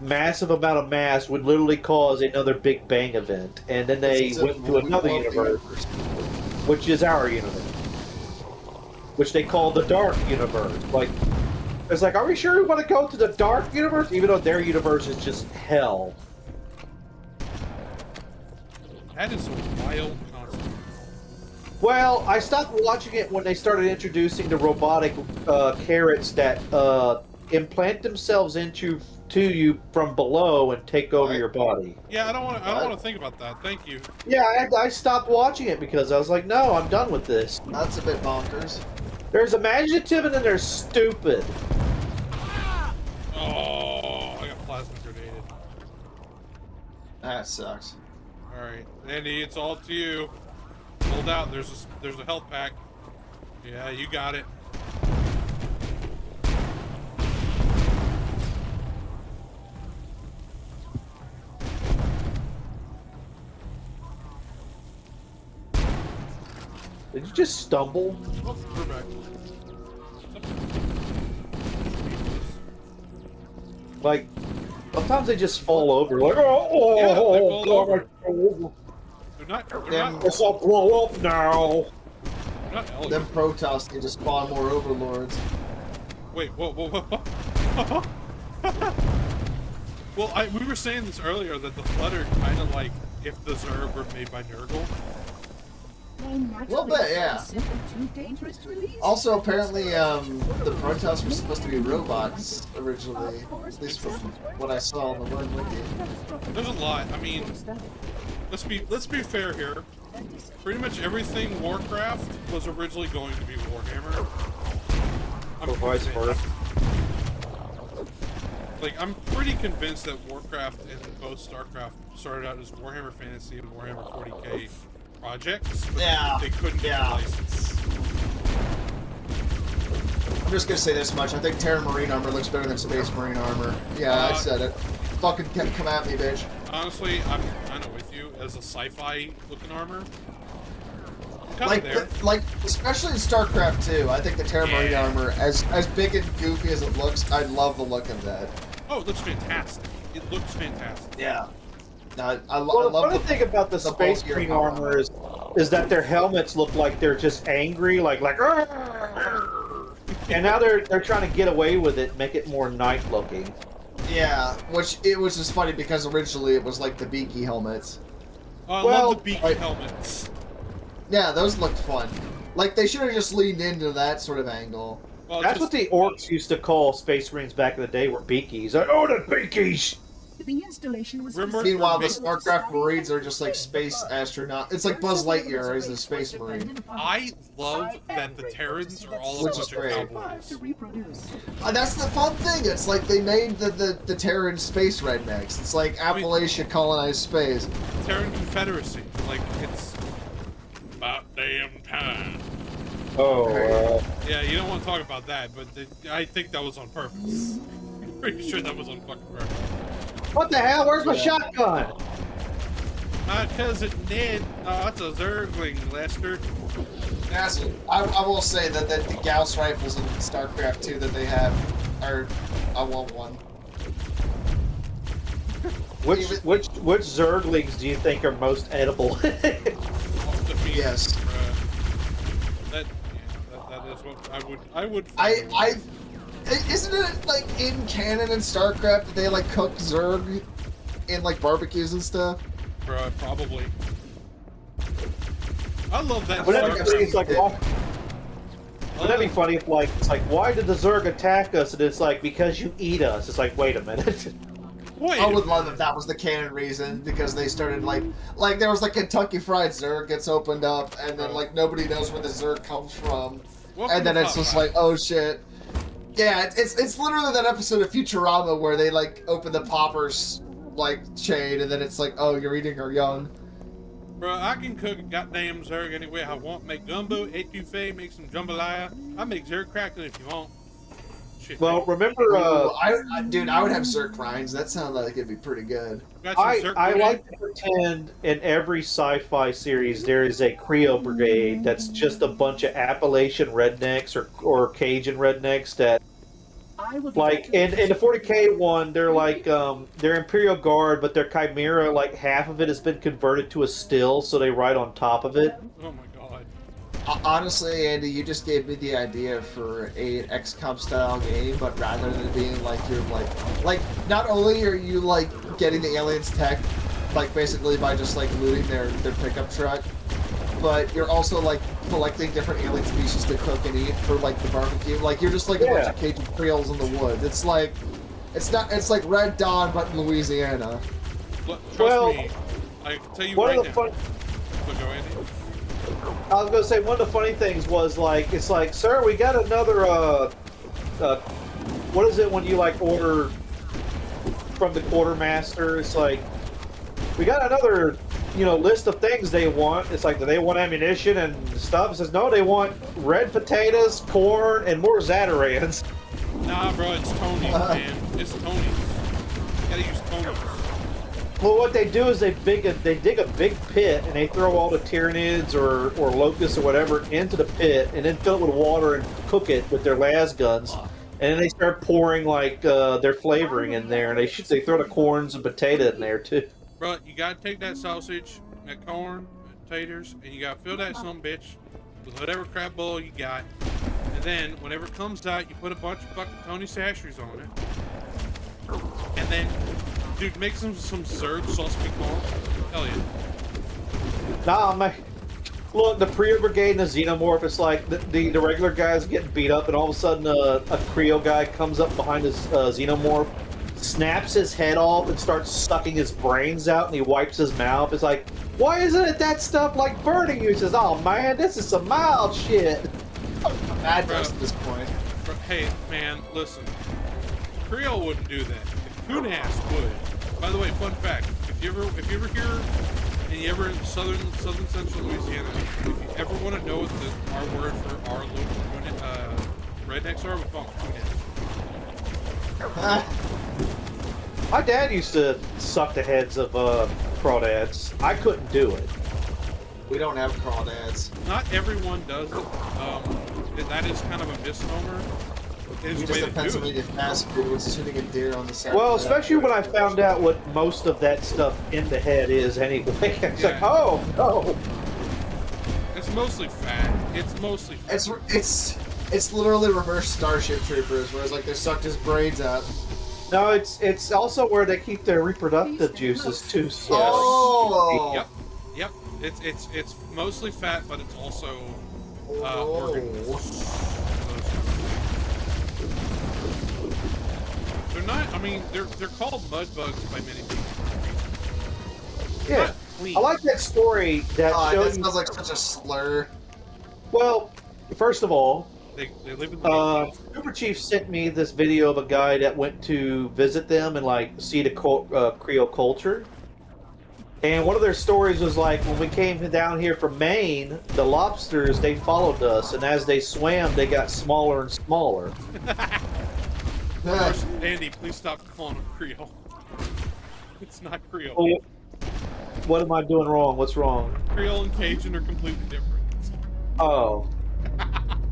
massive amount of mass would literally cause another Big Bang event. And then they went to another universe, which is our universe, which they call the Dark Universe. Like, it's like, are we sure we want to go to the Dark Universe? Even though their universe is just hell.
That is a wild concept.
Well, I stopped watching it when they started introducing the robotic carrots that implant themselves into you from below and take over your body.
Yeah, I don't want to think about that. Thank you.
Yeah, I stopped watching it because I was like, no, I'm done with this.
That's a bit bonkers.
There's imaginative and then there's stupid.
Oh, I got plasma grenaded.
That sucks.
All right, Andy, it's all to you. Hold out. There's a health pack. Yeah, you got it.
Did you just stumble?
Oh, we're back.
Like, sometimes they just fall over. Like, oh,
Yeah, they fall
God,
over.
I fell over.
They're not
Guess I'll blow up now.
they're not
Them
elegant.
Protoss need to spawn more overlords.
Wait, whoa. Well, we were saying this earlier that the Flood are kind of like if the Zerg were made by Nurgle.
A little bit, yeah. Also, apparently, the Protoss were supposed to be robots originally, at least from what I saw on the Run Wiki.
There's a lot. I mean, let's be fair here. Pretty much everything Warcraft was originally going to be Warhammer.
Or vice versa.
Like, I'm pretty convinced that Warcraft and both StarCraft started out as Warhammer Fantasy and Warhammer 40k projects, but they couldn't get a license.
I'm just gonna say this much. I think Terran Marine armor looks better than Space Marine armor. Yeah, I said it. Fucking come at me, bitch.
Honestly, I'm kind of with you. As a sci-fi looking armor, kind of there.
Like, especially in StarCraft 2, I think the Terran Marine armor, as big and goofy as it looks, I love the look of that.
Oh, it looks fantastic. It looks fantastic.
Yeah. No, I
Well, the
love
funny thing about the Space Marine armor is that their helmets look like they're just angry, like and now they're trying to get away with it, make it more knight looking.
Yeah, which it was just funny because originally it was like the beaky helmets.
Oh, I love the beaky helmets.
Yeah, those looked fun. Like they should have just leaned into that sort of angle.
Well,
that's what the orcs used to call Space Marines back in the day, were beakies. Like, oh, the beakies!
The installation was...
Meanwhile, the StarCraft Marines are just like space astronaut. It's like Buzz Lightyear as a space marine.
I love that the Terrans are all a bunch of cowboys.
That's the fun thing. It's like they made the Terran space rednecks. It's like Appalachia colonized space.
Terran Confederacy. Like, it's about damn time.
Oh,
Yeah, you don't want to talk about that, but I think that was on purpose. I'm pretty sure that was on fucking purpose.
what the hell? Where's my shotgun?
Because it did. Oh, that's a Zergling, Lester.
Yes, I will say that the Gauss rifles in StarCraft 2 that they have are... I want one.
Which Zerglings do you think are most edible?
Yes.
That is what I would.
Isn't it like in canon in StarCraft that they like cook Zerg in like barbecues and stuff?
Probably. I love that.
Wouldn't that be funny if like it's like, why did the Zerg attack us? And it's like, because you eat us. It's like, wait a minute.
I would love if that was the canon reason, because they started like there was like Kentucky Fried Zerg gets opened up, and then like nobody knows where the Zerg comes from, and then it's just like, oh shit. Yeah, it's literally that episode of Futurama where they like open the poppers like chain, and then it's like, oh, you're eating our young.
Bro, I can cook a goddamn Zerg any way I want. Make gumbo, etouffee, make some jambalaya. I make Zerg crackling if you want. Shit.
Well, remember,
dude, I would have Zerg rinds. That sounds like it'd be pretty good.
I like to pretend in every sci-fi series there is a Creole brigade that's just a bunch of Appalachian rednecks or Cajun rednecks that, like in the 40K one, they're like they're Imperial Guard, but their Chimera, like half of it has been converted to a still, so they ride on top of it.
Oh my god.
Honestly, Andy, you just gave me the idea for a XCOM style game, but rather than being like you're like not only are you like getting the aliens tech, like basically by just like looting their pickup truck, but you're also like collecting different alien species to cook and eat for like the barbecue. Like you're just like a bunch of Cajun Creoles in the woods. It's like it's like Red Dawn but in Louisiana.
Trust me, I can tell you right now.
I was gonna say one of the funny things was like it's like, sir, we got another what is it when you like order from the quartermaster? It's like we got another list of things they want. It's like, do they want ammunition and stuff? It says no, they want red potatoes, corn, and more Zatarans.
Nah, bro, it's Tony's, man. It's Tony's. You gotta use Tony's.
Well, what they do is they dig a big pit and they throw all the Tyranids or locusts or whatever into the pit and then fill it with water and cook it with their las guns. And then they start pouring like their flavoring in there, and they throw the corns and potato in there too.
Bro, you gotta take that sausage, that corn, potatoes, and you gotta fill that some bitch with whatever crap bowl you got. And then whenever it comes out, you put a bunch of fucking Tony Sashers on it. And then, dude, make some Zerg sauce piquant. Hell yeah.
Nah, man. Look, the Priya Brigade and the Xenomorph, it's like the regular guys getting beat up, and all of a sudden a Creo guy comes up behind his Xenomorph, snaps his head off, and starts sucking his brains out, and he wipes his mouth. It's like, why isn't it that stuff like burning you? He says, oh man, this is some mild shit.
Bad at this point.
Bro, hey, man, listen. Creo wouldn't do that. Kunas would. By the way, fun fact: if you ever here and you ever in southern central Louisiana, if you ever want to know what our word for our local rednecks are, we call them Kunas.
My dad used to suck the heads of crawdads. I couldn't do it.
We don't have crawdads.
Not everyone does it. That is kind of a misnomer.
We just in Pennsylvania fast food was shooting a deer on the side.
Well, especially when I found out what most of that stuff in the head is anyway. It's like, oh no.
It's mostly fat. It's mostly fat.
It's literally reverse Starship Troopers, where it's like they sucked his brains out.
No, it's also where they keep their reproductive juices too. So.
Oh.
Yep. It's mostly fat, but it's also organ. They're not. I mean, they're called mud bugs by many people.
Yeah, I like that story that shows.
That sounds like such a slur.
Well, first of all,
they live in the
SuperChief sent me this video of a guy that went to visit them and like see the Creole culture. And one of their stories was like, when we came down here from Maine, the lobsters, they followed us, and as they swam, they got smaller and smaller.
First, Andy, please stop calling them Creole. It's not Creole.
Oh, what am I doing wrong? What's wrong?
Creole and Cajun are completely different.
Oh.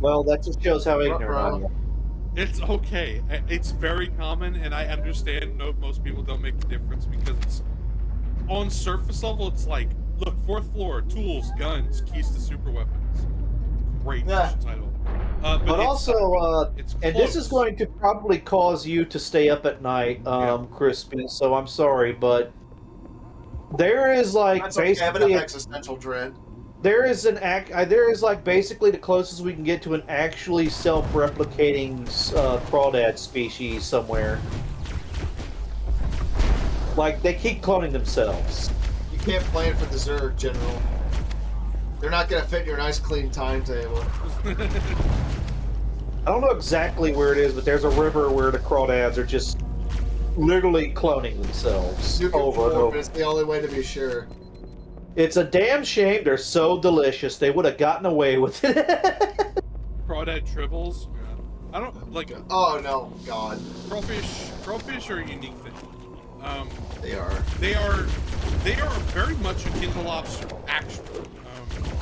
Well, that just shows how ignorant I am.
It's okay. It's very common, and I understand most people don't make the difference because it's on surface level. It's like, look, 4th floor, tools, guns, keys to super weapons. Great mission title.
But also,
it's
and
close.
this is going to probably cause you to stay up at night, Crispin, so I'm sorry, but there is like
That's okay, I have
basically
enough existential dread.
there is like basically the closest we can get to an actually self-replicating crawdad species somewhere. Like they keep cloning themselves.
You can't plan for the Zerg, General. They're not gonna fit in your nice clean timetable.
I don't know exactly where it is, but there's a river where the crawdads are just literally cloning themselves over and over.
It's the only way to be sure.
It's a damn shame. They're so delicious. They would have gotten away with it.
Crawdad tribbles. I don't like.
Oh no, God.
Crawfish are a unique thing.
They are.
They are very much akin to lobster, actually.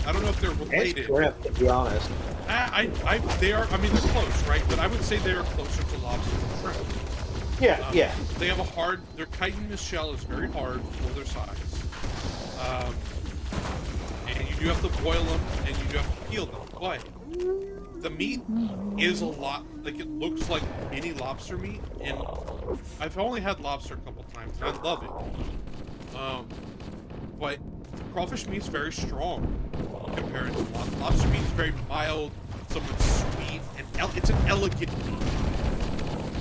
I don't know if they're related.
It's shrimp, to be honest.
They are. I mean, they're close, right? But I would say they are closer to lobster than shrimp.
Yeah, yeah.
They have a hard. Their chitinous shell is very hard for their size. And you do have to boil them, and you do have to peel them. But the meat is a lot. Like it looks like mini lobster meat, and I've only had lobster a couple times, and I love it. But crawfish meat's very strong compared to lobster meat. Is very mild, somewhat sweet, and it's an elegant meat.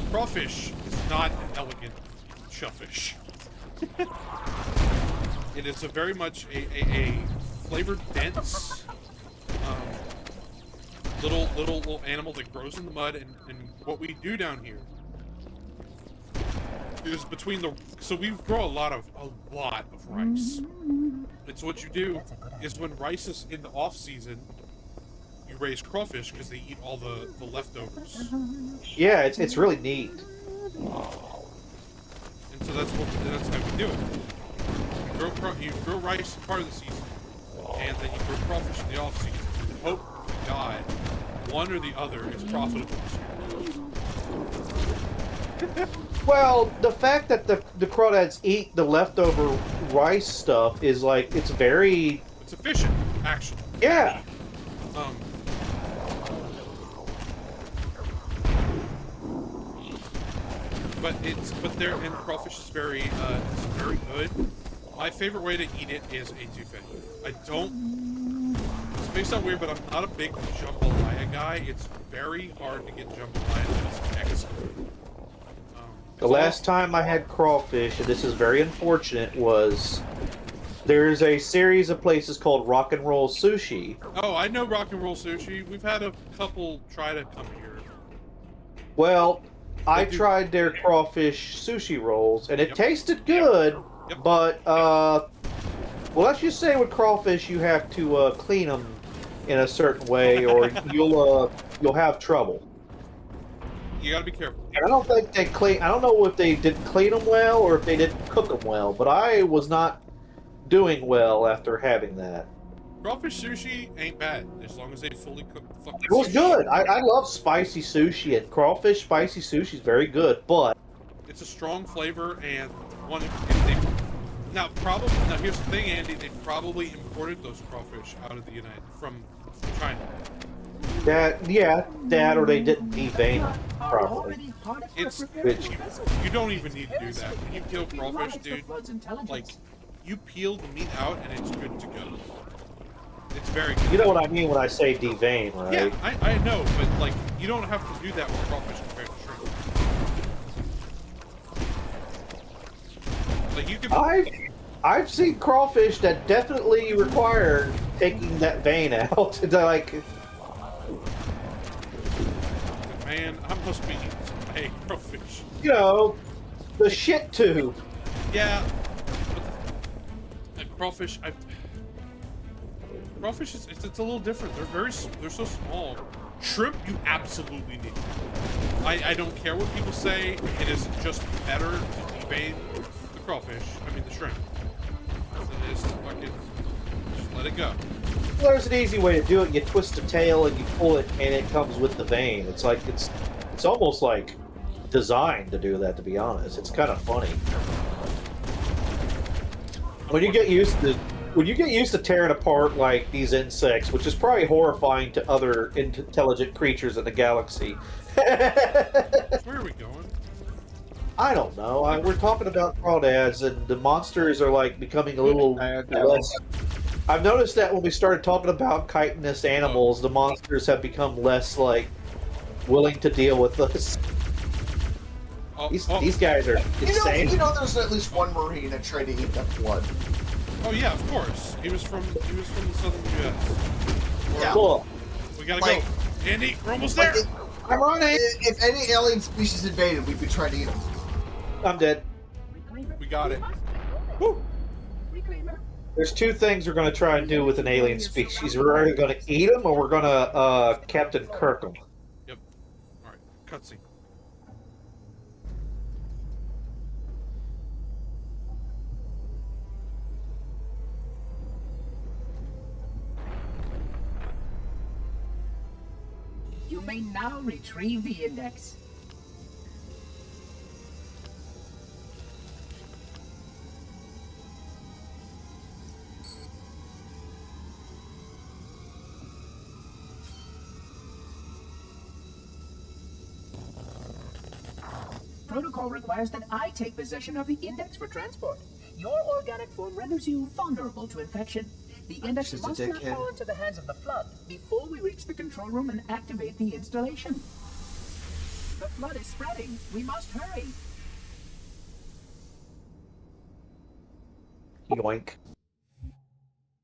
Crawfish is not an elegant shellfish. It is a very much a flavored, dense, little animal that grows in the mud. And what we do down here is between the we grow a lot of rice. It's what you do is when rice is in the off season, you raise crawfish because they eat all the leftovers.
Yeah, it's really neat.
And so that's how we do it. You grow rice part of the season, and then you grow crawfish in the off season. And hope to God, one or the other is profitable.
Well, the fact that the crawdads eat the leftover rice stuff is like it's
efficient, actually.
Yeah. And
crawfish is very good. My favorite way to eat it is a touffe. This may sound weird, but I'm not a big jambalaya guy. It's very hard to get jambalaya that's excellent.
The last time I had crawfish, and this is very unfortunate, was there's a series of places called Rock and Roll Sushi.
Oh, I know Rock and Roll Sushi. We've had a couple try to come here.
Well, I tried their crawfish sushi rolls, and it tasted good, but, well, let's just say with crawfish, you have to clean them in a certain way, or you'll have trouble.
You gotta be careful.
And I don't think they clean. I don't know if they didn't clean them well or if they didn't cook them well, but I was not doing well after having that.
Crawfish sushi ain't bad as long as they fully cook the fucking
It was
sushi.
good. I love spicy sushi, and crawfish spicy sushi is very good, but
it's a strong flavor, and now here's the thing, Andy, they probably imported those crawfish out of from China.
That or they didn't devein them properly.
You don't even need to do that. When you kill crawfish, dude, like you peel the meat out and it's good to go. It's very good.
You know what I mean when I say devein, right?
Yeah, I know, but like you don't have to do that with crawfish compared to shrimp. Like you can.
I've seen crawfish that definitely require taking that vein out. Like,
man, I must be eating some egg crawfish.
You know, the shit tube.
Yeah. crawfish, crawfish is it's a little different. They're so small. Shrimp, you absolutely need. I don't care what people say. It is just better to evade the crawfish. I mean the shrimp. Than it is to fucking just let it go.
Well, there's an easy way to do it. You twist the tail and you pull it, and it comes with the vein. It's like it's almost like designed to do that. To be honest, it's kind of funny. When you get used to tearing apart like these insects, which is probably horrifying to other intelligent creatures in the galaxy.
Where are we going?
I don't know. We're talking about crawdads, and the monsters are like becoming a little less. I've noticed that when we started talking about chitinous animals, the monsters have become less like willing to deal with us. These guys are insane.
You know, there's at least one Marine that tried to eat that flood.
Oh yeah, of course. He was from the southern U.S.
Yeah.
Cool.
We gotta go. Andy, we're almost there.
I'm running.
If any alien species invaded, we'd be trying to eat them.
I'm dead.
We got it. Woo.
There's two things we're going to try and do with an alien species. We're either going to eat them or we're going to Captain Kirk them.
Yep. All right. Cutscene.
You may now retrieve the index. Protocol requires that I take possession of the index for transport. Your organic form renders you vulnerable to infection. The index must not fall into the hands of the Flood before we reach the control room and activate the installation. The Flood is spreading. We must hurry.
Yoink.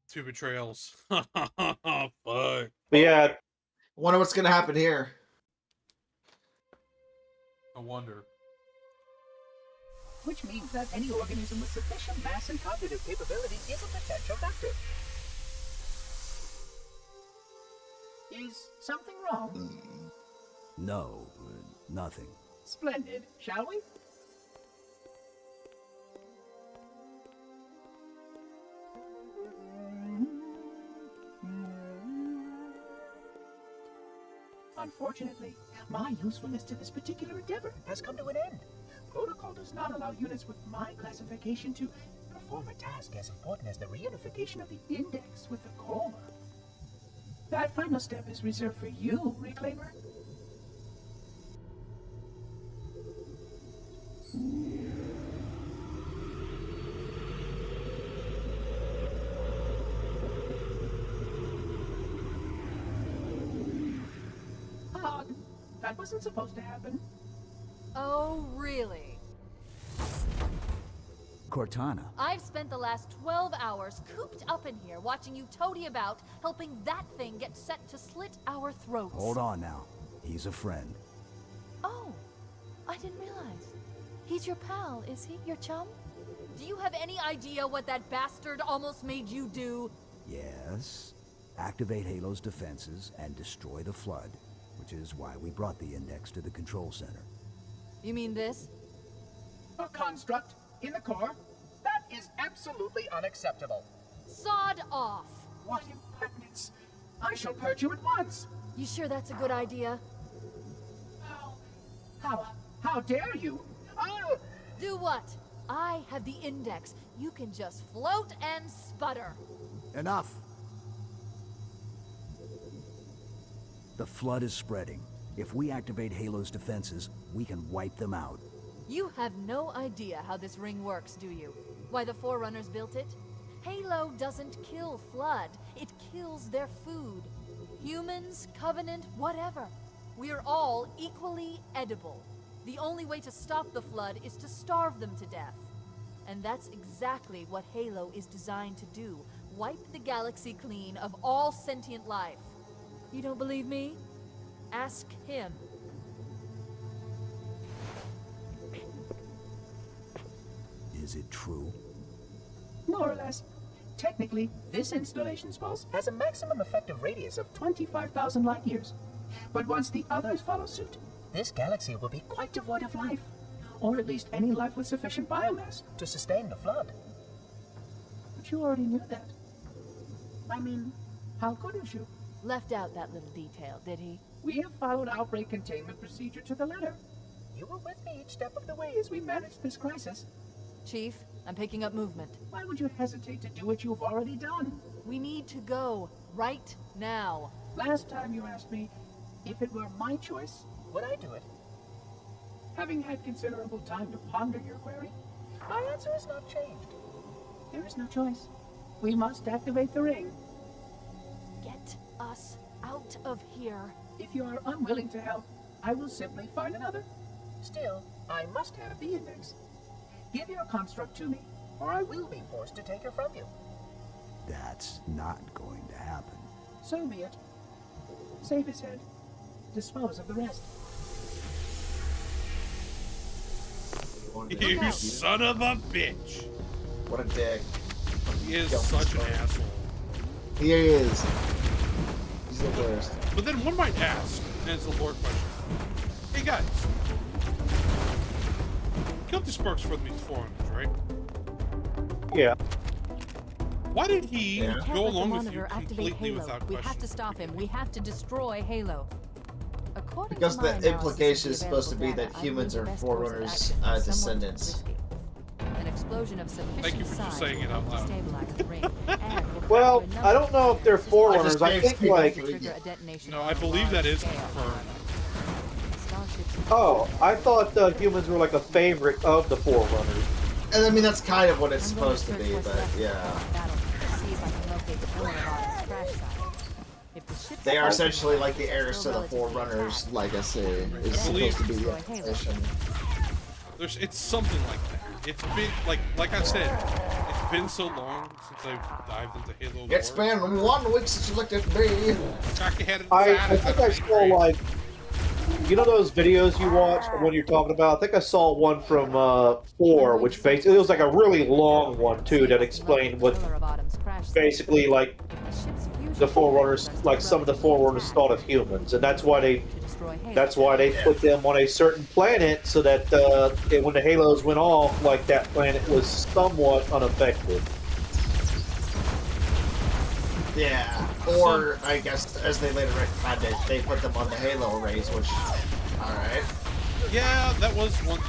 Two betrayals. Fuck.
But yeah.
Wonder what's gonna happen here.
I wonder.
Which means that any organism with sufficient mass and cognitive capability is a potential vector. Is something wrong?
No, nothing.
Splendid, shall we? Unfortunately, my usefulness to this particular endeavor has come to an end. Protocol does not allow units with my classification to perform a task as important as the reunification of the index with the coma. That final step is reserved for you, Reclaimer. That wasn't supposed to happen.
Oh, really?
Cortana.
I've spent the last 12 hours cooped up in here watching you toady about, helping that thing get set to slit our throats.
Hold on now. He's a friend.
Oh, I didn't realize. He's your pal, is he? Your chum? Do you have any idea what that bastard almost made you do?
Yes. Activate Halo's defenses and destroy the Flood, which is why we brought the index to the control center.
You mean this?
A construct in the core? That is absolutely unacceptable.
Sod off!
What impertinence! I shall purge you at once!
You sure that's a good idea?
How dare you? Oh!
Do what? I have the index. You can just float and sputter.
Enough! The Flood is spreading. If we activate Halo's defenses, we can wipe them out.
You have no idea how this ring works, do you? Why the Forerunners built it? Halo doesn't kill Flood. It kills their food. Humans, Covenant, whatever. We're all equally edible. The only way to stop the Flood is to starve them to death. And that's exactly what Halo is designed to do. Wipe the galaxy clean of all sentient life. You don't believe me? Ask him.
Is it true?
More or less. Technically, this installation's pulse has a maximum effective radius of 25,000 light years. But once the others follow suit, this galaxy will be quite devoid of life. Or at least any life with sufficient biomass to sustain the flood. But you already knew that. I mean, how couldn't you?
Left out that little detail, did he?
We have followed outbreak containment procedure to the letter. You were with me each step of the way as we managed this crisis.
Chief, I'm picking up movement.
Why would you hesitate to do what you've already done?
We need to go. Right now.
Last time you asked me, if it were my choice, would I do it? Having had considerable time to ponder your query, my answer has not changed. There is no choice. We must activate the ring.
Get us out of here.
If you are unwilling to help, I will simply find another. Still, I must have the index. Give your construct to me, or I will be forced to take her from you.
That's not going to happen.
So be it. Save his head. Dispose of the rest.
You son of a bitch!
What a dick.
He is such an asshole.
He is. He's the worst.
But then one might ask, and it's a lore question. Hey guys, killed the sparks for these foreigners, right?
Yeah.
Why did he
Can't
go
let the
along with you
monitor activate
completely
Halo.
without
We
question?
have to stop him. We have to destroy Halo. According
Because
to my
the
analysis
implication
of
is supposed to be
available
that
data, I
humans
believe
are
the best course of
Forerunners'
action is somewhat
descendants.
risky. An explosion of sufficient
Thank you for just
size
saying it out
will
loud.
destabilize the ring and will
Well,
capture a
I don't know if they're
number of
forerunners. I think like.
trigger a detonation
No,
on
I
a
believe that
large
is
scale,
confirmed.
however. Starships
Oh, I thought humans were like a favorite of the forerunners.
And I mean, that's kind of what it's
I'm going
supposed to
search
be,
what's
but
left of the
yeah.
battle to see if I can locate the pillar of Autumn's crash site. If the ship's
They are
captain
essentially like the
is
heirs to
still
the
relatively
Forerunners'
intact,
legacy.
then
Is supposed to be the
destroy Halo.
expedition.
It's something like that. It's been like I said, it's been so long since I've dived into Halo lore.
It's been 1 week since you looked at me.
Crack your head in the
I
sand,
think I saw like, you know those videos you watch, the one you're talking about? I think I saw one from 4, which basically, it was like a really long one too, that explained what basically like the Forerunners, like some of the Forerunners thought of humans, and that's why they put them on a certain planet so that when the halos went off, like that planet was somewhat unaffected.
Yeah, or I guess as they later rectified it, they put them on the Halo arrays, which, alright.
Yeah, that was one.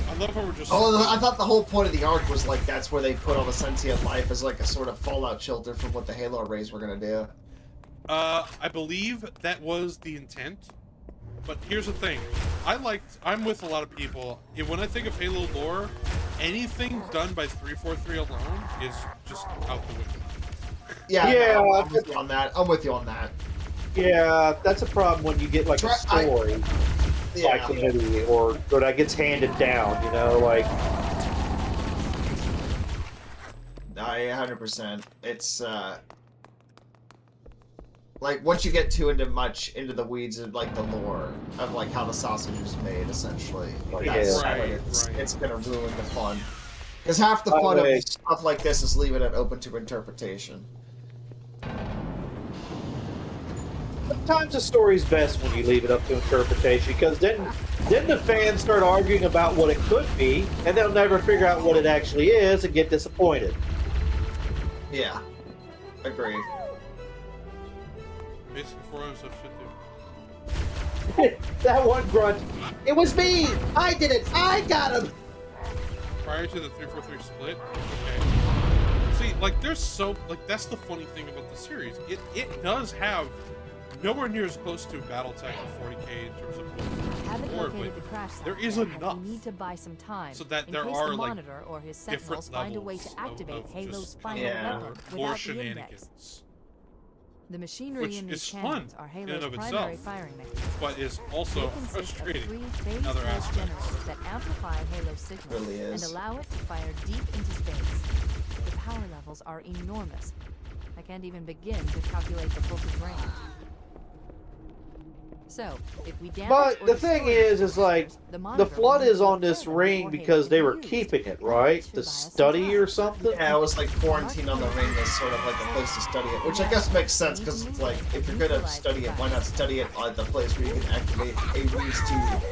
I love how we're just.
Oh, I thought the whole point of the arc was like that's where they put all the sentient life as like a sort of fallout shelter from what the Halo arrays were gonna do.
I believe that was the intent. But here's the thing, I'm with a lot of people. When I think of Halo lore, anything done by 343 alone is just out the window.
Yeah,
Yeah,
no, I'm with you on that. I'm with you on that.
Yeah, that's a problem when you get like a story like the or that gets handed down, you know, like.
I 100%. It's like once you get too into the weeds of like the lore of like how the sausage is made, essentially, that's when it's gonna ruin the fun. Because half the fun of stuff like this is leaving it open to interpretation.
Sometimes a story's best when you leave it up to interpretation, because then the fans start arguing about what it could be, and they'll never figure out what it actually is and get disappointed.
Yeah, agreed.
Basically, 4 hours of shit do.
That one grunt, it was me! I did it! I got him!
Prior to the 343 split, okay. See, like, there's so, like, that's the funny thing about the series. It does have nowhere near as close to BattleTech or 40K in terms of board, but there is enough.
We need to buy some time
so that
in
there
case
are
the
like
monitor or his sentinels
different
find a way to
levels
activate
of
Halo's
just
final
kind
weapon
of lore
without the index.
shenanigans.
The machinery
Which
in these
is
cannons
fun
are
in and
Halo's
of
primary
itself,
firing mechanism.
but is also
They consist of
frustrating
3
in
phase
other
pulse
aspects.
generators that amplify Halo's signal
Really
and
is.
allow it to fire deep into space. The power levels are enormous. I can't even begin to calculate the pulse's range. So, if we damage
But
or
the thing
destroy
is like the flood is on this ring because they were keeping it, right? To study or something.
Yeah, it was like quarantine on the ring is sort of like a place to study it, which I guess makes sense because it's like if you're gonna study it, why not study it at the place where you can activate a means to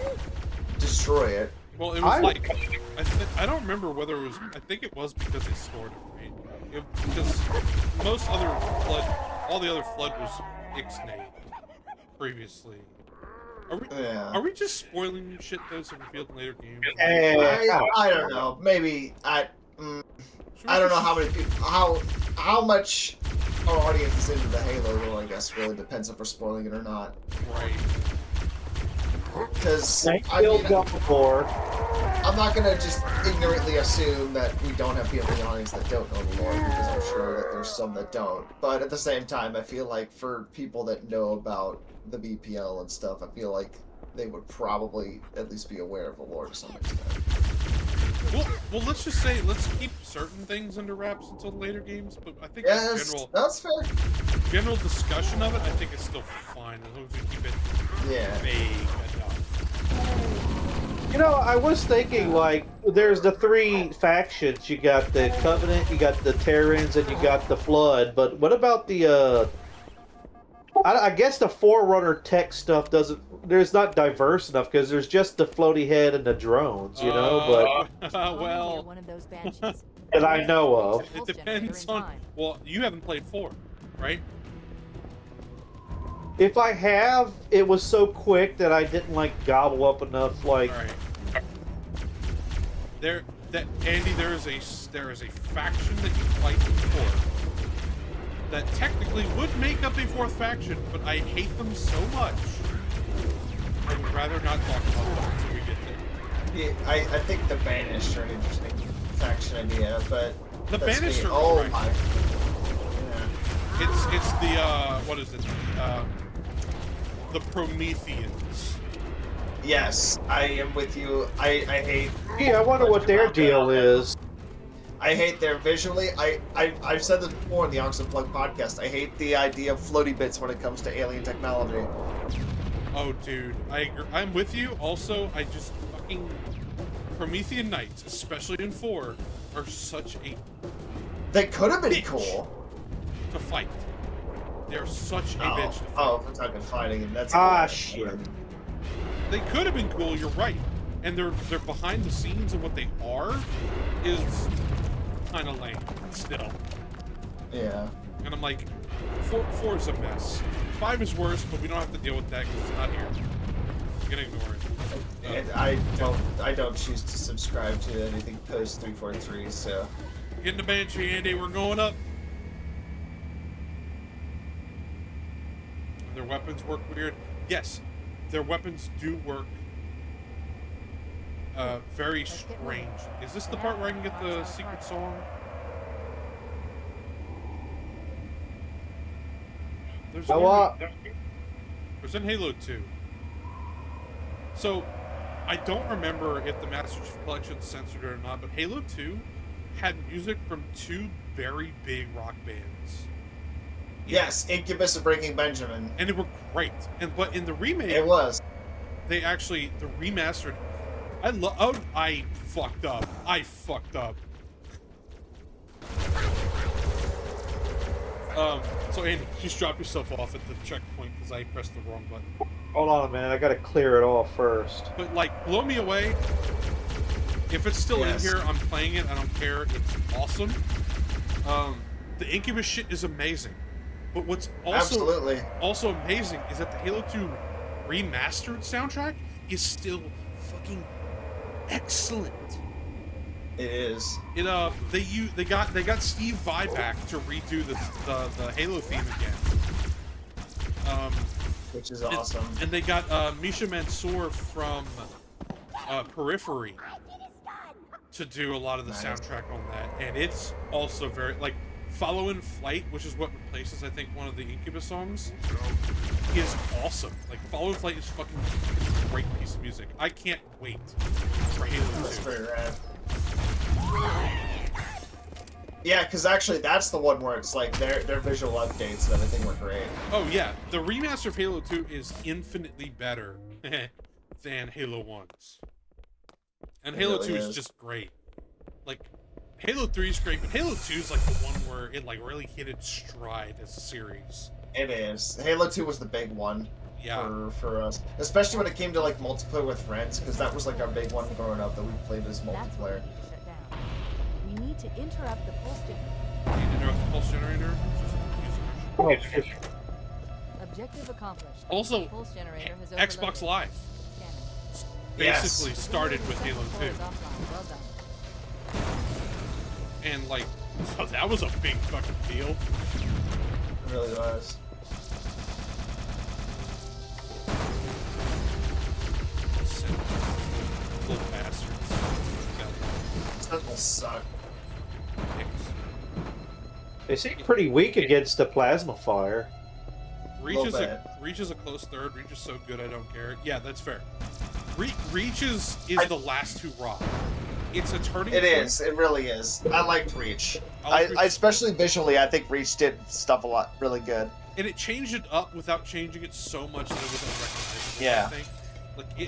destroy it?
Well, it was like I don't remember whether it was. I think it was because they stored it, right? Because most other flood, all the other flood was ixnayed previously. Are we just spoiling shit though, so we feel in later games?
I don't know. Maybe I don't know how many people, how much our audience is into the Halo lore. I guess really depends if we're spoiling it or not.
Right.
Because I'm not gonna just ignorantly assume that we don't have people in the audience that don't know the lore, because I'm sure that there's some that don't. But at the same time, I feel like for people that know about the BPL and stuff, I feel like they would probably at least be aware of the lore to some extent.
Well, let's just say let's keep certain things under wraps until the later games. But I think
that's fair.
General discussion of it, I think, is still fine as long as we keep it vague enough.
You know, I was thinking, like, there's the three factions. You got the Covenant, you got the Terrans, and you got the Flood. But what about the, I guess the Forerunner tech stuff there's not diverse enough, because there's just the floaty head and the drones, you know? But
well...
One of those banshees.
that I know of.
It depends on... Well, you haven't played 4, right?
If I have, it was so quick that I didn't, like, gobble up enough, like...
Alright. Andy, there is a faction that you fight for that technically would make up a 4th faction, but I hate them so much, I would rather not talk about them until we get there.
Yeah, I think the Banished are an interesting faction idea, but...
The Banished are
right.
My... Yeah. It's the, what is it? The Prometheans.
Yes, I am with you. I hate...
Yeah, I wonder what their deal is.
I hate their visually. I've said this before in the Oxen Plug podcast. I hate the idea of floaty bits when it comes to alien technology.
Oh, dude. I'm with you. Also, I just fucking... Promethean Knights, especially in 4, are such a...
They could have been cool.
To fight. They're such a bitch to fight.
Oh, if we're talking fighting, and that's...
shit.
They could have been cool, you're right. And they're behind the scenes, and what they are is kind of lame still.
Yeah.
And I'm like, 4 is a mess. 5 is worse, but we don't have to deal with that because it's not here. You can ignore it.
And I don't choose to subscribe to anything post 343, so...
Get in the Banshee, Andy. We're going up. Their weapons work weird. Yes, their weapons do work very strange. Is this the part where I can get the secret song? There's in Halo 2. So, I don't remember if the Master Chief Collection censored it or not, but Halo 2 had music from 2 very big rock bands.
Yes, Incubus and Breaking Benjamin.
And they were great. But in the remake...
It was.
They actually... The remastered... I fucked up. I fucked up. So Andy, just drop yourself off at the checkpoint because I pressed the wrong button.
Hold on a minute, I gotta clear it off first.
But, like, blow me away. If it's still in here, I'm playing it. I don't care. It's awesome. The Incubus shit is amazing. But what's also amazing is that the Halo 2 remastered soundtrack is still fucking excellent.
It is.
They got Steve Vai back to redo the Halo theme again.
Which is awesome.
And they got Misha Mansour from Periphery to do a lot of the soundtrack on that, and it's also very like Follow in Flight, which is what replaces I think one of the Incubus songs, is awesome. Like Follow in Flight is fucking a great piece of music. I can't wait for Halo 2.
That's pretty rad. Yeah, because actually that's the one where it's like their visual updates and everything were great.
Oh yeah, the remaster of Halo 2 is infinitely better than Halo 1's. And
It
Halo
really
2 is
is.
just great. Like, Halo 3 is great, but Halo 2 is like the one where it like really hit its stride as a series.
It is. Halo 2 was the big one.
Yeah.
For us, especially when it came to like multiplayer with friends, because that was like our big one growing up that we played as multiplayer.
We need to interrupt the pulse generator.
You need to interrupt the pulse generator. Just
Objective accomplished.
Also,
The pulse generator has
Xbox
overloaded.
Live
Yes.
basically started with Halo 2.
Well done.
And like, so that was a big fucking deal.
It really was.
Little bastards.
Sentinels suck.
They seem pretty weak against the plasma fire.
Reach is a close third. Reach is so good I don't care. Yeah, that's fair. Reach is the last hurrah. It's a turning point.
It is. It really is. I liked Reach.
I like
I especially visually, I think Reach did stuff a lot really good.
And it changed it up without changing it so much that it was unrecognizable.
Yeah.
I think.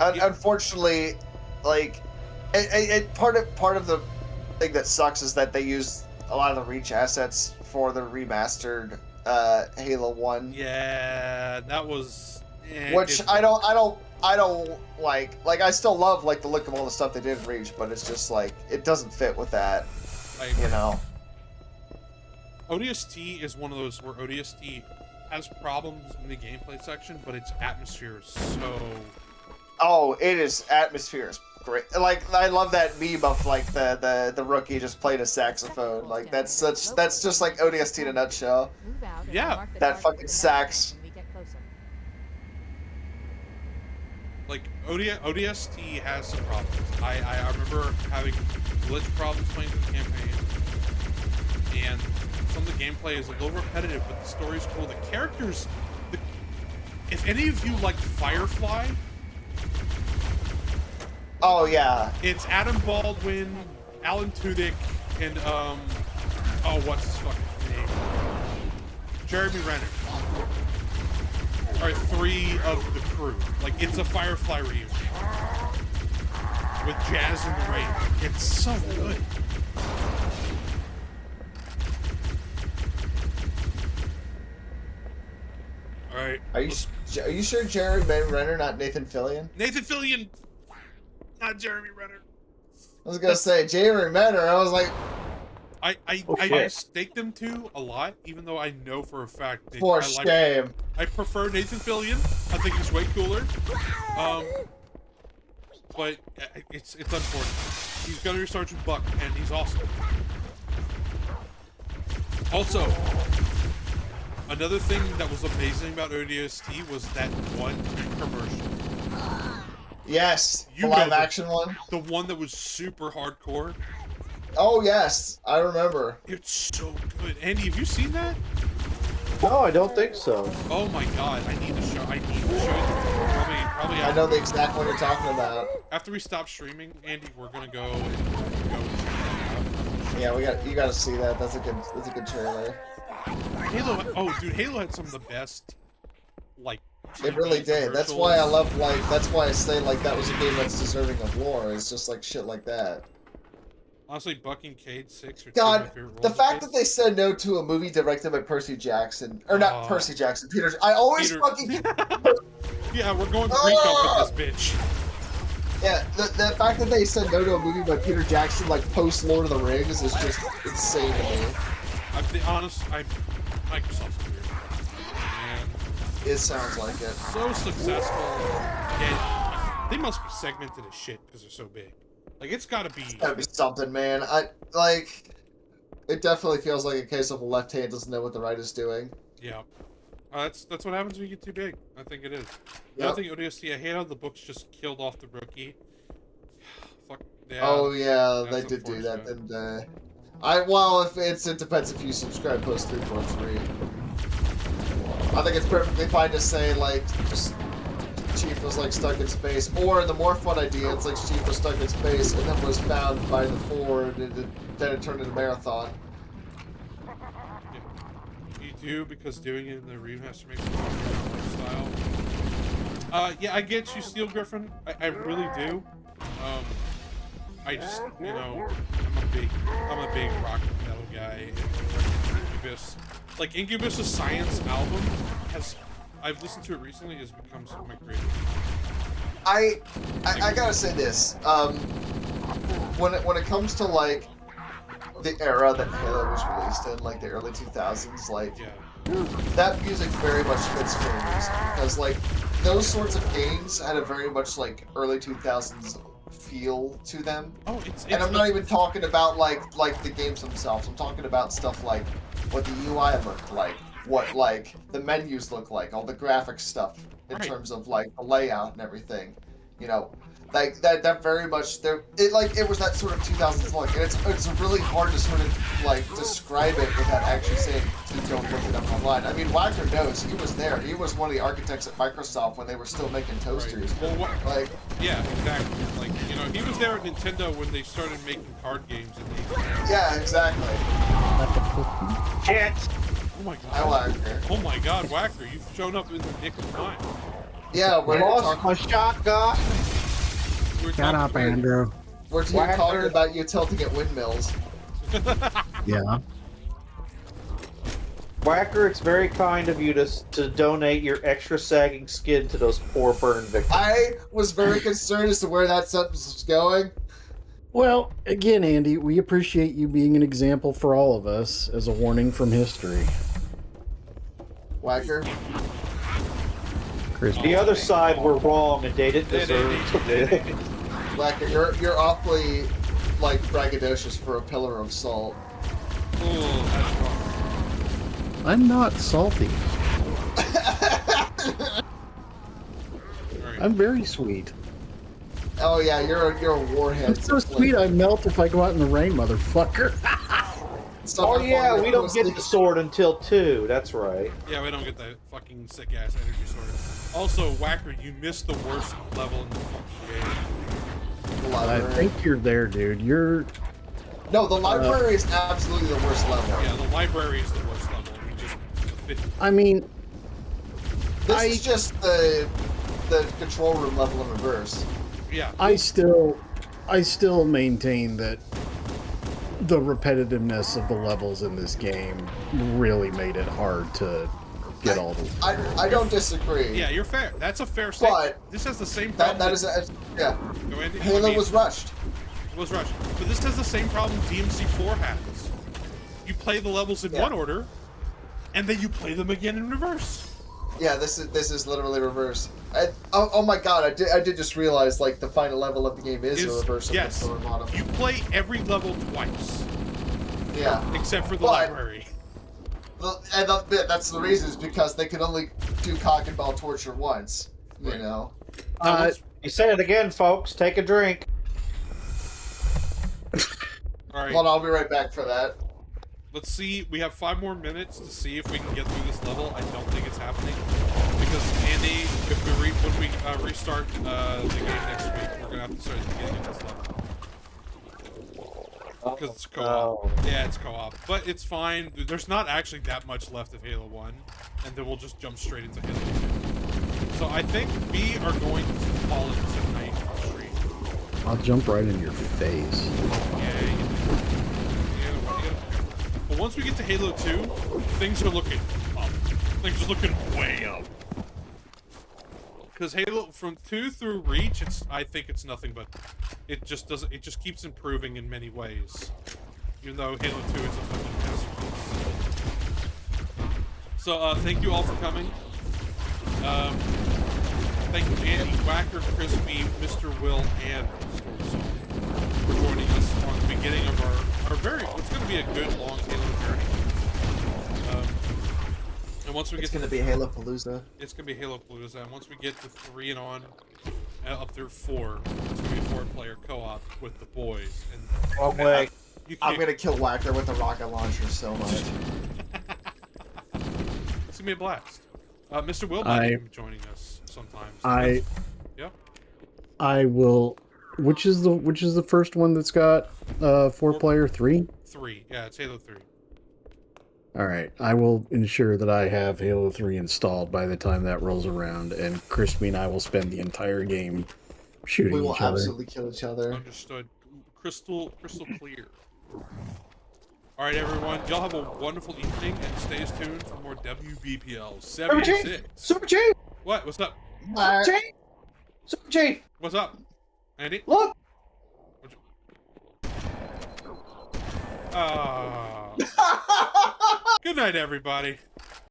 Like
Unfortunately, like part of the thing that sucks is that they use a lot of the Reach assets for the remastered Halo 1.
Yeah, that was.
Which I don't like. Like I still love like the look of all the stuff they did in Reach, but it's just like it doesn't fit with that. You know.
ODST is one of those where ODST has problems in the gameplay section, but its atmosphere is so.
Oh, it is. Atmosphere is great. Like I love that meme of like the rookie just playing a saxophone. Like that's just like ODST in a nutshell.
Yeah.
That fucking sax.
Like ODST has some problems. I remember having glitch problems playing through the campaign, and some of the gameplay is a little repetitive, but the story's cool. The characters. If any of you like Firefly.
Oh yeah.
It's Adam Baldwin, Alan Tudyk, and oh, what's his fucking name? Jeremy Renner. Are three of the crew. Like it's a Firefly reunion with Jazz in the Rain. It's so good. All right.
Are you sure Jeremy Renner, not Nathan Fillion?
Nathan Fillion, not Jeremy Renner.
I was gonna say Jeremy Renner. I was like,
I mistake them two a lot, even though I know for a fact.
For shame.
I prefer Nathan Fillion. I think he's way cooler. But it's unfortunate. He's Gunnery Sergeant Buck, and he's awesome. Also, another thing that was amazing about ODST was that one commercial.
Yes, the live action one.
The one that was super hardcore.
Oh yes, I remember.
It's so good. Andy, have you seen that?
No, I don't think so.
Oh my god, I need to show you. Probably
I know the exact one you're talking about.
After we stop streaming, Andy, we're gonna go and check that out.
Yeah, you gotta see that. That's a good trailer.
Halo, oh dude, Halo had some of the best, like.
It really did. That's why I love that's why I say like that was a game that's deserving of lore. It's just like shit like that.
Honestly, Buck and Cade 6 are
God,
two of my favorite
the
roles.
fact that they said no to a movie directed by Percy Jackson, or not Percy Jackson, Peter. I always fucking.
Yeah, we're going Greek up with this bitch.
Yeah, the fact that they said no to a movie by Peter Jackson, like post Lord of the Rings, is just insane to me.
I'll be honest, Microsoft's weird. And
it sounds like it.
So successful, and they must be segmented as shit because they're so big. Like it's gotta be
something, man. It definitely feels like a case of a left hand doesn't know what the right is doing.
Yeah, that's what happens when you get too big. I think it is. Yep. I think ODST. I hate how the books just killed off the rookie. Fuck. Yeah,
oh yeah, they did do that, didn't they? It depends if you subscribe post 3.3. I think it's perfectly fine to say like just Chief was like stuck in space, or the more fun idea, it's like Chief was stuck in space and then was found by the Ford, and then it turned into Marathon.
do because doing it in the remaster makes it more lifestyle. Yeah, I get you, Steel Griffin. I really do. I just, you know, I'm a big rock metal guy. And Incubus, like Incubus's Science album I've listened to it recently. Has become some of my greatest.
I gotta say this. When it comes to like the era that Halo was released in, like the early 2000s, like that music very much fits for a reason, because like those sorts of games had a very much like early 2000s feel to them. And I'm not even talking about like the games themselves. I'm talking about stuff like what the UI looked like, what like the menus look like, all the graphics stuff in terms of like the layout and everything. You know, like that very much there. It was that sort of 2000s look, and it's really hard to sort of like describe it without actually saying to go look it up online. I mean, Whacker knows, he was there. He was one of the architects at Microsoft when they were still making toasters.
Well,
like
yeah, exactly. Like, you know, he was there at Nintendo when they started making card games in the 80s.
Yeah, exactly.
Shit. Oh my god.
Hi, Whacker.
Oh my god, Whacker, you've shown up in the nick of time.
Yeah, we're
lost my shotgun.
Shut up, Andrew.
We're talking about you tilting at windmills.
Yeah.
Whacker, it's very kind of you to donate your extra sagging skin to those poor burn victims.
I was very concerned as to where that sentence was going.
Well, again, Andy, we appreciate you being an example for all of us as a warning from history.
Whacker.
The other side were wrong and they didn't deserve it.
Whacker, you're awfully like braggadocious for a pillar of salt.
I'm not salty. I'm very sweet.
Oh yeah, you're a warhead.
I'm so sweet I melt if I go out in the rain, motherfucker.
Oh yeah, we don't get the sword until 2. That's right.
Yeah, we don't get the fucking sick ass energy sword. Also, Whacker, you missed the worst level in the fucking game.
I think you're there, dude.
No, the library is absolutely the worst level.
Yeah, the library is the worst level.
I mean,
this is just the control room level in reverse.
Yeah.
I still maintain that the repetitiveness of the levels in this game really made it hard to get all the.
I don't disagree.
Yeah, you're fair. That's a fair statement.
But
this has the same problem.
Yeah.
Go, Andy.
Halo was rushed.
It was rushed. But this has the same problem DMC4 has. You play the levels in one order, and then you play them again in reverse.
Yeah, this is literally reverse. Oh my god, I did just realize like the final level of the game is a reverse.
Yes.
Of the bottom.
You play every level twice.
Yeah.
Except for the library.
That's the reason, is because they could only do cock and ball torture once. You know.
You said it again, folks. Take a drink.
All right.
Hold on, I'll be right back for that.
Let's see. We have 5 more minutes to see if we can get through this level. I don't think it's happening because Andy, if we when we restart the game next week, we're gonna have to start at the beginning of this level because it's co-op. Yeah, it's co-op, but it's fine. There's not actually that much left of Halo 1, and then we'll just jump straight into Halo 2. So I think we are going to call it tonight on stream.
I'll jump right in your face.
Yeah. But once we get to Halo 2, things are looking up. Things are looking way up. Because Halo from 2 through Reach, I think it's nothing but it just keeps improving in many ways. Even though Halo 2 is a fucking masterpiece. So thank you all for coming. Thank you Andy, Whacker, Crispy, Mr. Will, and Storm for joining us on the beginning of our it's going to be a good long Halo journey. And once we get
it's going to be Halo Palooza.
It's going to be Halo Palooza. And once we get to 3 and on, up through 4, it's going to be a 4-player co-op with the boys. And
I'm going
to kill Whacker with a rocket launcher so much.
It's going to be a blast. Mr. Will might be joining us sometimes. Yep.
I will. Which is the first one that's got 4-player 3?
3, yeah, it's Halo 3.
All right, I will ensure that I have Halo 3 installed by the time that rolls around, and Crispy and I will spend the entire game shooting
We will
each other.
absolutely kill each other.
Understood. Crystal clear. All right, everyone. Y'all have a wonderful evening, and stay tuned for more WBPL 76.
Super Chief!
What? What's up?
Super Chief! Super Chief!
What's up, Andy?
Look!
Good night, everybody.